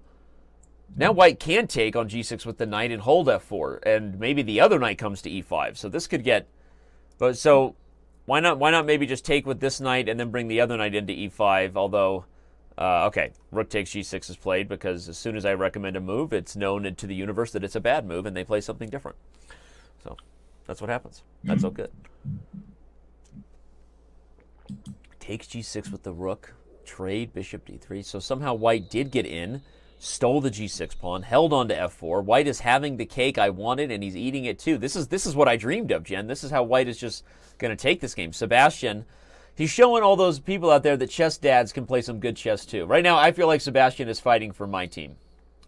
Speaker 2: white can take on g6 with the knight and hold f4, and maybe the other knight comes to e5. So this could get, but so why not maybe just take with this knight and then bring the other knight into e5? Although, okay, rook takes g6 is played because as soon as I recommend a move, it's known to the universe that it's a bad move, and they play something different. So that's what happens. That's all good. Takes g6 with the rook, trade bishop d3. So somehow white did get in. Stole the g6 pawn, held on to f4. White is having the cake I wanted, and he's eating it too. This is what I dreamed of, Jen. This is how white is just going to take this game. Sebastian, he's showing all those people out there that chess dads can play some good chess too. Right now, I feel like Sebastian is fighting for my team.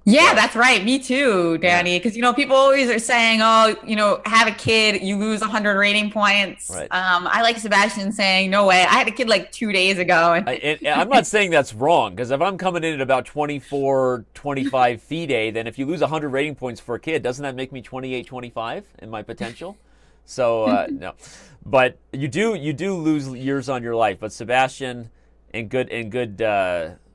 Speaker 1: Yeah, that's right. Me too, Danny. Because, people always are saying, oh, have a kid, you lose 100 rating points.
Speaker 2: Right.
Speaker 1: I like Sebastian saying, no way. I had a kid like 2 days ago.
Speaker 2: And I'm not saying that's wrong, because if I'm coming in at about 24, 25 FIDE, then if you lose 100 rating points for a kid, doesn't that make me 28, 25 in my potential? So, no. But you do lose years on your life. But Sebastian, in good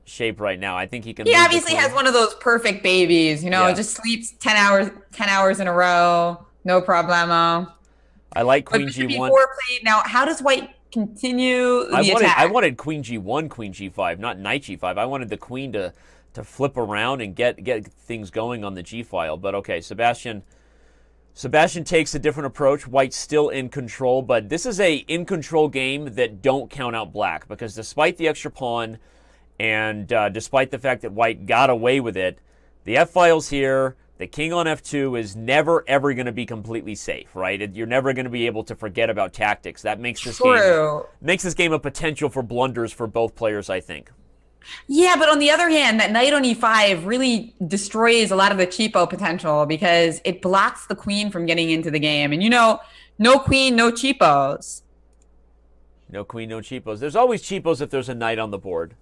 Speaker 2: shape right now. I think he can.
Speaker 1: He obviously has one of those perfect babies, just sleeps 10 hours in a row, no problemo.
Speaker 2: I like queen g1.
Speaker 1: Played. Now, how does white continue the attack?
Speaker 2: I wanted queen g1, queen g5, not knight g5. I wanted the queen to flip around and get things going on the g file. But okay, Sebastian takes a different approach. White's still in control, but this is a in control game that don't count out black, because despite the extra pawn, and despite the fact that white got away with it, the f-files here, the king on f2 is never, ever going to be completely safe, right? You're never going to be able to forget about tactics. That makes this game a potential for blunders for both players, I think.
Speaker 1: Yeah, but on the other hand, that knight on e5 really destroys a lot of the cheapo potential because it blocks the queen from getting into the game. And no queen, no cheapos.
Speaker 2: No queen, no cheapos. There's always cheapos if there's a knight on the board.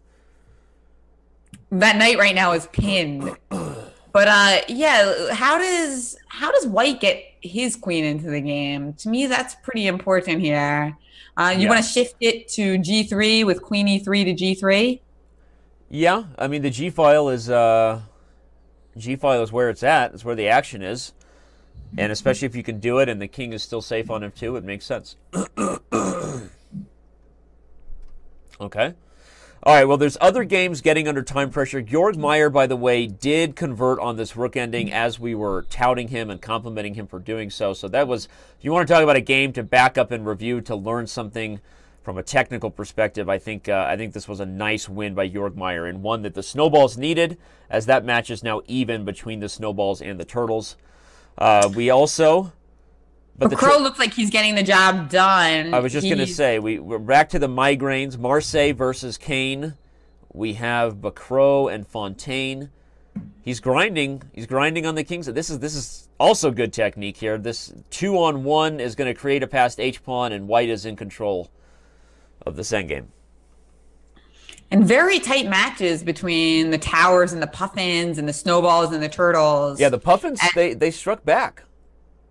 Speaker 1: That knight right now is pinned. But yeah, how does white get his queen into the game? To me, that's pretty important here. You want to shift it to g3 with queen e3 to g3?
Speaker 2: Yeah, I mean the g file is where it's at. It's where the action is, and especially if you can do it and the king is still safe on f2, it makes sense. Okay. All right, well, there's other games getting under time pressure. Georg Meyer, by the way, did convert on this rook ending as we were touting him and complimenting him for doing so. So that was, if you want to talk about a game to back up and review, to learn something from a technical perspective, I think this was a nice win by Georg Meyer, and one that the Snowballs needed, as that match is now even between the Snowballs and the Turtles. We also...
Speaker 1: But Crow looks like he's getting the job done.
Speaker 2: I was just going to say, we're back to the migraines. Marseille versus Cannes. We have Bacro and Fontaine. He's grinding. He's grinding on the kings. This is also good technique here. This 2-on-1 is going to create a passed h-pawn, and white is in control of this endgame.
Speaker 1: And very tight matches between the Towers and the Puffins and the Snowballs and the Turtles.
Speaker 2: Yeah, the Puffins, they struck back.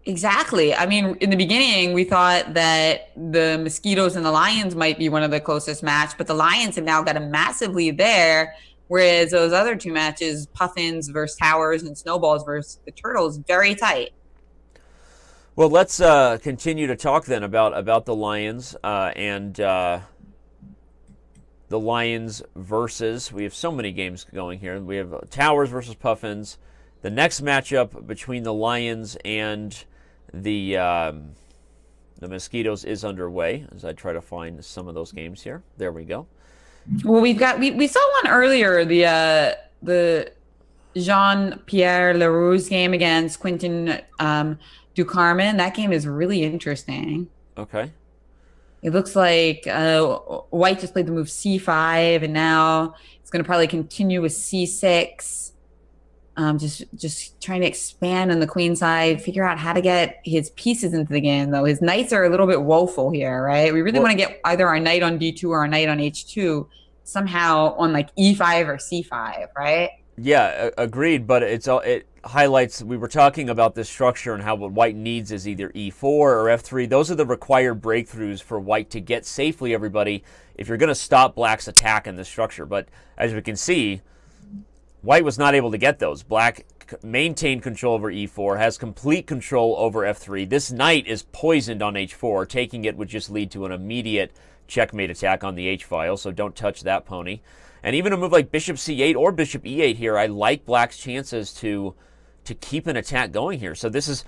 Speaker 1: Exactly. I mean, in the beginning, we thought that the Mosquitoes and the Lions might be one of the closest match, but the Lions have now got a massive lead there, whereas those other two matches, Puffins versus Towers and Snowballs versus the Turtles, very tight.
Speaker 2: Well, let's continue to talk then about the Lions and the Lions versus, we have so many games going here. We have Towers versus Puffins, The next matchup between the Lions and the Mosquitoes is underway as I try to find some of those games here. There we go.
Speaker 1: Well, we saw one earlier, the Jean-Pierre Leroux's game against Quentin Ducarmen. That game is really interesting.
Speaker 2: Okay.
Speaker 1: It looks like White just played the move c5, and now it's going to probably continue with c6. Just trying to expand on the queen side, figure out how to get his pieces into the game, though. His knights are a little bit woeful here, right? We really want to get either our knight on d2 or our knight on h2 somehow on like e5 or c5, right?
Speaker 2: Yeah, agreed, but it highlights, we were talking about this structure and how what White needs is either e4 or f3. Those are the required breakthroughs for White to get safely, everybody, if you're going to stop Black's attack in this structure. But as we can see, White was not able to get those. Black maintained control over e4, has complete control over f3. This knight is poisoned on h4. Taking it would just lead to an immediate checkmate attack on the h-file, so don't touch that pony. And even a move like bishop c8 or bishop e8 here, I like Black's chances to keep an attack going here. So this is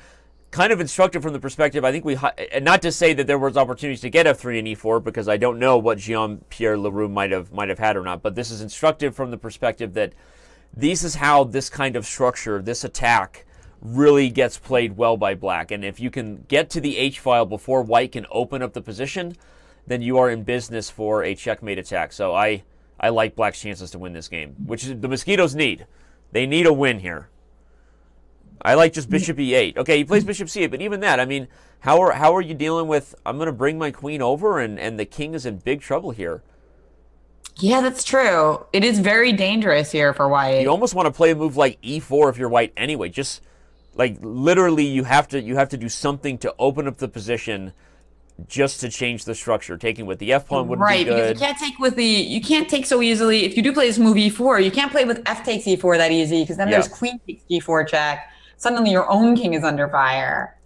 Speaker 2: kind of instructive from the perspective, I think and not to say that there was opportunities to get f3 and e4, because I don't know what Jean-Pierre Leroux might have had or not, but this is instructive from the perspective that this is how this kind of structure, this attack, really gets played well by Black. And if you can get to the h-file before White can open up the position, then you are in business for a checkmate attack. So I like Black's chances to win this game, which the Mosquitoes need. They need a win here. I like just bishop e8. Okay, he plays bishop c8, but even that, I mean, how are you dealing with, I'm going to bring my queen over, and the king is in big trouble here.
Speaker 1: Yeah, that's true. It is very dangerous here for White.
Speaker 2: You almost want to play a move like e4 if you're White anyway. Just like literally you have to do something to open up the position just to change the structure. Taking with the f pawn wouldn't be good.
Speaker 1: Right, because you can't take so easily. If you do play this move e4, you can't play with f takes e4 that easy, because then there's queen takes g4 check. Suddenly your own king is under fire.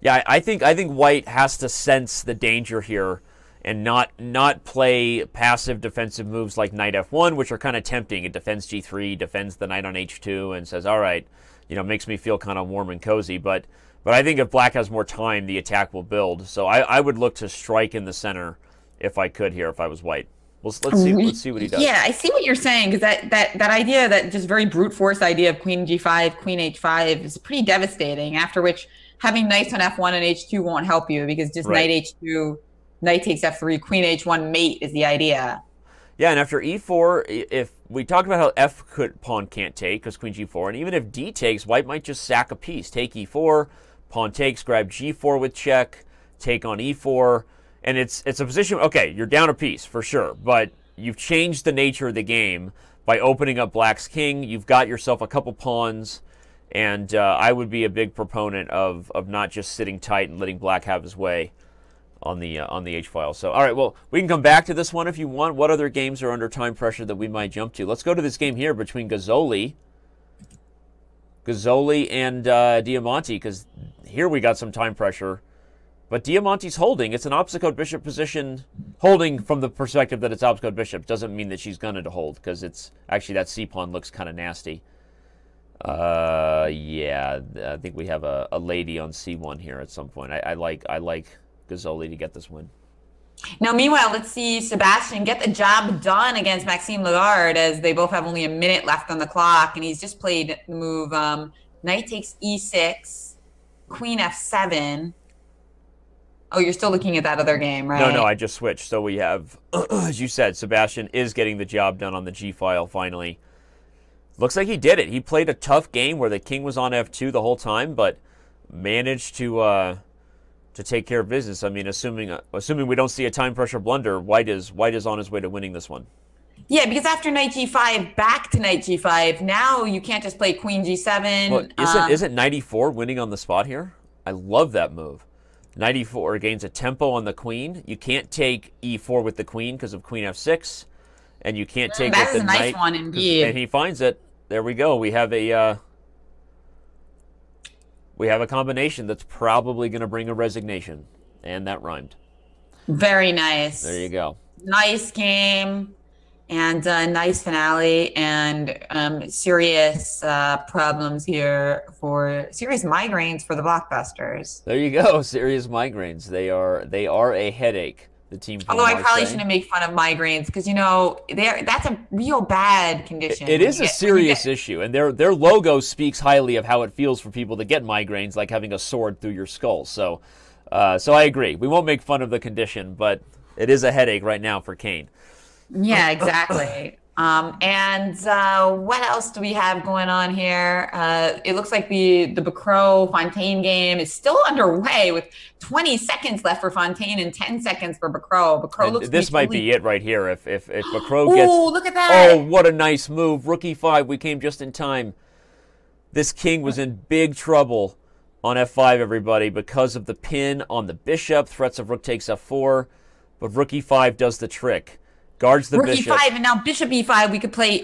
Speaker 2: Yeah, I think White has to sense the danger here and not play passive defensive moves like knight f1, which are kind of tempting. It defends g3, defends the knight on h2, and says, all right, makes me feel kind of warm and cozy. But I think if Black has more time, the attack will build. So I would look to strike in the center if I could here, if I was White. Well, let's see what he does.
Speaker 1: Yeah, I see what you're saying, because that idea, that just very brute force idea of queen g5, queen h5 is pretty devastating, after which having knights on f1 and h2 won't help you, because just knight h2, knight takes f3, queen h1 mate is the idea.
Speaker 2: Yeah, and after e4, if we talked about how f pawn can't take because queen g4, and even if d takes, White might just sack a piece. Take e4, pawn takes, grab g4 with check, take on e4, and it's a position, okay, you're down a piece for sure, but you've changed the nature of the game by opening up Black's king. You've got yourself a couple pawns, and I would be a big proponent of not just sitting tight and letting Black have his way on the h-file. So, all right, well, we can come back to this one if you want. What other games are under time pressure that we might jump to? Let's go to this game here between Gazzoli and Diamante, because here we got some time pressure. But Diamante's holding. It's an obstacle bishop position. Holding from the perspective that it's obstacle bishop doesn't mean that she's going to hold, because it's actually that c-pawn looks kind of nasty. Yeah, I think we have a lady on c1 here at some point. I like Gazzoli to get this win.
Speaker 1: Now, meanwhile, let's see Sebastian get the job done against Maxime Lagarde, as they both have only a minute left on the clock, and he's just played the move knight takes e6, queen f7. Oh, you're still looking at that other game, right?
Speaker 2: No, I just switched. So we have, as you said, Sebastian is getting the job done on the g-file finally. Looks like he did it. He played a tough game where the king was on f2 the whole time, but managed to take care of business. I mean, assuming we don't see a time pressure blunder, White is on his way to winning this one.
Speaker 1: Yeah, because after knight g5, back to knight g5, now you can't just play queen g7.
Speaker 2: Well, isn't knight e4 winning on the spot here? I love that move. Knight e4 gains a tempo on the queen. You can't take e4 with the queen because of queen f6, and you can't take with the knight. That is a nice
Speaker 1: one indeed.
Speaker 2: And he finds it. There we go. We have a combination that's probably going to bring a resignation, and that rhymed.
Speaker 1: Very nice.
Speaker 2: There you go.
Speaker 1: Nice game. And nice finale and serious problems here for serious migraines for the Blockbusters.
Speaker 2: There you go. Serious migraines. They are a headache. The team
Speaker 1: Although
Speaker 2: from
Speaker 1: I probably
Speaker 2: Marseille.
Speaker 1: shouldn't make fun of migraines because that's a real bad condition
Speaker 2: It
Speaker 1: when
Speaker 2: is
Speaker 1: you
Speaker 2: a
Speaker 1: get when you
Speaker 2: serious
Speaker 1: get
Speaker 2: issue, and their logo speaks highly of how it feels for people to get migraines, like having a sword through your skull. So I agree. We won't make fun of the condition, but it is a headache right now for Kane.
Speaker 1: Yeah, exactly. And what else do we have going on here? It looks like the Bacro Fontaine game is still underway with 20 seconds left for Fontaine and 10 seconds for Bacro. Bacro
Speaker 2: And
Speaker 1: looks to be
Speaker 2: this might be
Speaker 1: totally.
Speaker 2: it right here. If Macro gets,
Speaker 1: Oh, look at
Speaker 2: oh,
Speaker 1: that!
Speaker 2: what a nice move! Rookie 5. We came just in time. This king was in big trouble on f5, everybody, because of the pin on the bishop. Threats of rook takes f4, but rook e5 does the trick. Guards the
Speaker 1: Rook
Speaker 2: bishop.
Speaker 1: e5 and now bishop e5.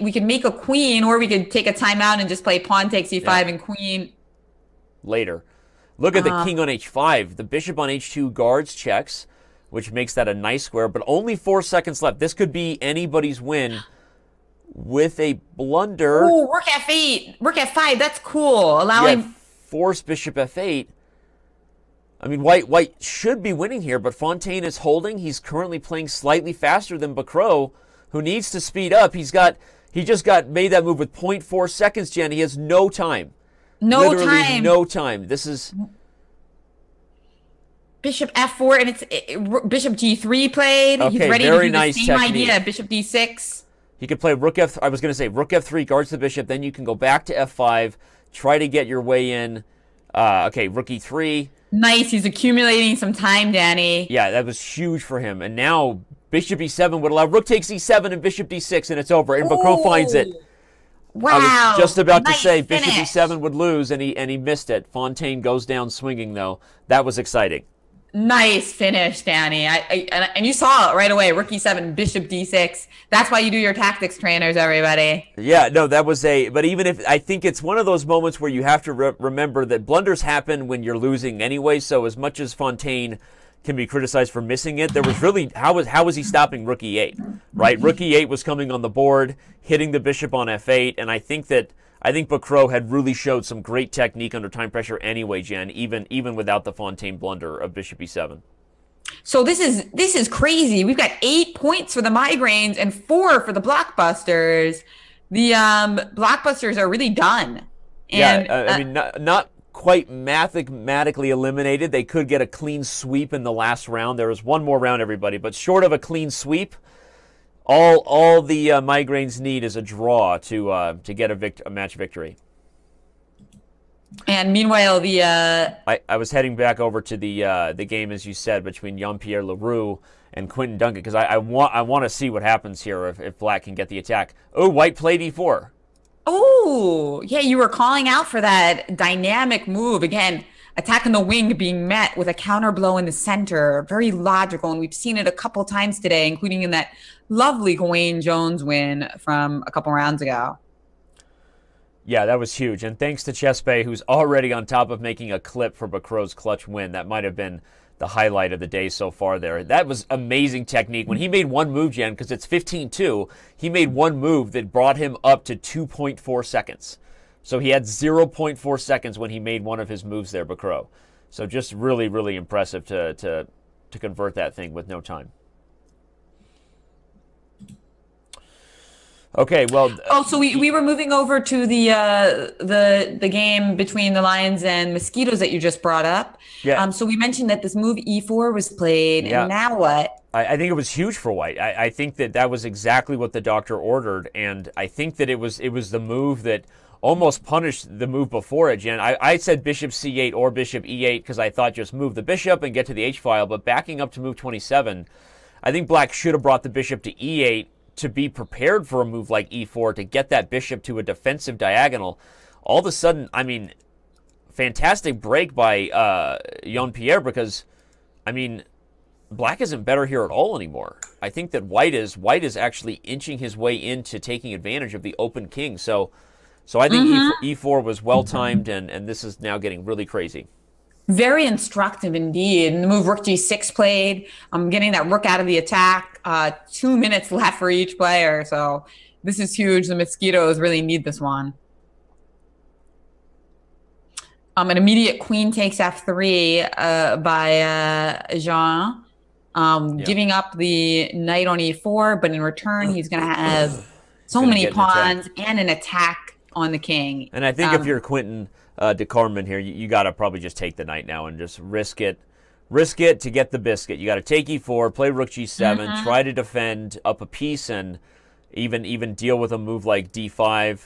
Speaker 1: We could make a queen, or we could take a timeout and just play pawn takes
Speaker 2: Yeah,
Speaker 1: e5 and queen.
Speaker 2: later. Look at the king on h5. The bishop on h2 guards, checks, which makes that a nice square, but only 4 seconds left. This could be anybody's win with a blunder.
Speaker 1: Oh, rook f8, rook f5. That's cool.
Speaker 2: Yeah,
Speaker 1: Allowing.
Speaker 2: force bishop f8. I mean, White should be winning here, but Fontaine is holding. He's currently playing slightly faster than Bacro, who needs to speed up. He just got made that move with zero point 0.4 seconds, Jen. He has no time.
Speaker 1: No
Speaker 2: Literally
Speaker 1: time.
Speaker 2: no time. This is
Speaker 1: Bishop f4 and bishop g3 played. He's
Speaker 2: okay.
Speaker 1: ready to
Speaker 2: Very
Speaker 1: do the
Speaker 2: nice
Speaker 1: same
Speaker 2: technique.
Speaker 1: idea. Bishop d6.
Speaker 2: He could play rook f. I was going to say rook f3 guards the bishop. Then you can go back to f5, try to get your way in. Okay, rook e3.
Speaker 1: Nice. He's accumulating some time, Danny.
Speaker 2: Yeah, that was huge for him. And now bishop e7 would allow rook takes e7 and bishop d6, and it's over. And Bacro finds it.
Speaker 1: Wow.
Speaker 2: I was just about to
Speaker 1: Nice
Speaker 2: say Bishop
Speaker 1: finish.
Speaker 2: e7 would lose, and he missed it. Fontaine goes down swinging, though. That was exciting.
Speaker 1: Nice finish, Danny. And you saw it right away. Rook e7, bishop d6. That's why you do your tactics trainers, everybody.
Speaker 2: Yeah, no, that was a. But even if I think it's one of those moments where you have to remember that blunders happen when you're losing anyway. So as much as Fontaine can be criticized for missing it, there was really how was he stopping rook e8? Right, rook e8 was coming on the board, hitting the bishop on f8, and I think Bacro had really showed some great technique under time pressure anyway, Jen, even without the Fontaine blunder of bishop e7.
Speaker 1: So this is crazy. We've got 8 points for the migraines and 4 for the blockbusters. The blockbusters are really done. And
Speaker 2: Yeah, I mean, not quite mathematically eliminated. They could get a clean sweep in the last round. There was one more round, everybody, but short of a clean sweep, all the migraines need is a draw to get a match victory.
Speaker 1: and meanwhile, the
Speaker 2: I was heading back over to the game, as you said, between Jean-Pierre Leroux and Quentin Duncan, because I want to see what happens here if Black can get the attack. Oh, White played e4.
Speaker 1: oh yeah, you were calling out for that dynamic move again. Attack on the wing being met with a counter blow in the center. Very logical, and we've seen it a couple times today, including in that lovely Gawain Jones win from a couple rounds ago.
Speaker 2: Yeah, that was huge. And thanks to Chess Bay, who's already on top of making a clip for Bacro's clutch win. That might have been the highlight of the day so far there. That was amazing technique. When he made one move, Jen, because it's 15-2, he made one move that brought him up to 2.4 seconds. So he had 0.4 seconds when he made one of his moves there, Bacro. So just really, really impressive to convert that thing with no time. Okay, well.
Speaker 1: Oh, so we were moving over to the game between the Lions and Mosquitoes that you just brought up.
Speaker 2: Yeah.
Speaker 1: So we mentioned that this move e4 was played,
Speaker 2: Yeah.
Speaker 1: and now what?
Speaker 2: I think it was huge for White. I think that was exactly what the doctor ordered, and I think that it was the move that almost punished the move before it, Jen. I said bishop c8 or bishop e8 because I thought just move the bishop and get to the h-file, but backing up to move 27, I think Black should have brought the bishop to e8 to be prepared for a move like e4 to get that bishop to a defensive diagonal. All of a sudden, I mean, fantastic break by Jean-Pierre because, I mean, Black isn't better here at all anymore. I think that White is actually inching his way into taking advantage of the open king. So I think E4 was well timed, and this is now getting really crazy.
Speaker 1: Very instructive indeed. And the move rook g6 played. I'm getting that rook out of the attack. 2 minutes left for each player. So this is huge. The Mosquitoes really need this one. An immediate queen takes f3 by Jean, giving up the knight on e4. But in return, he's going to have so many pawns and an attack on the king.
Speaker 2: And I think if you're Quentin de Carmen here, you got to probably just take the knight now and just risk it to get the biscuit. You got to take e4, play rook g7, try to defend up a piece, and even deal with a move like d5.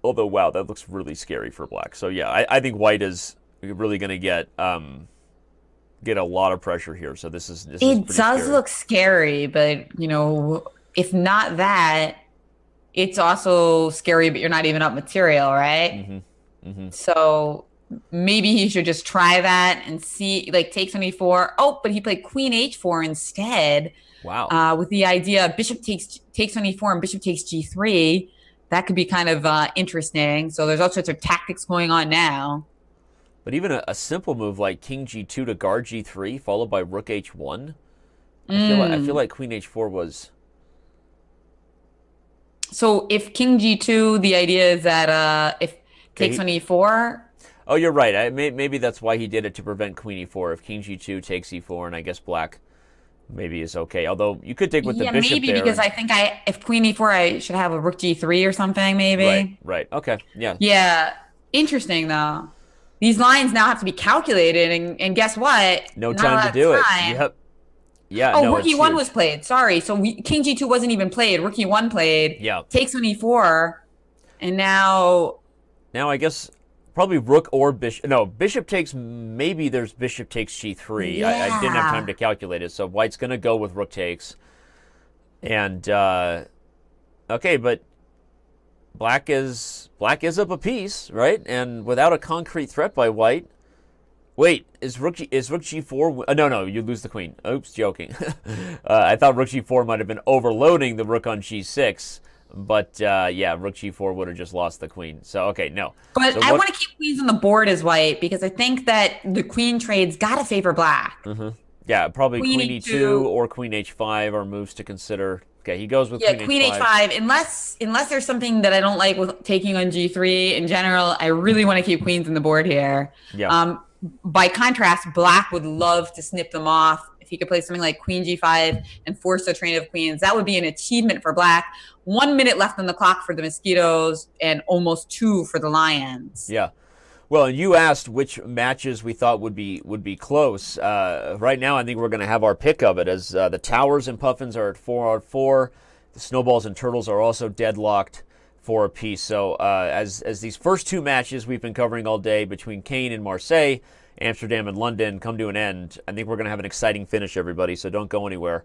Speaker 2: Although, wow, that looks really scary for black. So yeah, I think white is really going to get a lot of pressure here. So this is
Speaker 1: it does scary. Look scary, but if not that, it's also scary, but you're not even up material, right? So maybe he should just try that and see, like, takes on e4. Oh, but he played queen h4 instead.
Speaker 2: Wow.
Speaker 1: With the idea bishop takes on e4 and bishop takes g3. That could be kind of interesting. So there's all sorts of tactics going on now.
Speaker 2: But even a simple move like king g2 to guard g3, followed by rook h1, I feel like queen h4 was...
Speaker 1: So if king g2, the idea is that if takes on e4...
Speaker 2: Oh, you're right. Maybe that's why he did it, to prevent queen e4. If king g2 takes e4, and I guess black maybe is okay. Although you could take with the bishop
Speaker 1: maybe because I think if queen e4, I should have a rook g3 or something, maybe.
Speaker 2: Right. Okay. Yeah.
Speaker 1: Yeah. Interesting, though. These lines now have to be calculated, and guess what?
Speaker 2: No time to do it. Yep. Yeah.
Speaker 1: Oh, rook e1 was played. Sorry. So king g2 wasn't even played. Rook e1 played.
Speaker 2: Yeah.
Speaker 1: Takes on e4, and now...
Speaker 2: Now I guess probably rook or bishop. No, bishop takes, maybe there's bishop takes g3.
Speaker 1: Yeah.
Speaker 2: I didn't have time to calculate it. So white's going to go with rook takes. And, okay, but black is up a piece, right? And without a concrete threat by white. Wait, is rook g4? No, you lose the queen. Oops, joking. I thought rook g4 might have been overloading the rook on g6. But, yeah, rook g4 would have just lost the queen. So, okay, no.
Speaker 1: But
Speaker 2: so
Speaker 1: I want to keep queens on the board as white, because I think that the queen trade's got to favor black.
Speaker 2: Yeah, probably queen e2 or queen h5 are moves to consider. Okay, he goes with
Speaker 1: queen h5. Unless there's something that I don't like with taking on g3 in general, I really want to keep queens on the board here.
Speaker 2: Yeah.
Speaker 1: By contrast, black would love to snip them off. If he could play something like queen g5 and force a train of queens, that would be an achievement for black. 1 minute left on the clock for the Mosquitoes and almost 2 for the Lions.
Speaker 2: Yeah. Well, and you asked which matches we thought would be close. Right now, I think we're going to have our pick of it, as the Towers and Puffins are at 4-4. The Snowballs and Turtles are also deadlocked for a piece. So as these first 2 matches we've been covering all day between Cannes and Marseille, Amsterdam and London come to an end, I think we're going to have an exciting finish, everybody, so don't go anywhere.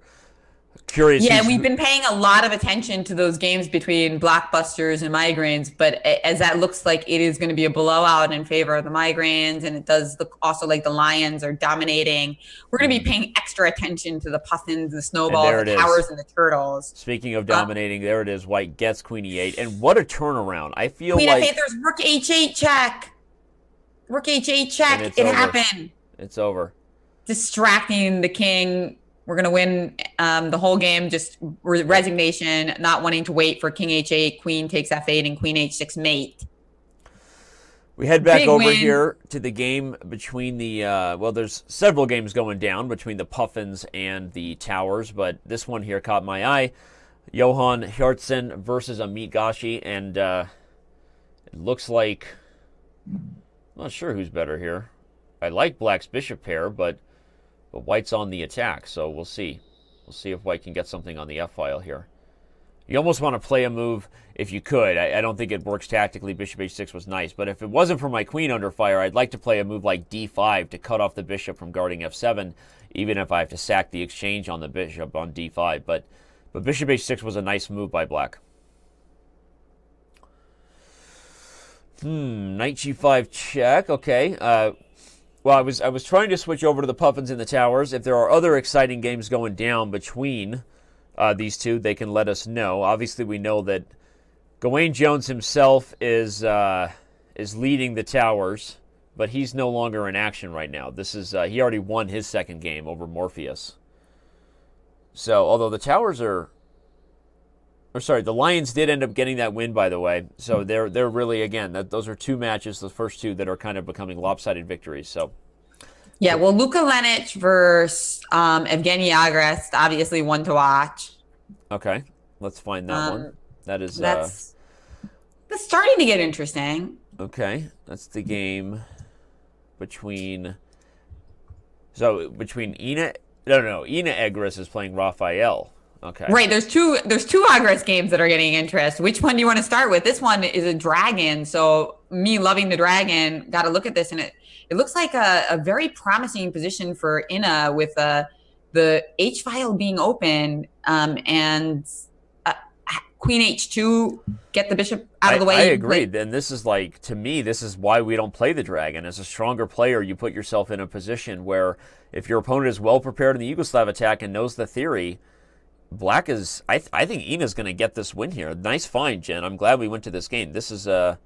Speaker 2: Curious.
Speaker 1: Yeah, we've been paying a lot of attention to those games between Blockbusters and Migraines, but as that looks like it is going to be a blowout in favor of the Migraines, and it does look also like the Lions are dominating, we're going to be paying extra attention to the Puffins, the Snowballs, the Towers, and the Turtles.
Speaker 2: Speaking of dominating, there it is. White gets queen e8, and what a turnaround. I feel
Speaker 1: queen
Speaker 2: like...
Speaker 1: Queen f8, there's rook h8 check. Rook h8 check. It happened.
Speaker 2: It's over.
Speaker 1: Distracting the king. We're going to win the whole game, just resignation, not wanting to wait for king h8, queen takes f8, and queen h6 mate.
Speaker 2: We head back over here to the game between the, well, there's several games going down between the Puffins and the Towers, but this one here caught my eye. Johan Hjartsen versus Amit Gashi, and it looks like, I'm not sure who's better here. I like black's bishop pair, but white's on the attack, so we'll see. We'll see if white can get something on the f-file here. You almost want to play a move if you could. I don't think it works tactically. Bishop h6 was nice, but if it wasn't for my queen under fire, I'd like to play a move like d5 to cut off the bishop from guarding f7, even if I have to sack the exchange on the bishop on d5. But bishop h6 was a nice move by black. Knight g5 check. Okay. Well, I was trying to switch over to the Puffins and the Towers. If there are other exciting games going down between these two, they can let us know. Obviously, we know that Gawain Jones himself is leading the Towers but he's no longer in action right now. This is he already won his second game over Morpheus. So, although the Towers are, or sorry, the Lions did end up getting that win, by the way. So they're really, again, those are two matches, the first two that are kind of becoming lopsided victories. So.
Speaker 1: Yeah, well, Luka Lenic versus Evgeny Agrest, obviously one to watch.
Speaker 2: Okay, let's find that one. That is
Speaker 1: that's starting to get interesting.
Speaker 2: Okay, that's the game between Ina. No, Ina Egris is playing Raphael. Okay.
Speaker 1: Right, there's two Agrest games that are getting interest. Which one do you want to start with? This one is a dragon, so me loving the dragon, got to look at this, and it looks like a very promising position for Ina with the H file being open and Queen H2, get the bishop out of the way.
Speaker 2: I agree. And this is like, to me, this is why we don't play the dragon. As a stronger player, you put yourself in a position where if your opponent is well prepared in the Yugoslav attack and knows the theory, Black is, I think Ina's going to get this win here. Nice find, Jen. I'm glad we went to this game. This is a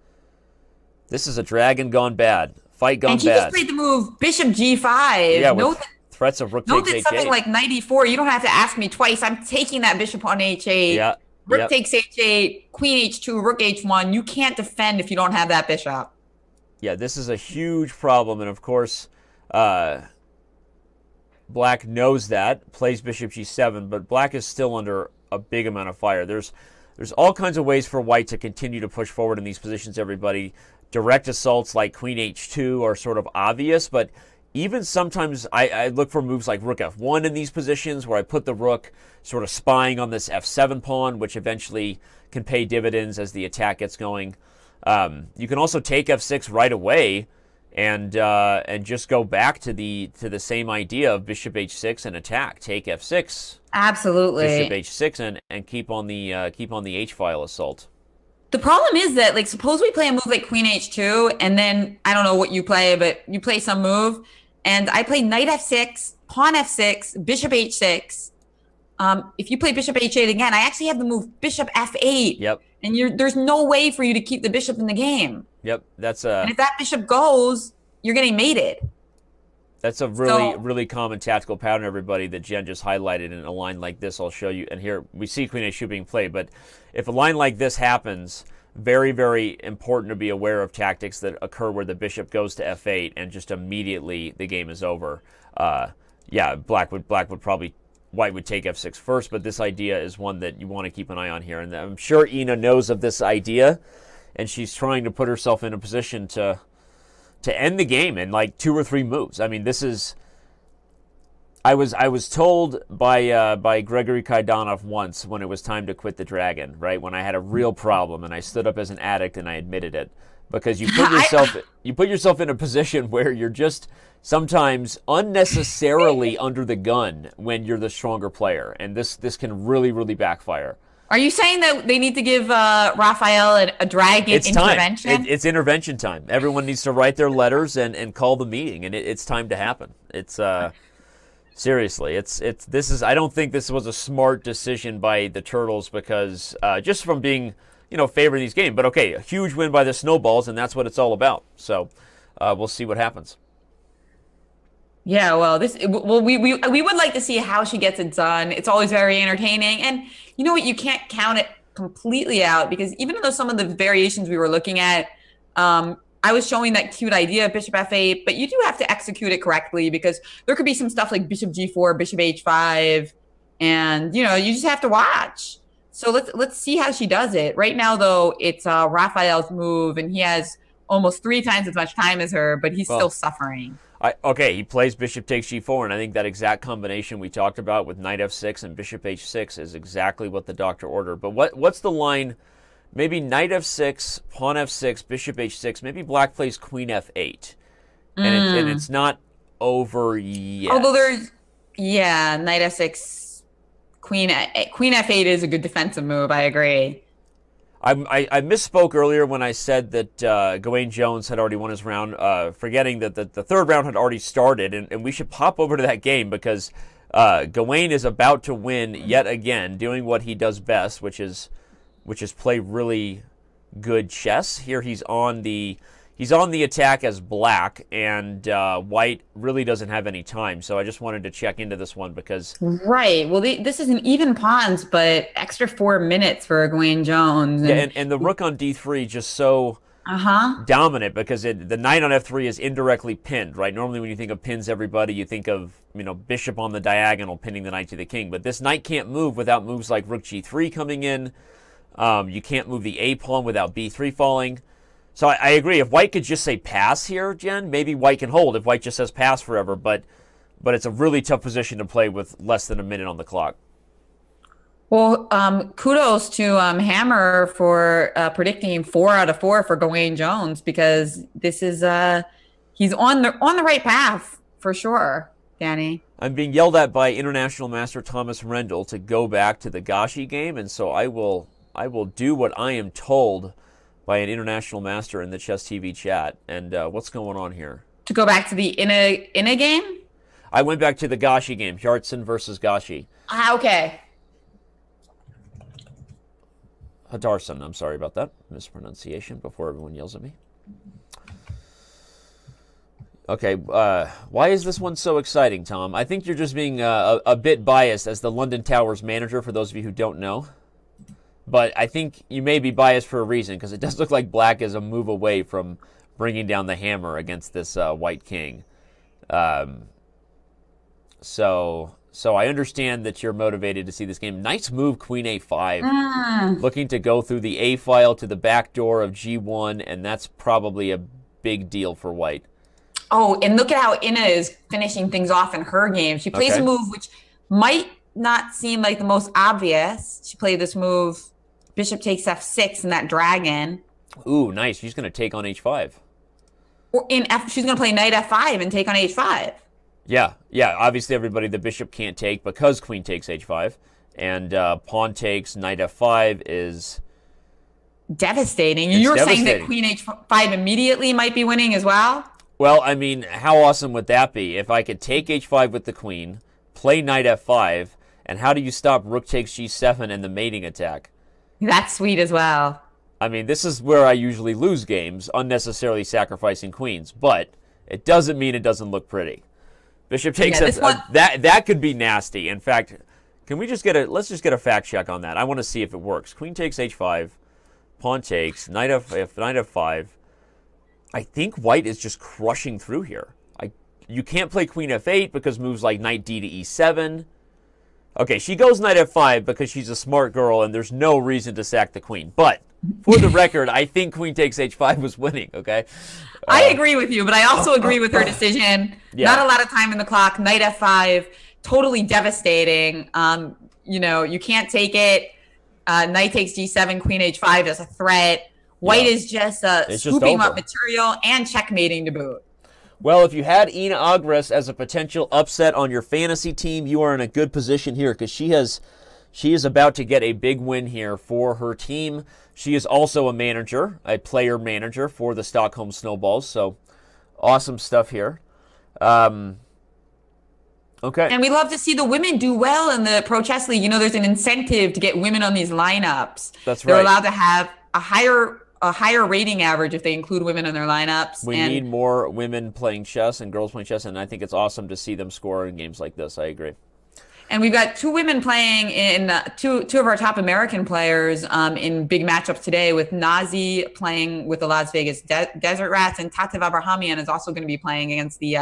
Speaker 2: dragon gone bad. Fight gone bad.
Speaker 1: And she just played the move Bishop G5.
Speaker 2: Yeah, with threats of Rook takes H8.
Speaker 1: Note that something like knight E4, you don't have to ask me twice. I'm taking that bishop on H8.
Speaker 2: Yeah.
Speaker 1: Rook takes H8, Queen H2, Rook H1. You can't defend if you don't have that bishop.
Speaker 2: Yeah, this is a huge problem, and of course, Black knows that, plays Bishop G7, but Black is still under a big amount of fire. There's all kinds of ways for White to continue to push forward in these positions, everybody. Direct assaults like Queen H2 are sort of obvious, but even sometimes I look for moves like Rook F1 in these positions where I put the Rook sort of spying on this F7 pawn, which eventually can pay dividends as the attack gets going. You can also take F6 right away and just go back to the same idea of Bishop H6 and attack. Take F6.
Speaker 1: Absolutely.
Speaker 2: Bishop H6 and keep on the H file assault.
Speaker 1: The problem is that, like, suppose we play a move like Queen H2, and then I don't know what you play, but you play some move, and I play Knight F6, Pawn F6, Bishop H6. If you play Bishop H8 again, I actually have the move Bishop F8.
Speaker 2: Yep.
Speaker 1: And there's no way for you to keep the bishop in the game.
Speaker 2: Yep.
Speaker 1: And if that bishop goes, you're getting mated.
Speaker 2: That's a really common tactical pattern, everybody, that Jen just highlighted. In a line like this, I'll show you. And here we see Queen H2 being played. But if a line like this happens, very, very important to be aware of tactics that occur where the bishop goes to F8 and just immediately the game is over. Yeah, White would take F6 first, but this idea is one that you want to keep an eye on here. And I'm sure Ina knows of this idea, and she's trying to put herself in a position to end the game in like 2 or 3 moves. I mean, this is. I was told by Gregory Kaidanov once when it was time to quit the dragon, right? When I had a real problem and I stood up as an addict and I admitted it, because you put yourself in a position where you're just sometimes unnecessarily under the gun when you're the stronger player, and this can really backfire.
Speaker 1: Are you saying that they need to give Raphael a dragon intervention?
Speaker 2: Time. It's intervention time. Everyone needs to write their letters and call the meeting, and it's time to happen. It's seriously, I don't think this was a smart decision by the Turtles, because just from being favoring these games. But okay, a huge win by the Snowballs, and that's what it's all about. So we'll see what happens.
Speaker 1: Yeah, well, we would like to see how she gets it done. It's always very entertaining, and you know what? You can't count it completely out, because even though some of the variations we were looking at, I was showing that cute idea of Bishop F8, but you do have to execute it correctly, because there could be some stuff like Bishop G4, Bishop H5, and you just have to watch. So let's see how she does it. Right now, though, it's Raphael's move, and he has almost 3 times as much time as her, but he's still suffering.
Speaker 2: Okay, he plays Bishop takes G4, and I think that exact combination we talked about with Knight F6 and Bishop H6 is exactly what the doctor ordered. But what's the line? Maybe Knight F6, Pawn F6, Bishop H6. Maybe Black plays Queen F8, and it's not over yet.
Speaker 1: Although Knight F6, Queen F8 is a good defensive move. I agree.
Speaker 2: I misspoke earlier when I said that Gawain Jones had already won his round, forgetting that the 3rd round had already started, and we should pop over to that game, because Gawain is about to win yet again, doing what he does best, which is play really good chess. Here he's on the he's on the attack as black, and white really doesn't have any time. So I just wanted to check into this one because
Speaker 1: Right. Well, this is an even pawns, but extra 4 minutes for Egwene Jones.
Speaker 2: yeah, and the rook on d3 just so dominant because the knight on f3 is indirectly pinned, right? Normally when you think of pins everybody, you think of, bishop on the diagonal pinning the knight to the king. But this knight can't move without moves like rook g3 coming in. You can't move the a pawn without b3 falling. So I agree. If white could just say pass here, Jen, maybe white can hold if white just says pass forever. But it's a really tough position to play with less than a minute on the clock.
Speaker 1: Well, kudos to Hammer for predicting 4 out of 4 for Egwene Jones, because this is he's on the right path for sure, Danny.
Speaker 2: I'm being yelled at by International Master Thomas Rendell to go back to the Gashi game, and so I will do what I am told by an international master in the Chess TV chat. And what's going on here?
Speaker 1: To go back to the Ina game?
Speaker 2: I went back to the Gashi game, Hjartson versus Gashi.
Speaker 1: Okay.
Speaker 2: Hadarson, I'm sorry about that mispronunciation before everyone yells at me. Okay, why is this one so exciting, Tom? I think you're just being a bit biased as the London Towers manager, for those of you who don't know. But I think you may be biased for a reason, because it does look like black is a move away from bringing down the hammer against this white king. So I understand that you're motivated to see this game. Nice move, queen a5. Looking to go through the a file to the back door of g1, and that's probably a big deal for white.
Speaker 1: Oh, and look at how Ina is finishing things off in her game. She plays a move which might not seem like the most obvious. She played this move, bishop takes f6 and that dragon.
Speaker 2: Ooh, nice. She's going to take on h5.
Speaker 1: Or she's going to play knight f5 and take on h5.
Speaker 2: Yeah. Obviously, everybody, the bishop can't take because queen takes h5. And pawn takes knight f5 is
Speaker 1: devastating. You're saying that queen h5 immediately might be winning as well?
Speaker 2: Well, I mean, how awesome would that be? If I could take h5 with the queen, play knight f5, and how do you stop rook takes g7 and the mating attack?
Speaker 1: That's sweet as well.
Speaker 2: I mean, this is where I usually lose games, unnecessarily sacrificing queens. But it doesn't mean it doesn't look pretty. Bishop takes that could be nasty. In fact, can we just let's just get a fact check on that. I want to see if it works. Queen takes h5, pawn takes, knight f5. I think white is just crushing through here. You can't play queen f8 because moves like knight d to e7. Okay, she goes knight f5 because she's a smart girl and there's no reason to sack the queen. But for the record, I think queen takes h5 was winning, okay?
Speaker 1: I agree with you, but I also agree with her decision. Yeah. Not a lot of time in the clock. Knight f5, totally devastating. You can't take it. Knight takes g7, queen h5 as a threat. White is just scooping up material and checkmating to boot.
Speaker 2: Well, if you had Ina Agres as a potential upset on your fantasy team, you are in a good position here because she is about to get a big win here for her team. She is also a player manager for the Stockholm Snowballs. So awesome stuff here. Okay.
Speaker 1: And we love to see the women do well in the Pro Chess League. There's an incentive to get women on these lineups.
Speaker 2: That's right.
Speaker 1: They're allowed to have a higher rating average if they include women in their lineups.
Speaker 2: We need more women playing chess and girls playing chess, and I think it's awesome to see them score in games like this. I agree.
Speaker 1: And we've got 2 women playing in two of our top American players in big matchups today, with Nazi playing with the Las Vegas Desert Rats, and Tatev Abrahamian is also going to be playing against the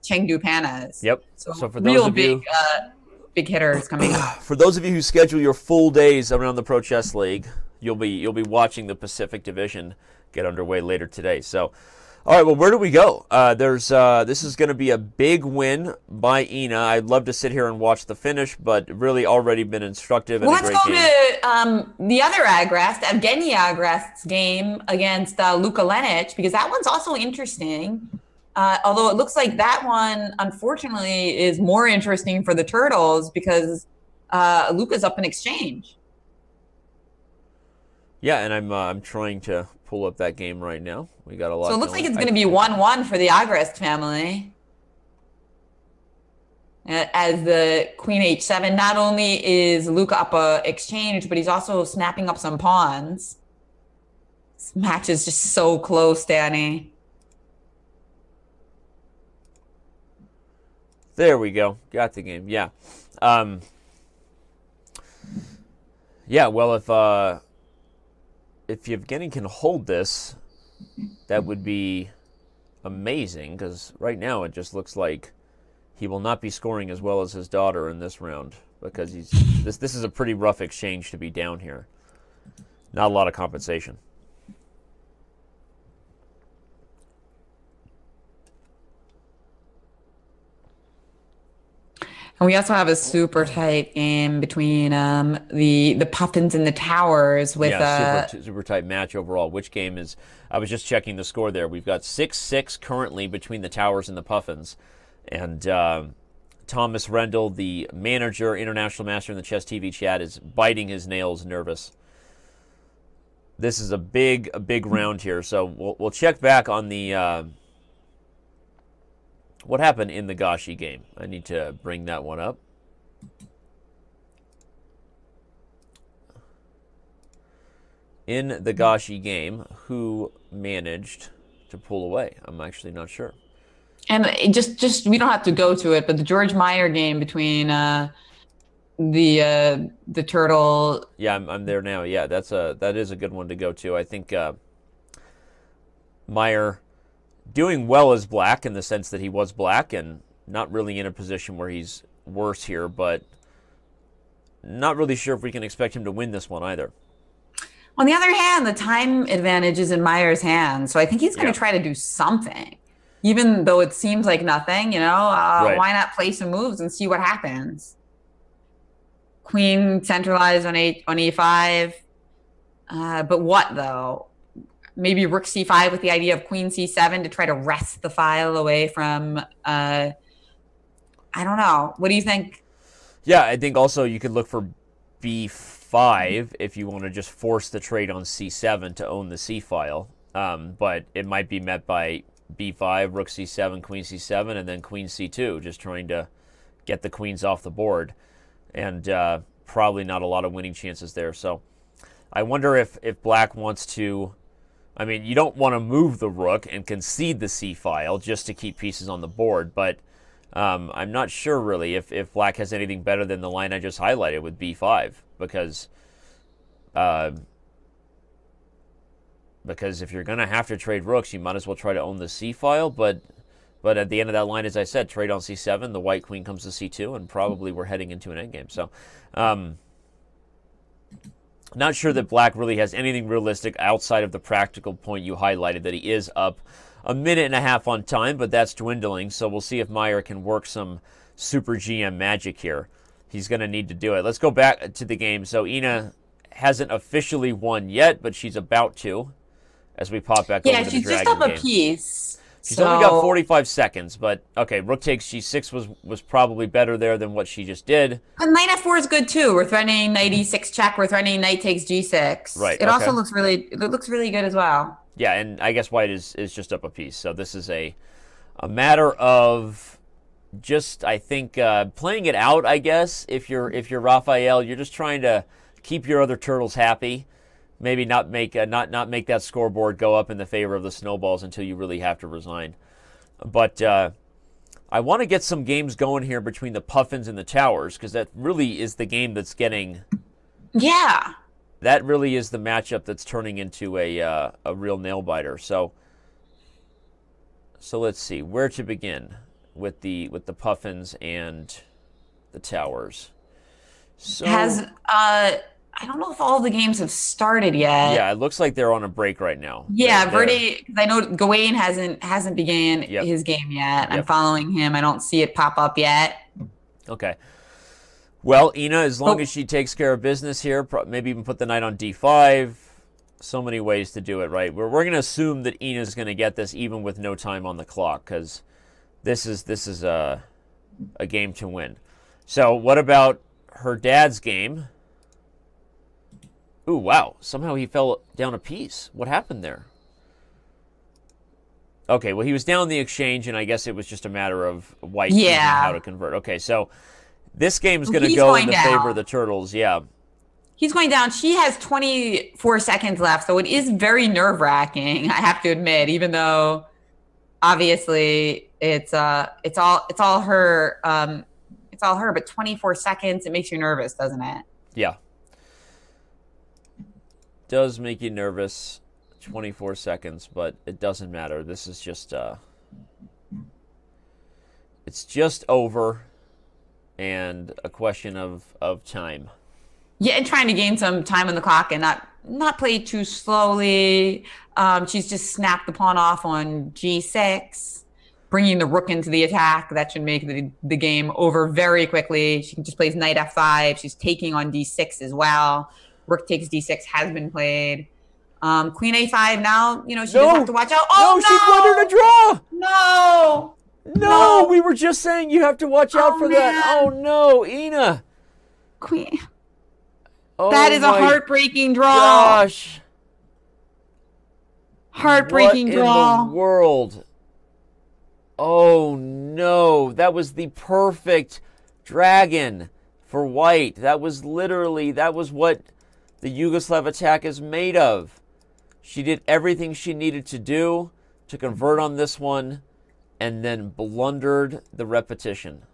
Speaker 1: Chengdu Panas.
Speaker 2: Yep.
Speaker 1: So for those big hitters coming up.
Speaker 2: For those of you who schedule your full days around the Pro Chess League, you'll be watching the Pacific Division get underway later today. So, all right, well, where do we go? This is going to be a big win by Ina. I'd love to sit here and watch the finish, but really already been instructive and a great game.
Speaker 1: Let's go to the other Agrest, Evgeny Agrest's game against Luka Lenic, because that one's also interesting. Although it looks like that one, unfortunately, is more interesting for the Turtles because Luka's up in exchange.
Speaker 2: Yeah, and I'm trying to pull up that game right now. We got a lot.
Speaker 1: So it looks like it's going to be 1-1 for the Agrest family. As the queen h7, not only is Luka up a exchange, but he's also snapping up some pawns. This match is just so close, Danny.
Speaker 2: There we go. Got the game. Yeah. Yeah, well, if Yevgeny can hold this, that would be amazing, because right now it just looks like he will not be scoring as well as his daughter in this round, because this is a pretty rough exchange to be down here. Not a lot of compensation.
Speaker 1: And we also have a super tight game between the Puffins and the Towers with
Speaker 2: super tight match overall. Which game is? I was just checking the score there. We've got 6-6 currently between the Towers and the Puffins, and Thomas Rendell, the manager, international master in the Chess TV chat, is biting his nails, nervous. This is a big round here. So we'll check back on the. What happened in the Gashi game? I need to bring that one up. In the Gashi game, who managed to pull away? I'm actually not sure.
Speaker 1: and it just we don't have to go to it, but the George Meyer game between the turtle.
Speaker 2: Yeah, I'm there now. Yeah, that is a good one to go to. I think Meyer doing well as black in the sense that he was black and not really in a position where he's worse here, but not really sure if we can expect him to win this one either.
Speaker 1: On the other hand, the time advantage is in Meyer's hands, so I think he's going to try to do something, even though it seems like nothing. Right. Why not play some moves and see what happens? Queen centralized on e5, but what though? Maybe rook c5 with the idea of queen c7 to try to wrest the file away from. I don't know. What do you think?
Speaker 2: Yeah, I think also you could look for b5 if you want to just force the trade on c7 to own the c file. But it might be met by b5, rook c7, queen c7, and then queen c2, just trying to get the queens off the board. And probably not a lot of winning chances there. So I wonder if black wants to. I mean, you don't want to move the rook and concede the c file just to keep pieces on the board, but I'm not sure really if black has anything better than the line I just highlighted with b5, because if you're going to have to trade rooks, you might as well try to own the c file, but at the end of that line, as I said, trade on c7, the white queen comes to c2, and probably we're heading into an endgame. So not sure that black really has anything realistic outside of the practical point you highlighted, that he is up a minute and a half on time, but that's dwindling. So we'll see if Meyer can work some super GM magic here. He's going to need to do it. Let's go back to the game. So Ina hasn't officially won yet, but she's about to, as we pop back over to the
Speaker 1: she's
Speaker 2: dragon
Speaker 1: just up
Speaker 2: game.
Speaker 1: A piece.
Speaker 2: She's only got 45 seconds, but okay, rook takes g6 was probably better there than what she just did.
Speaker 1: And knight f4 is good too. We're threatening knight e6 check. We're threatening knight takes g6.
Speaker 2: Right.
Speaker 1: It also looks really good as well.
Speaker 2: Yeah, and I guess white is just up a piece. So this is a matter of just, I think, playing it out. I guess if you're Raphael, you're just trying to keep your other turtles happy. Maybe not make not make that scoreboard go up in the favor of the snowballs until you really have to resign. But I want to get some games going here between the Puffins and the Towers, because that really is the game that's getting.
Speaker 1: Yeah.
Speaker 2: That really is the matchup that's turning into a real nail biter. So let's see where to begin with the Puffins and the Towers. So
Speaker 1: I don't know if all the games have started yet.
Speaker 2: Yeah, it looks like they're on a break right now.
Speaker 1: Yeah, Verde, because I know Gawain hasn't began his game yet. I'm following him. I don't see it pop up yet.
Speaker 2: Okay. Well, Ina, as long as she takes care of business here, maybe even put the knight on d5. So many ways to do it, right? We're going to assume that Ina's going to get this even with no time on the clock, because this is a game to win. So what about her dad's game? Ooh, wow. Somehow he fell down a piece. What happened there? Okay, well, he was down the exchange, and I guess it was just a matter of white choosing how to convert. Okay, so this game's going to go in the favor of the turtles, yeah.
Speaker 1: He's going down. She has 24 seconds left, so it is very nerve-wracking, I have to admit, even though, obviously, It's all her. It's all her. But 24 seconds, it makes you nervous, doesn't it?
Speaker 2: Yeah. Does make you nervous. 24 seconds, but it doesn't matter. This is just it's just over, and a question of time.
Speaker 1: Yeah, and trying to gain some time on the clock and not play too slowly. She's just snapped the pawn off on g6, bringing the rook into the attack. That should make the game over very quickly. She just plays knight f5. She's taking on d6 as well. Rook takes d6 has been played. Queen a5 now, she does have to watch out. Oh,
Speaker 2: no! She wanted a draw!
Speaker 1: No!
Speaker 2: No! We were just saying you have to watch out for that. Oh, no, Ina.
Speaker 1: Queen.
Speaker 2: Oh,
Speaker 1: that is a heartbreaking draw.
Speaker 2: Gosh.
Speaker 1: Heartbreaking draw.
Speaker 2: What in the world? Oh, no. That was the perfect dragon for white. That was what the Yugoslav attack is made of. She did everything she needed to do to convert on this one, and then blundered the repetition.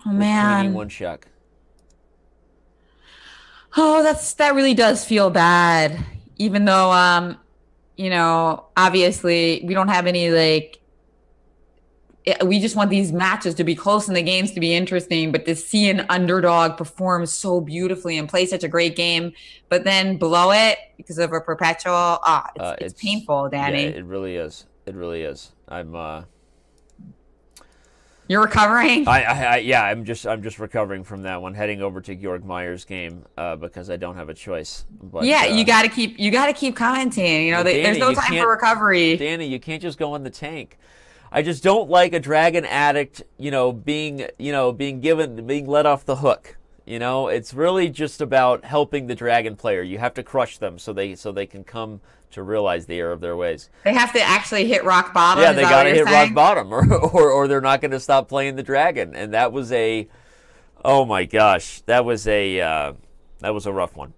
Speaker 1: Oh, man.
Speaker 2: Queen e1 check.
Speaker 1: Oh, that really does feel bad. Even though, obviously we don't have any, we just want these matches to be close and the games to be interesting, but to see an underdog perform so beautifully and play such a great game, but then blow it because of a perpetual, it's painful, Danny.
Speaker 2: Yeah, it really is. It really is.
Speaker 1: You're recovering?
Speaker 2: I'm just recovering from that one, heading over to Georg Meyer's game because I don't have a choice. But,
Speaker 1: yeah, you got to keep commenting.
Speaker 2: Danny,
Speaker 1: there's no time for recovery.
Speaker 2: Danny, you can't just go in the tank. I just don't like a dragon addict, being let off the hook. It's really just about helping the dragon player. You have to crush them so they can come to realize the error of their ways.
Speaker 1: They have to actually hit rock bottom.
Speaker 2: Yeah, they got to hit rock bottom, or they're not going to stop playing the dragon. And that was oh my gosh, that was a rough one.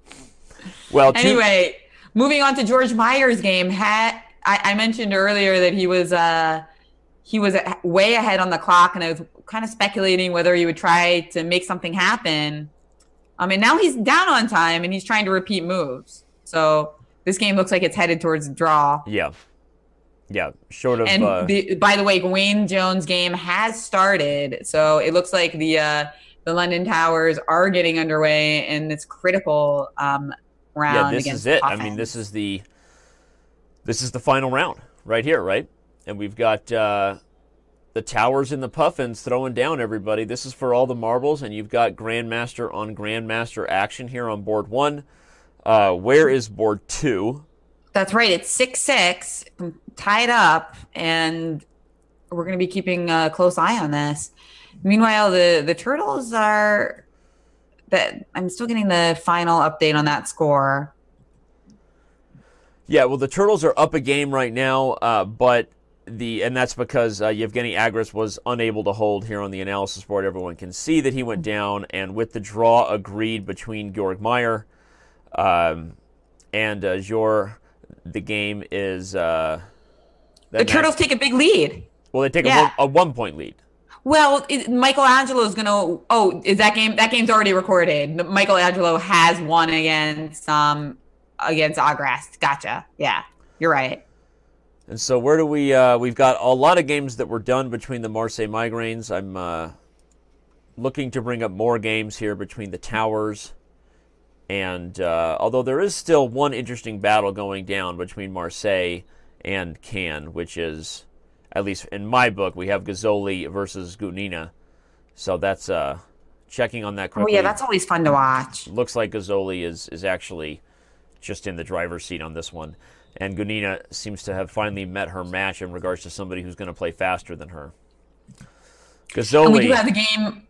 Speaker 2: Well,
Speaker 1: anyway, moving on to George Meyer's game. I mentioned earlier that he was way ahead on the clock, and I was kind of speculating whether he would try to make something happen. And now he's down on time, and he's trying to repeat moves. So this game looks like it's headed towards a draw.
Speaker 2: Yeah. Short of.
Speaker 1: And by the way, Wayne Jones' game has started, so it looks like the London Towers are getting underway in this critical round.
Speaker 2: Yeah, this
Speaker 1: against
Speaker 2: is it.
Speaker 1: Puffins.
Speaker 2: This is the final round right here, right? And we've got the Towers and the Puffins throwing down everybody. This is for all the marbles, and you've got Grandmaster on Grandmaster action here on board 1. Where is board 2?
Speaker 1: That's right. It's 6-6, tied up, and we're going to be keeping a close eye on this. Meanwhile, the Turtles I'm still getting the final update on that score.
Speaker 2: Yeah, well, the Turtles are up a game right now, but and that's because Yevgeny Agras was unable to hold here on the analysis board. Everyone can see that he went down, and with the draw agreed between Georg Meyer and Jor, the game is the
Speaker 1: Turtles take a big lead.
Speaker 2: Well, they take a 1-point lead.
Speaker 1: Well, Michelangelo is going to. Oh, is that game? That game's already recorded. Michelangelo has won against Agras. Gotcha. Yeah, you're right.
Speaker 2: And so where do we've got a lot of games that were done between the Marseille Migraines. I'm looking to bring up more games here between the Towers. And although there is still one interesting battle going down between Marseille and Cannes, which is, at least in my book, we have Gazzoli versus Gunina. So that's checking on that quickly.
Speaker 1: Oh, yeah, that's always fun to watch.
Speaker 2: Looks like Gazzoli is actually just in the driver's seat on this one. And Gunina seems to have finally met her match in regards to somebody who's going to play faster than her. Gazzoli.
Speaker 1: And we do have the game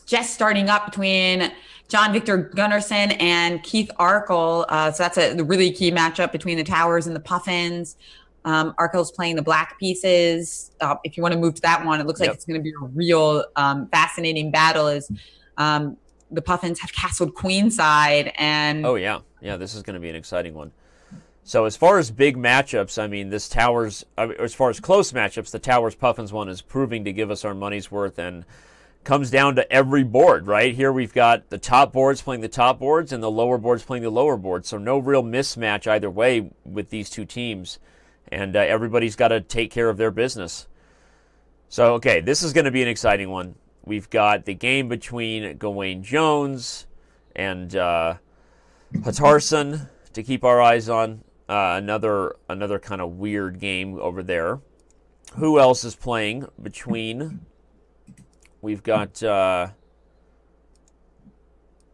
Speaker 1: just starting up between John Victor Gunnarsson and Keith Arkle. So that's a really key matchup between the Towers and the Puffins. Arkle's playing the black pieces. If you want to move to that one, it looks like it's going to be a real fascinating battle as the Puffins have castled queenside. And
Speaker 2: oh, yeah. Yeah, this is going to be an exciting one. So as far as big matchups, I mean, this Towers, as far as close matchups, the Towers Puffins one is proving to give us our money's worth, and comes down to every board, right? Here we've got the top boards playing the top boards and the lower boards playing the lower boards. So no real mismatch either way with these two teams. And everybody's got to take care of their business. So, okay, this is going to be an exciting one. We've got the game between Gawain Jones and Hatarsson to keep our eyes on. Another kind of weird game over there. Who else is playing between... We've got, who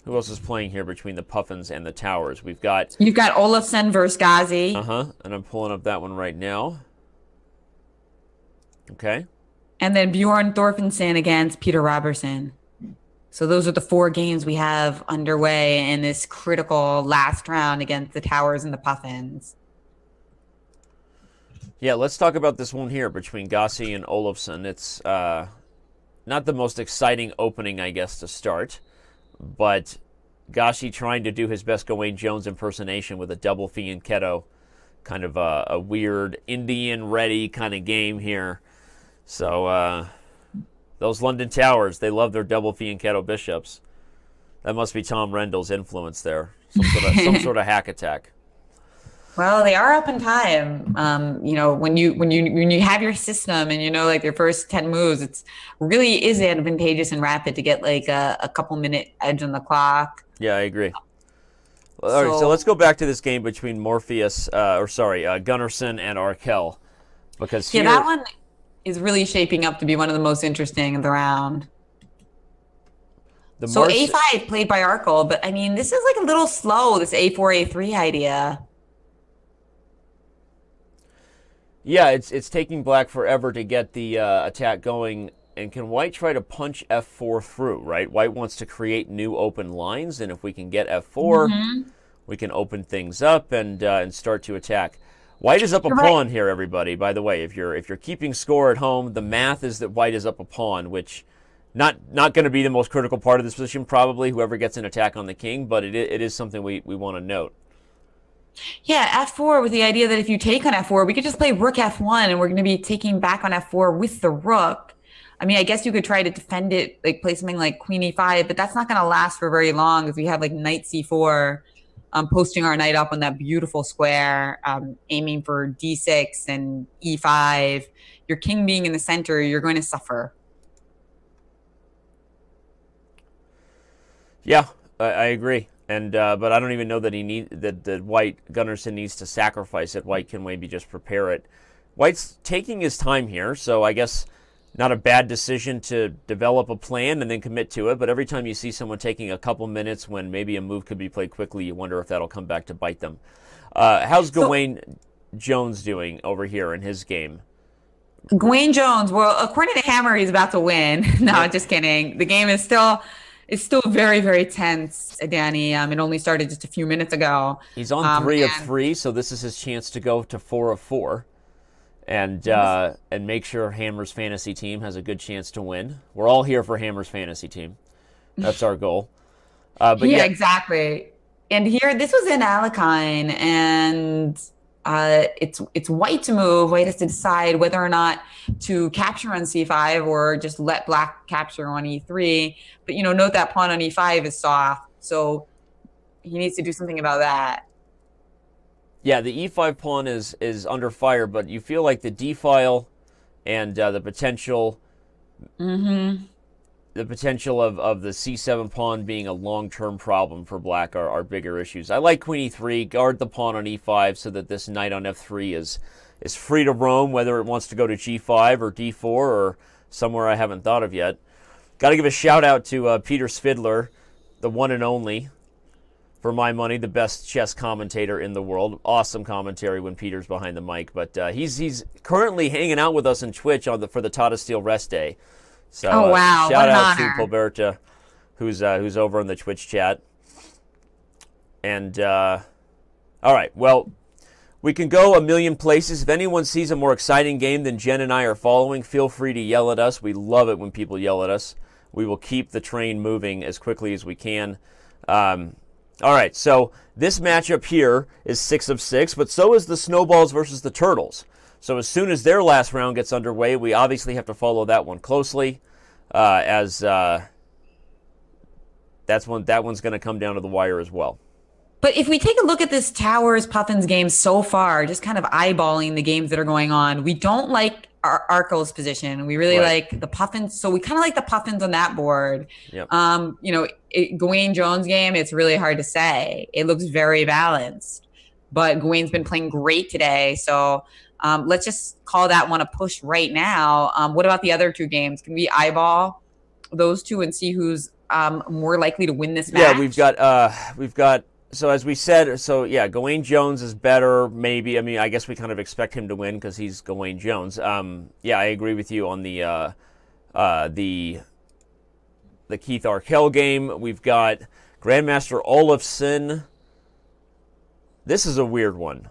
Speaker 2: else is playing here between the Puffins and the Towers? You've got
Speaker 1: Olafsson versus Ghazi.
Speaker 2: And I'm pulling up that one right now. Okay.
Speaker 1: And then Bjorn Thorfinson against Peter Robertson. So those are the 4 games we have underway in this critical last round against the Towers and the Puffins.
Speaker 2: Yeah, let's talk about this one here between Ghazi and Olafsson. It's, not the most exciting opening, I guess, to start, but Gashi trying to do his best Gawain Jones impersonation with a double fianchetto, kind of a weird Indian-ready kind of game here. So those London Towers, they love their double fianchetto bishops. That must be Tom Rendell's influence there. Some sort of hack attack.
Speaker 1: Well, they are up in time. You know, when you have your system and you know like your first 10 moves, it's really is advantageous and rapid to get like a couple minute edge on the clock.
Speaker 2: Yeah, I agree. All right, so let's go back to this game between Gunnarsson and Arkell, because here,
Speaker 1: that one is really shaping up to be one of the most interesting of the round. So A5 played by Arkell, but I mean this is like a little slow. This A4 A3 idea.
Speaker 2: Yeah, it's taking black forever to get the attack going. And can white try to punch F4 through, right? White wants to create new open lines, and if we can get F4, we can open things up and start to attack. White is up a pawn here, everybody. By the way, if you're keeping score at home, the math is that white is up a pawn, which not going to be the most critical part of this position, probably, whoever gets an attack on the king, but it is something we want to note.
Speaker 1: Yeah, F4 with the idea that if you take on F4, we could just play rook F1 and we're going to be taking back on F4 with the rook. I mean, I guess you could try to defend it, like play something like Queen E5, but that's not going to last for very long because we have like Knight C4, posting our knight up on that beautiful square, aiming for D6 and E5. Your king being in the center, you're going to suffer.
Speaker 2: Yeah, I agree. And but I don't even know that that white Gunnarsson needs to sacrifice it. White can maybe just prepare it. White's taking his time here, so I guess not a bad decision to develop a plan and then commit to it. But every time you see someone taking a couple minutes when maybe a move could be played quickly, you wonder if that'll come back to bite them. How's Gawain Jones doing over here in his game?
Speaker 1: Gawain Jones, well, according to Hammer, he's about to win. No, just kidding. The game is still... It's still very, very tense, Danny. It only started just a few minutes ago.
Speaker 2: He's on 3 of 3, so this is his chance to go to 4 of 4, and make sure Hammer's fantasy team has a good chance to win. We're all here for Hammer's fantasy team. That's our goal. But
Speaker 1: yeah, exactly. And here, this was in Alekhine, and it's white to move. White has to decide whether or not to capture on c5 or just let black capture on e3. But, note that pawn on e5 is soft, so he needs to do something about that.
Speaker 2: Yeah, the e5 pawn is under fire, but you feel like the d file and the potential the potential of the c7 pawn being a long-term problem for black are bigger issues. I like queen e3, guard the pawn on e5 so that this knight on f3 is free to roam, whether it wants to go to g5 or d4 or somewhere I haven't thought of yet. Got to give a shout-out to Peter Svidler, the one and only, for my money, the best chess commentator in the world. Awesome commentary when Peter's behind the mic. But he's currently hanging out with us on Twitch for the Tata Steel Rest Day. So,
Speaker 1: oh, wow.
Speaker 2: Shout out
Speaker 1: honor.
Speaker 2: to Poberta, who's over in the Twitch chat. And, all right, well, we can go a million places. If anyone sees a more exciting game than Jen and I are following, feel free to yell at us. We love it when people yell at us. We will keep the train moving as quickly as we can. All right, so this matchup here is 6 of 6, but so is the Snowballs versus the Turtles. So as soon as their last round gets underway, we obviously have to follow that one closely, as that one's going to come down to the wire as well.
Speaker 1: But if we take a look at this Towers Puffins game so far, just kind of eyeballing the games that are going on, we don't like Arco's position. We really like the Puffins. So we kind of like the Puffins on that board.
Speaker 2: Yep.
Speaker 1: Gawain Jones game, it's really hard to say. It looks very balanced, but Gawain's been playing great today. So let's just call that one a push right now. What about the other two games? Can we eyeball those two and see who's more likely to win this match?
Speaker 2: Yeah, we've got. So as we said, Gawain Jones is better, maybe. I mean, I guess we kind of expect him to win because he's Gawain Jones. Yeah, I agree with you on the Keith Arkell game. We've got Grandmaster Olafsson. This is a weird one.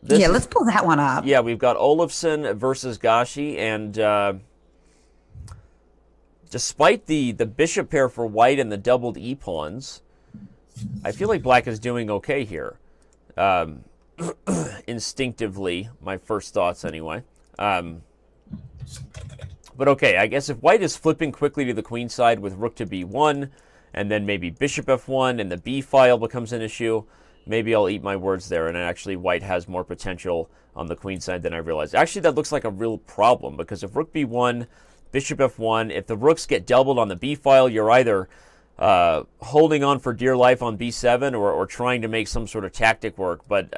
Speaker 1: Let's pull that one up.
Speaker 2: Yeah, we've got Olafsson versus Gashi, and despite the bishop pair for white and the doubled e-pawns, I feel like black is doing okay here. Instinctively, my first thoughts anyway. But okay, I guess if white is flipping quickly to the queen side with rook to b1, and then maybe bishop f1, and the b file becomes an issue, maybe I'll eat my words there, and actually white has more potential on the queen side than I realized. Actually, that looks like a real problem, because if rook b1, bishop f1, if the rooks get doubled on the b file, you're either holding on for dear life on b7 or trying to make some sort of tactic work. But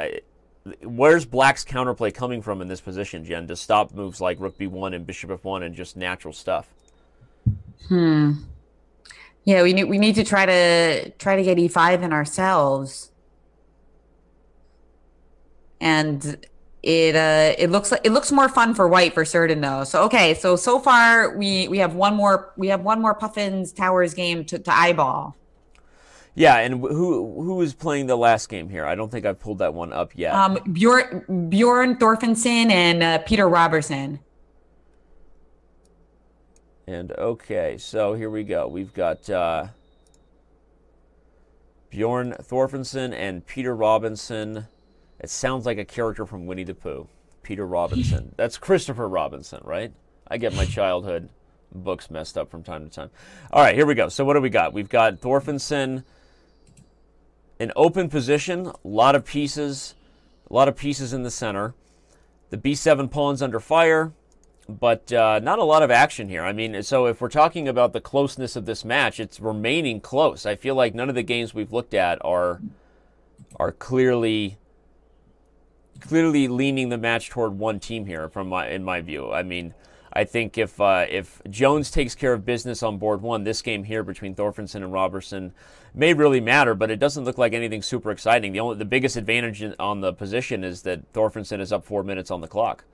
Speaker 2: where's black's counterplay coming from in this position, Jen, to stop moves like rook b1 and bishop f1 and just natural stuff?
Speaker 1: Yeah, we need to try to get e5 in ourselves. And it looks more fun for white for certain though. So okay, so far we have one more Puffins Towers game to eyeball.
Speaker 2: Yeah, and who is playing the last game here? I don't think I've pulled that one up yet.
Speaker 1: Bjorn Thorfinson and Peter Robertson.
Speaker 2: And okay, so here we go. We've got Bjorn Thorfinson and Peter Robinson. It sounds like a character from Winnie the Pooh. Peter Robinson. That's Christopher Robinson, right? I get my childhood books messed up from time to time. All right, here we go. So what do we got? We've got Thorfinson, an open position, a lot of pieces in the center. The b7 pawn's under fire, but not a lot of action here. I mean, so if we're talking about the closeness of this match, it's remaining close. I feel like none of the games we've looked at are clearly leaning the match toward one team here in my view. I mean, I think if Jones takes care of business on board one, this game here between Thorfinson and Robertson may really matter, but it doesn't look like anything super exciting. The biggest advantage on the position is that Thorfinson is up 4 minutes on the clock.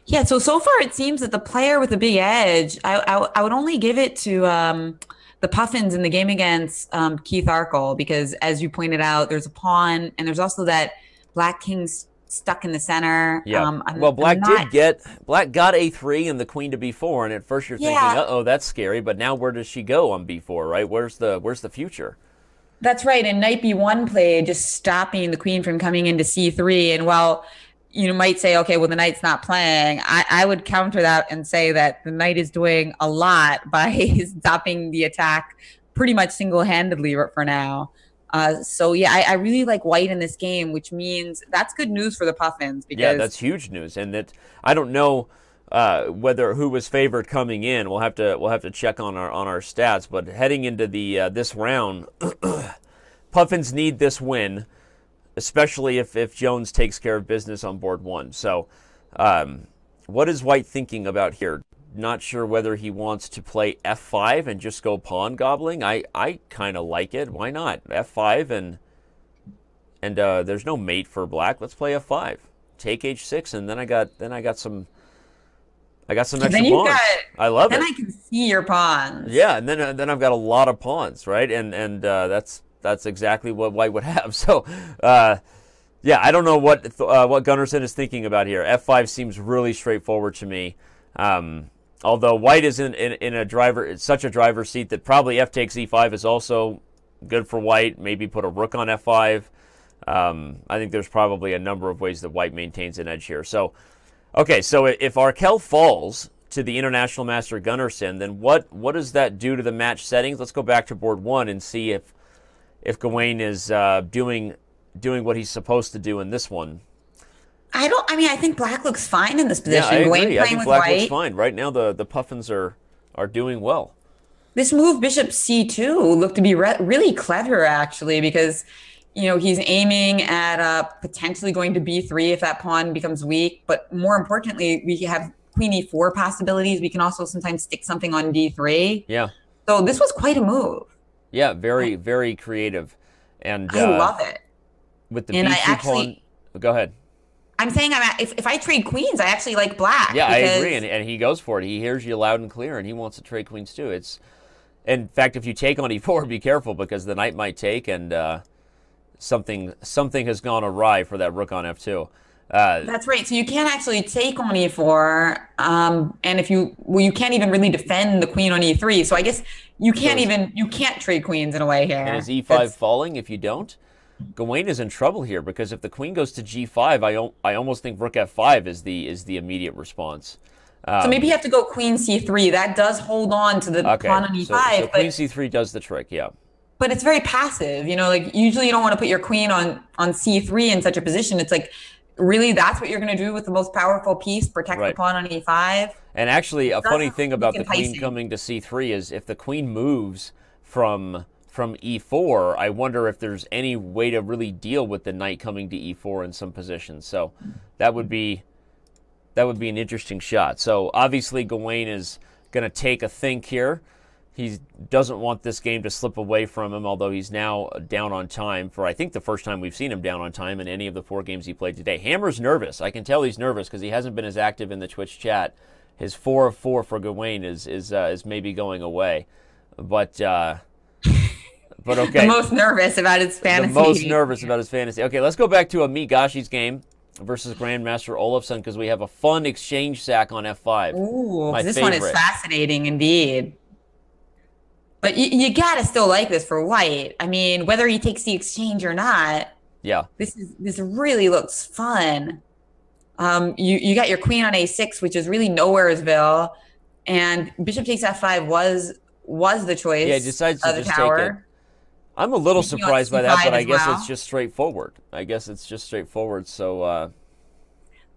Speaker 1: Yeah, so far it seems that the player with the big edge, I would only give it to the Puffins in the game against Keith Arkell, because as you pointed out, there's a pawn and there's also that black king's stuck in the center.
Speaker 2: Yeah. Black got a3 and the queen to b4, and at first you're thinking, uh-oh, that's scary. But now where does she go on b4, right? Where's the future?
Speaker 1: That's right. And knight b1 play, just stopping the queen from coming into c3. And while you might say, okay, well, the knight's not playing, I would counter that and say that the knight is doing a lot by stopping the attack pretty much single-handedly for now. So yeah, I really like white in this game, which means that's good news for the Puffins. Because
Speaker 2: that's huge news, and that I don't know who was favored coming in. We'll have to check on our stats. But heading into the this round, Puffins need this win, especially if Jones takes care of business on board one. So, what is white thinking about here? Not sure whether he wants to play f5 and just go pawn gobbling. I kind of like it. Why not? f5 and there's no mate for black. Let's play f5. Take h6, and then I got some extra pawns. I love it.
Speaker 1: Then I can see your pawns.
Speaker 2: Yeah, and then I've got a lot of pawns, right? And that's exactly what white would have. So yeah, I don't know what Gunnarsson is thinking about here. f5 seems really straightforward to me. Although white is in such a driver's seat that probably f takes e5 is also good for white. Maybe put a rook on f5. I think there's probably a number of ways that white maintains an edge here. So, okay, so if Arkell falls to the international master Gunnarsson, then what does that do to the match settings? Let's go back to board 1 and see if Gawain is doing what he's supposed to do in this one.
Speaker 1: I think black looks fine in this position.
Speaker 2: Yeah, I agree.
Speaker 1: Gawain
Speaker 2: I
Speaker 1: playing
Speaker 2: think
Speaker 1: with
Speaker 2: black
Speaker 1: white.
Speaker 2: looks fine. Right now, the Puffins are doing well.
Speaker 1: This move, bishop c2, looked to be really clever, actually, because, he's aiming at potentially going to b3 if that pawn becomes weak. But more importantly, we have queen e4 possibilities. We can also sometimes stick something on d3.
Speaker 2: Yeah.
Speaker 1: So this was quite a move.
Speaker 2: Yeah, very, very creative. And
Speaker 1: I love it.
Speaker 2: With the b2 pawn, go ahead.
Speaker 1: I'm saying if I trade queens, I actually like black.
Speaker 2: Yeah, I agree, and he goes for it. He hears you loud and clear, and he wants to trade queens too. In fact, if you take on e4, be careful because the knight might take, and something has gone awry for that rook on f2.
Speaker 1: That's right. So you can't actually take on e4, and you can't even really defend the queen on e3. So I guess you can't trade queens in a way here.
Speaker 2: And is e5 falling if you don't? Gawain is in trouble here because if the queen goes to g5, I almost think rook f5 is the immediate response.
Speaker 1: So maybe you have to go queen c3. That does hold on to the pawn on e5.
Speaker 2: So queen c3 does the trick, yeah.
Speaker 1: But it's very passive. Usually you don't want to put your queen on c3 in such a position. It's like, really, that's what you're going to do with the most powerful piece, protect the pawn on e5?
Speaker 2: And actually, a funny thing about the queen coming to c3 is if the queen moves from e4, I wonder if there's any way to really deal with the knight coming to e4 in some positions. So that would be an interesting shot. So obviously Gawain is going to take a think here. He doesn't want this game to slip away from him, although he's now down on time for, I think, the first time we've seen him down on time in any of the 4 games he played today. Hammer's nervous. I can tell he's nervous because he hasn't been as active in the Twitch chat. His 4 of 4 for Gawain is maybe going away. But okay.
Speaker 1: The most nervous about his fantasy.
Speaker 2: The most nervous about his fantasy. Okay, let's go back to Amit Gashi's game versus Grandmaster Olafsson because we have a fun exchange sack on f5.
Speaker 1: Ooh, this one is fascinating indeed. But you gotta still like this for white. I mean, whether he takes the exchange or not.
Speaker 2: Yeah.
Speaker 1: This really looks fun. You got your queen on a6, which is really nowheresville, and bishop takes f5 was the choice.
Speaker 2: Yeah, he decides to just
Speaker 1: tower.
Speaker 2: take it. I'm a little surprised by that, but I guess it's just straightforward. So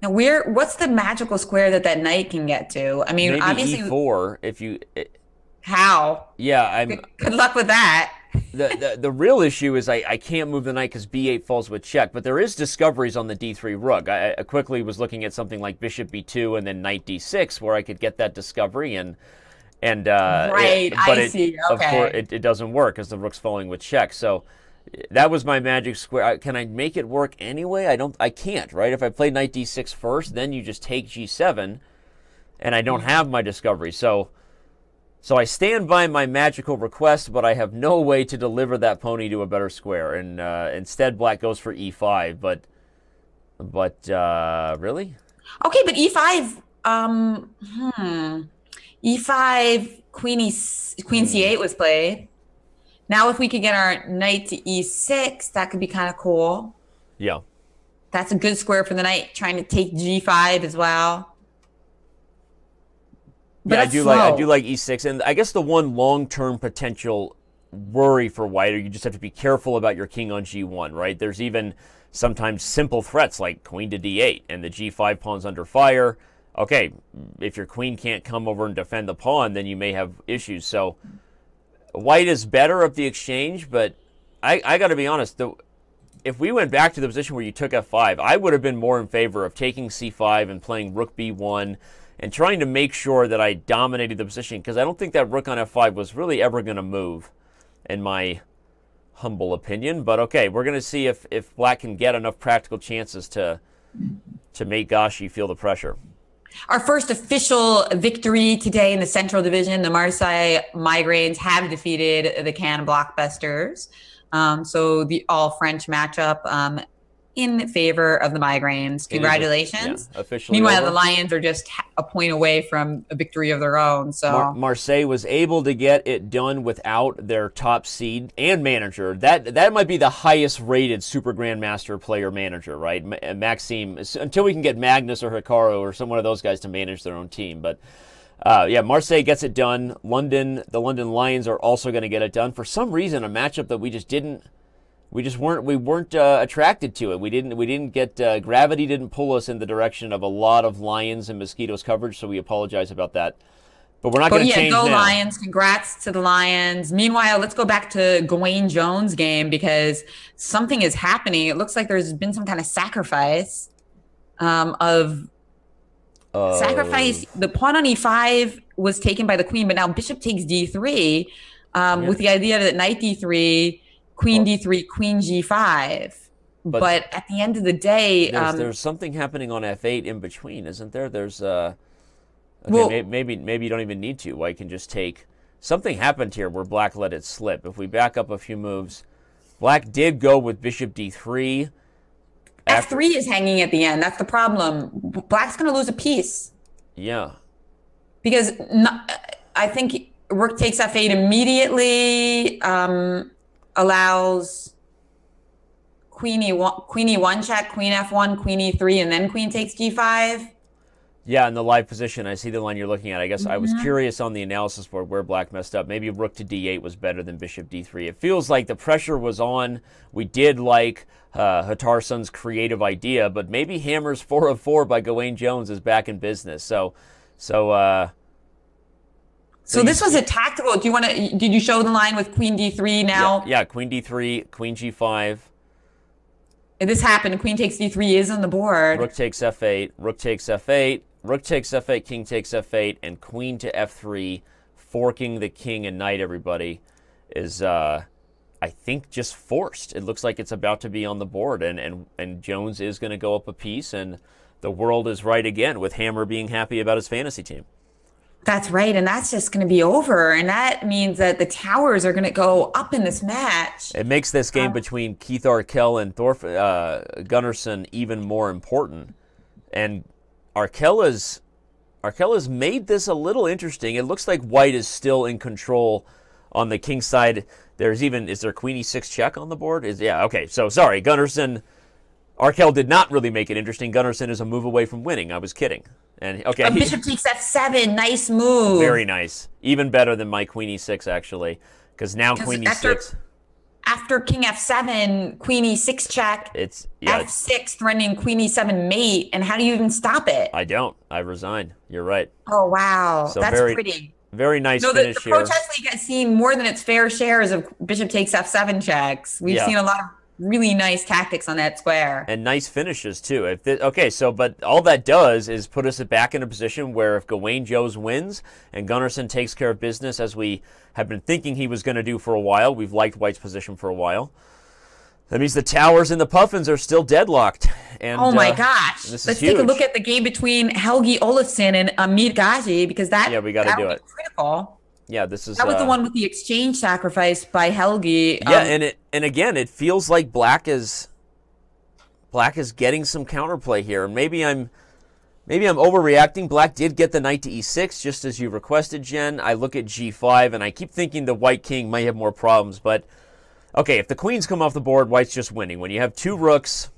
Speaker 1: now what's the magical square that knight can get to? I mean,
Speaker 2: maybe
Speaker 1: obviously
Speaker 2: e4 if you.
Speaker 1: How?
Speaker 2: Yeah,
Speaker 1: good luck with that.
Speaker 2: The real issue is I can't move the knight because b8 falls with check, but there is discoveries on the d3 rook. I quickly was looking at something like bishop b2 and then knight d6 where I could get that discovery and
Speaker 1: right, I see. Okay.
Speaker 2: Of course, it doesn't work because the rook's falling with check. So that was my magic square. Can I make it work anyway? I can't, right? If I play knight d6 first, then you just take g7, and I don't have my discovery. So I stand by my magical request, but I have no way to deliver that pony to a better square. And instead, black goes for e5. But really?
Speaker 1: Okay, but e5. E5, queen c8 was played. Now if we could get our knight to e6, that could be kind of cool.
Speaker 2: Yeah.
Speaker 1: That's a good square for the knight, trying to take g5 as well. But
Speaker 2: yeah, I do like e6. And I guess the one long-term potential worry for white, or you just have to be careful about your king on g1, right? There's even sometimes simple threats like queen to d8 and the g5 pawn's under fire. Okay, if your queen can't come over and defend the pawn, then you may have issues. So white is better at the exchange, but I got to be honest. If we went back to the position where you took f5, I would have been more in favor of taking c5 and playing rook b1 and trying to make sure that I dominated the position because I don't think that rook on f5 was really ever going to move, in my humble opinion. But okay, we're going to see if black can get enough practical chances to make Gashi feel the pressure.
Speaker 1: Our first official victory today in the Central Division, the Marseille Migraines have defeated the Cannes Blockbusters. So the all-French matchup in favor of the migraines. Congratulations.
Speaker 2: Officially
Speaker 1: Meanwhile,
Speaker 2: over.
Speaker 1: the Lions are just a point away from a victory of their own. So
Speaker 2: Marseille was able to get it done without their top seed and manager. That might be the highest rated Super Grandmaster player manager, right? Maxime, until we can get Magnus or Hikaru or some one of those guys to manage their own team. But yeah, Marseille gets it done. The London Lions are also going to get it done. For some reason, a matchup that we weren't attracted to it. We didn't get gravity didn't pull us in the direction of a lot of Lions and Mosquitoes coverage, so we apologize about that. But we're not going to change
Speaker 1: go
Speaker 2: now.
Speaker 1: Lions. Congrats to the Lions. Meanwhile, let's go back to Gawain Jones' game because something is happening. It looks like there's been some kind of sacrifice sacrifice. The pawn on e5 was taken by the queen, but now bishop takes d3 with the idea that knight d3, queen d3, queen g5. But at the end of the day,
Speaker 2: there's something happening on f8 in between, isn't there? There's okay, maybe you don't even need to. White can just take. Something happened here where black let it slip. If we back up a few moves, black did go with bishop d3.
Speaker 1: F3 is hanging at the end. That's the problem. Black's going to lose a piece.
Speaker 2: Yeah.
Speaker 1: Because I think rook takes f8 immediately allows queen e1 check, queen f1, queen e3, and then queen takes g5.
Speaker 2: Yeah, in the live position, I see the line you're looking at. I guess I was curious on the analysis board where black messed up. Maybe rook to d8 was better than bishop d3. It feels like the pressure was on. We did like Hatarson's creative idea, but maybe Hammer's 4 of 4 by Gawain Jones is back in business. So
Speaker 1: this was a tactical. Did you show the line with queen d3 now?
Speaker 2: Yeah, queen d3, queen g5.
Speaker 1: This happened. Queen takes d3 is on the board.
Speaker 2: Rook takes f8, rook takes f8, rook takes f8, king takes f8, and queen to f3, forking the king and knight, everybody, is, I think, just forced. It looks like it's about to be on the board, and Jones is going to go up a piece, and the world is right again, with Hammer being happy about his fantasy team.
Speaker 1: That's right, and that's just going to be over, and that means that the towers are going to go up in this match.
Speaker 2: It makes this game between Keith Arkell and Gunnarsson even more important, and Arkell has made this a little interesting. It looks like white is still in control on the king side. Is there queen e6 check on the board? Okay, so sorry, Arkell did not really make it interesting. Gunnarsson is a move away from winning. I was kidding. And okay,
Speaker 1: bishop takes f7. Nice move.
Speaker 2: Very nice. Even better than my queen e6 actually, because now queen e6.
Speaker 1: After king f7, queen e6 check.
Speaker 2: It's
Speaker 1: f6 threatening queen e7 mate. And how do you even stop it?
Speaker 2: I don't. I resign. You're right.
Speaker 1: Oh wow,
Speaker 2: so
Speaker 1: that's pretty.
Speaker 2: Very nice finish
Speaker 1: the
Speaker 2: here.
Speaker 1: Pro Chess League has seen more than its fair shares of bishop takes f7 checks. We've seen a lot of really nice tactics on that square.
Speaker 2: And nice finishes, too. But all that does is put us back in a position where if Gawain Jones wins and Gunnarsson takes care of business as we have been thinking he was going to do for a while, we've liked white's position for a while, that means the towers and the Puffins are still deadlocked. And,
Speaker 1: oh my gosh.
Speaker 2: Let's
Speaker 1: take a look at the game between Helgi Olafsson and Amir Gaji, because we got to do it. Critical.
Speaker 2: Yeah,
Speaker 1: that was the one with the exchange sacrifice by Helgi.
Speaker 2: Yeah, and again, it feels like black is getting some counterplay here. Maybe I'm overreacting. Black did get the knight to e6, just as you requested, Jen. I look at g5, and I keep thinking the white king might have more problems. But okay, if the queens come off the board, white's just winning. When you have two rooks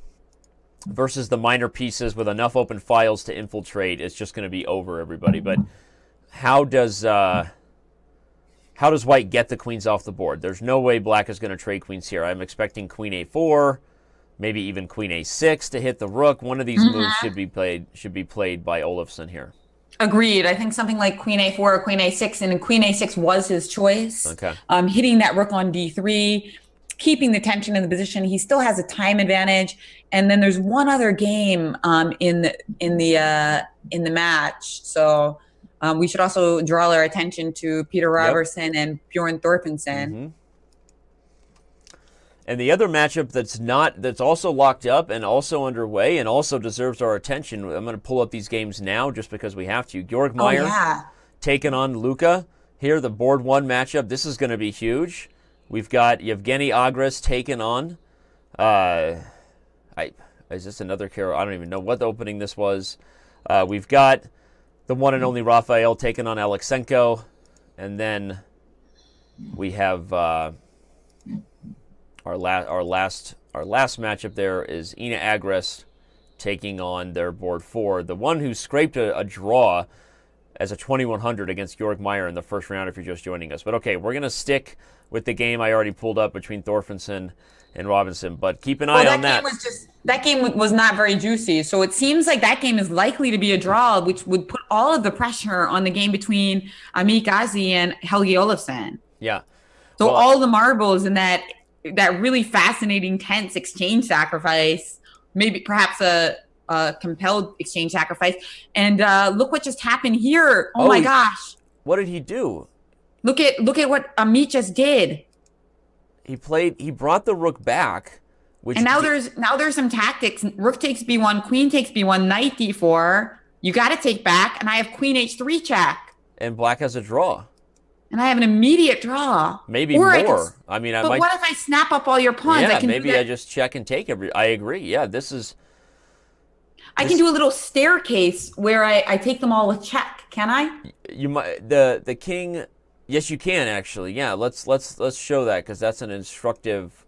Speaker 2: versus the minor pieces with enough open files to infiltrate, it's just going to be over, everybody. But how does white get the queens off the board? There's no way black is going to trade queens here. I'm expecting queen a4, maybe even queen a6 to hit the rook. One of these moves should be played by Olafsson here.
Speaker 1: Agreed. I think something like queen a4 or queen a6, and queen a6 was his choice.
Speaker 2: Okay.
Speaker 1: Hitting that rook on d3, keeping the tension in the position. He still has a time advantage. And then there's one other game in the match. So we should also draw our attention to Peter Robertson and Bjorn Thorpinson.
Speaker 2: And the other matchup that's also locked up and also underway and also deserves our attention. I'm going to pull up these games now just because we have to. Georg Meyer taking on Luca. Here, the board one matchup. This is going to be huge. We've got Yevgeny Agras taking on Is this another Carol? I don't even know what the opening this was. We've got the one and only Rafael taking on Alexenko, and then we have our last matchup there is Ina Agres taking on their board 4, the one who scraped a draw as a 2100 against Georg Meyer in the first round if you're just joining us. But okay, we're going to stick with the game I already pulled up between Thorfinson and Robinson, but keep an eye on that.
Speaker 1: That game was not very juicy, so it seems like that game is likely to be a draw, which would put all of the pressure on the game between Amit Ghazi and Helgi Olafsson.
Speaker 2: Yeah.
Speaker 1: So all the marbles in that really fascinating, tense exchange sacrifice, maybe perhaps a compelled exchange sacrifice. And look what just happened here. Oh my gosh.
Speaker 2: What did he do?
Speaker 1: Look at what Amit just did.
Speaker 2: He brought the rook back.
Speaker 1: And now there's some tactics. Rook takes b1, queen takes b1, knight d4. You got to take back, and I have queen h3 check.
Speaker 2: And black has a draw.
Speaker 1: And I have an immediate draw.
Speaker 2: Maybe more. But
Speaker 1: what if I snap up all your pawns?
Speaker 2: Yeah, maybe I just check and take every. I agree. Yeah, I
Speaker 1: can do a little staircase where I take them all with check. Can I?
Speaker 2: You might the king. Yes, you can actually. Yeah, let's show that because that's an instructive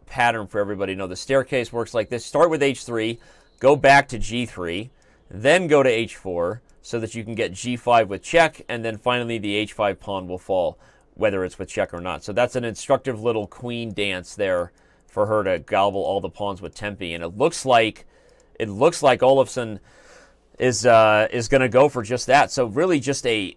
Speaker 2: pattern for everybody to know. The staircase works like this. Start with h3, go back to g3, then go to h4 so that you can get g5 with check, and then finally the h5 pawn will fall, whether it's with check or not. So that's an instructive little queen dance there for her to gobble all the pawns with tempi, and it looks like Olafsson is going to go for just that. So really just a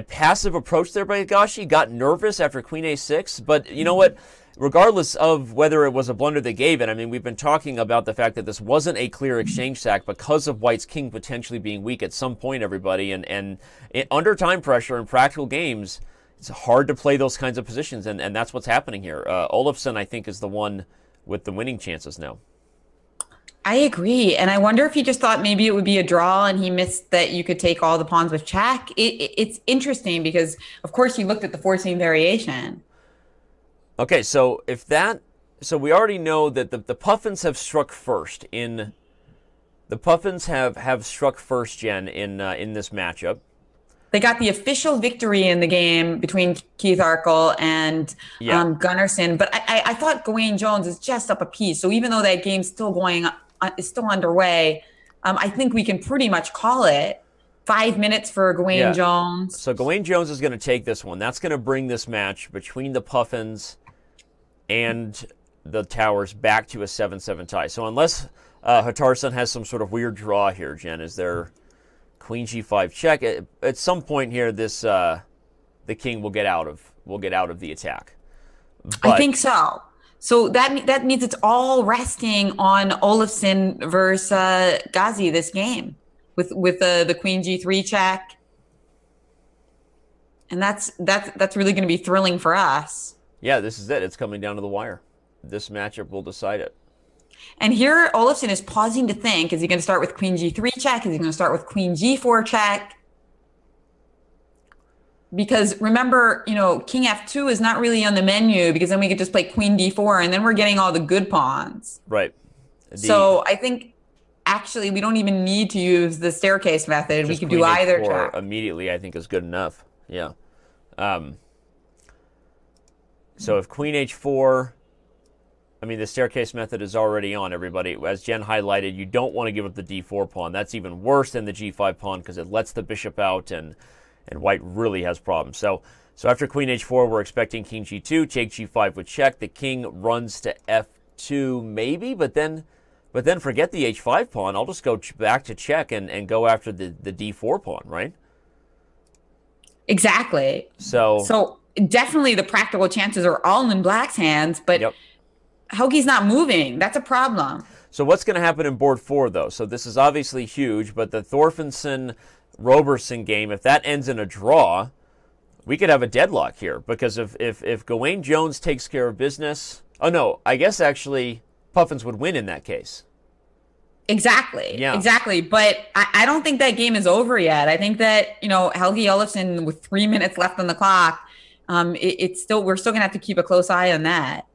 Speaker 2: passive approach there by Higashi. Got nervous after queen a6, but you know what? Regardless of whether it was a blunder they gave it, I mean, we've been talking about the fact that this wasn't a clear exchange sack because of White's king potentially being weak at some point, everybody. And under time pressure in practical games, it's hard to play those kinds of positions, and that's what's happening here. Olafsson, I think, is the one with the winning chances now.
Speaker 1: I agree. And I wonder if he just thought maybe it would be a draw and he missed that you could take all the pawns with check. It's interesting because, of course, he looked at the forcing variation.
Speaker 2: Okay, so we already know that the Puffins have struck first in the Puffins have struck first, Jen, in this matchup.
Speaker 1: They got the official victory in the game between Keith Arkle and Gunnarsson, but I thought Gawain Jones is just up a piece. So even though that game's is still underway, I think we can pretty much call it. 5 minutes for Gawain Jones.
Speaker 2: So Gawain Jones is going to take this one. That's going to bring this match between the Puffins and the Towers back to a 7-7 tie. So unless Hatarsson has some sort of weird draw here, Jen, is there queen g5 check? At some point here, this the king will get out of the attack. But
Speaker 1: I think so. So that means it's all resting on Olafsson versus Ghazi this game with the queen g3 check, and that's really going to be thrilling for us.
Speaker 2: Yeah, this is it. It's coming down to the wire. This matchup will decide it.
Speaker 1: And here Olafsson is pausing to think: is he going to start with queen g3 check? Is he going to start with queen g4 check? Because remember, king f2 is not really on the menu because then we could just play queen d4 and then we're getting all the good pawns.
Speaker 2: Right.
Speaker 1: So I think actually we don't even need to use the staircase method. We could do either track.
Speaker 2: Immediately, I think, is good enough. Yeah. So if queen h4, I mean, the staircase method is already on, everybody. As Jen highlighted, you don't want to give up the d4 pawn. That's even worse than the g5 pawn because it lets the bishop out and White really has problems. So after queen h4, we're expecting king g2, take g5 with check. The king runs to f2 maybe, but then forget the h5 pawn. I'll just go back to check and go after the d4 pawn, right?
Speaker 1: Exactly. So definitely the practical chances are all in Black's hands, but Helgi's not moving. That's a problem.
Speaker 2: So what's going to happen in board 4, though? So this is obviously huge, but the Thorfinson-Roberson game, if that ends in a draw, we could have a deadlock here because if Gawain Jones takes care of business... Oh, no, I guess actually Puffins would win in that case.
Speaker 1: Exactly. Yeah. Exactly. But I don't think that game is over yet. I think that, Helgi Olafsson with 3 minutes left on the clock, we're still going to have to keep a close eye on that.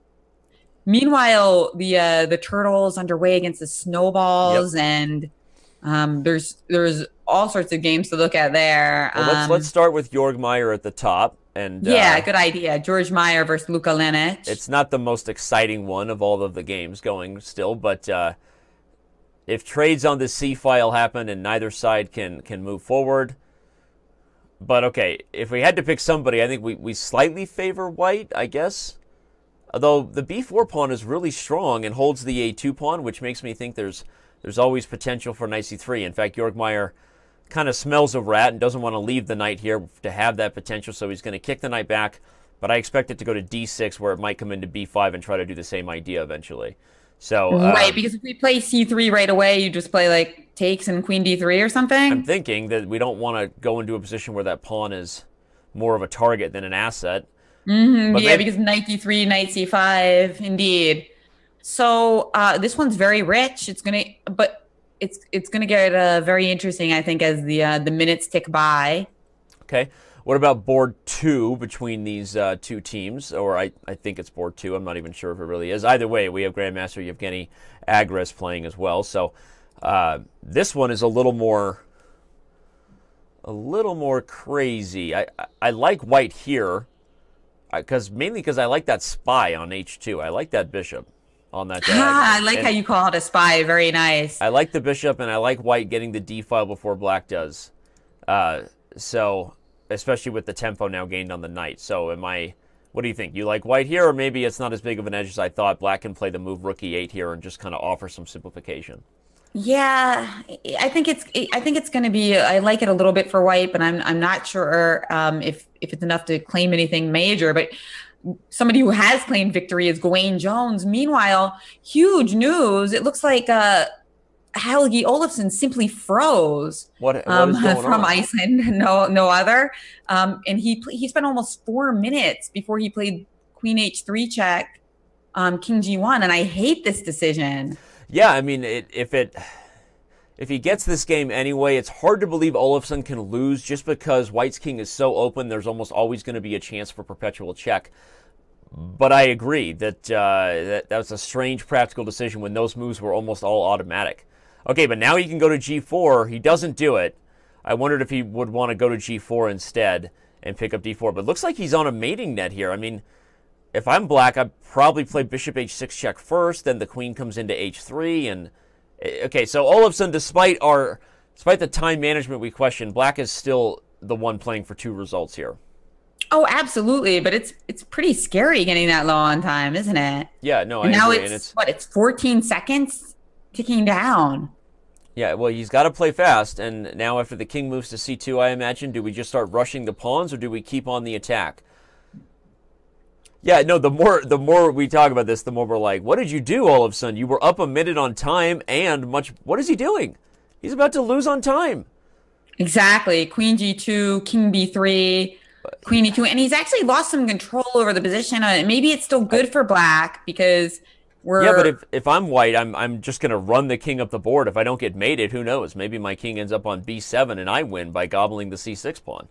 Speaker 1: Meanwhile, the turtles underway against the
Speaker 2: Yep.
Speaker 1: snowballs, and there's all sorts of games to look at there.
Speaker 2: Well, let's start with Jorg Meyer at the top, and
Speaker 1: Yeah, good idea. George Meyer versus Luka Linic.
Speaker 2: it's not the most exciting one of all of the games going still, but if trades on the C file happen and neither side can move forward. But okay, if we had to pick somebody, I think we slightly favor white, I guess. Although the b4 pawn is really strong and holds the a2 pawn, which makes me think there's always potential for knight c3. In fact, Jorg Meyer kind of smells a rat and doesn't want to leave the knight here to have that potential, so he's going to kick the knight back. But I expect it to go to d6, where it might come into b5 and try to do the same idea eventually. So
Speaker 1: Right, because if we play c3 right away, you just play like takes and queen d3 or
Speaker 2: I'm
Speaker 1: something.
Speaker 2: thinking that we don't want to go into a position where that pawn is more of a target than an asset. But
Speaker 1: Yeah,
Speaker 2: maybe,
Speaker 1: because knight d3, knight c5, indeed. So this one's very rich. But it's gonna get very interesting, I think, as the minutes tick by.
Speaker 2: okay. What about board two between these two teams? Or I think it's board two. I'm not even sure if it really is. Either way, we have Grandmaster Yevgeny Agres playing as well. So this one is a little more crazy. I like white here mainly because I like that spy on h2. I like that bishop on that diagonal.
Speaker 1: I like how you call it a spy. Very nice.
Speaker 2: I like the bishop, and I like white getting the d file before black does. So, especially with the tempo now gained on the knight. So, what do you think? You like white here, or maybe it's not as big of an edge as I thought? Black can play the move rook e8 here and just kind of offer some simplification.
Speaker 1: Yeah, I think it's going to be. I like it a little bit for white, but I'm not sure if it's enough to claim anything major. But somebody who has claimed victory is Gawain Jones. Meanwhile, huge news. It looks like Helgi Olafsson simply froze
Speaker 2: What is going
Speaker 1: from
Speaker 2: on?
Speaker 1: Iceland. No other. And he spent almost 4 minutes before he played Queen H3 check, King G1, and I hate this decision.
Speaker 2: Yeah, I mean, if he gets this game anyway, it's hard to believe Olafsson can lose just because White's king is so open. There's almost always going to be a chance for perpetual check. But I agree that that was a strange practical decision when those moves were almost all automatic. Okay, but now he can go to g4. He doesn't do it. I wondered if he would want to go to g4 instead and pick up d4. But it looks like he's on a mating net here. I mean, if I'm black, I'd probably play bishop h6 check first, then the queen comes into h3, and okay, so Olafsson, despite the time management we question, black is still the one playing for two results here.
Speaker 1: Oh, absolutely, but it's pretty scary getting that low on time, isn't it?
Speaker 2: Yeah, no, I
Speaker 1: And now
Speaker 2: agree, and
Speaker 1: it's 14 seconds ticking down.
Speaker 2: yeah, well, he's got to play fast, and now after the king moves to c2, I imagine, do we just start rushing the pawns, or do we keep on the attack? Yeah, no, the more we talk about this, the more we're like, what did you do all of a sudden? You were up a minute on time and what is he doing? He's about to lose on time.
Speaker 1: Exactly. Queen G2, King B3, Queen E2, and he's actually lost some control over the position. Maybe it's still good for black because
Speaker 2: Yeah, but if I'm white, I'm just going to run the king up the board. If I don't get mated, who knows? Maybe my king ends up on b7 and I win by gobbling the c6 pawn.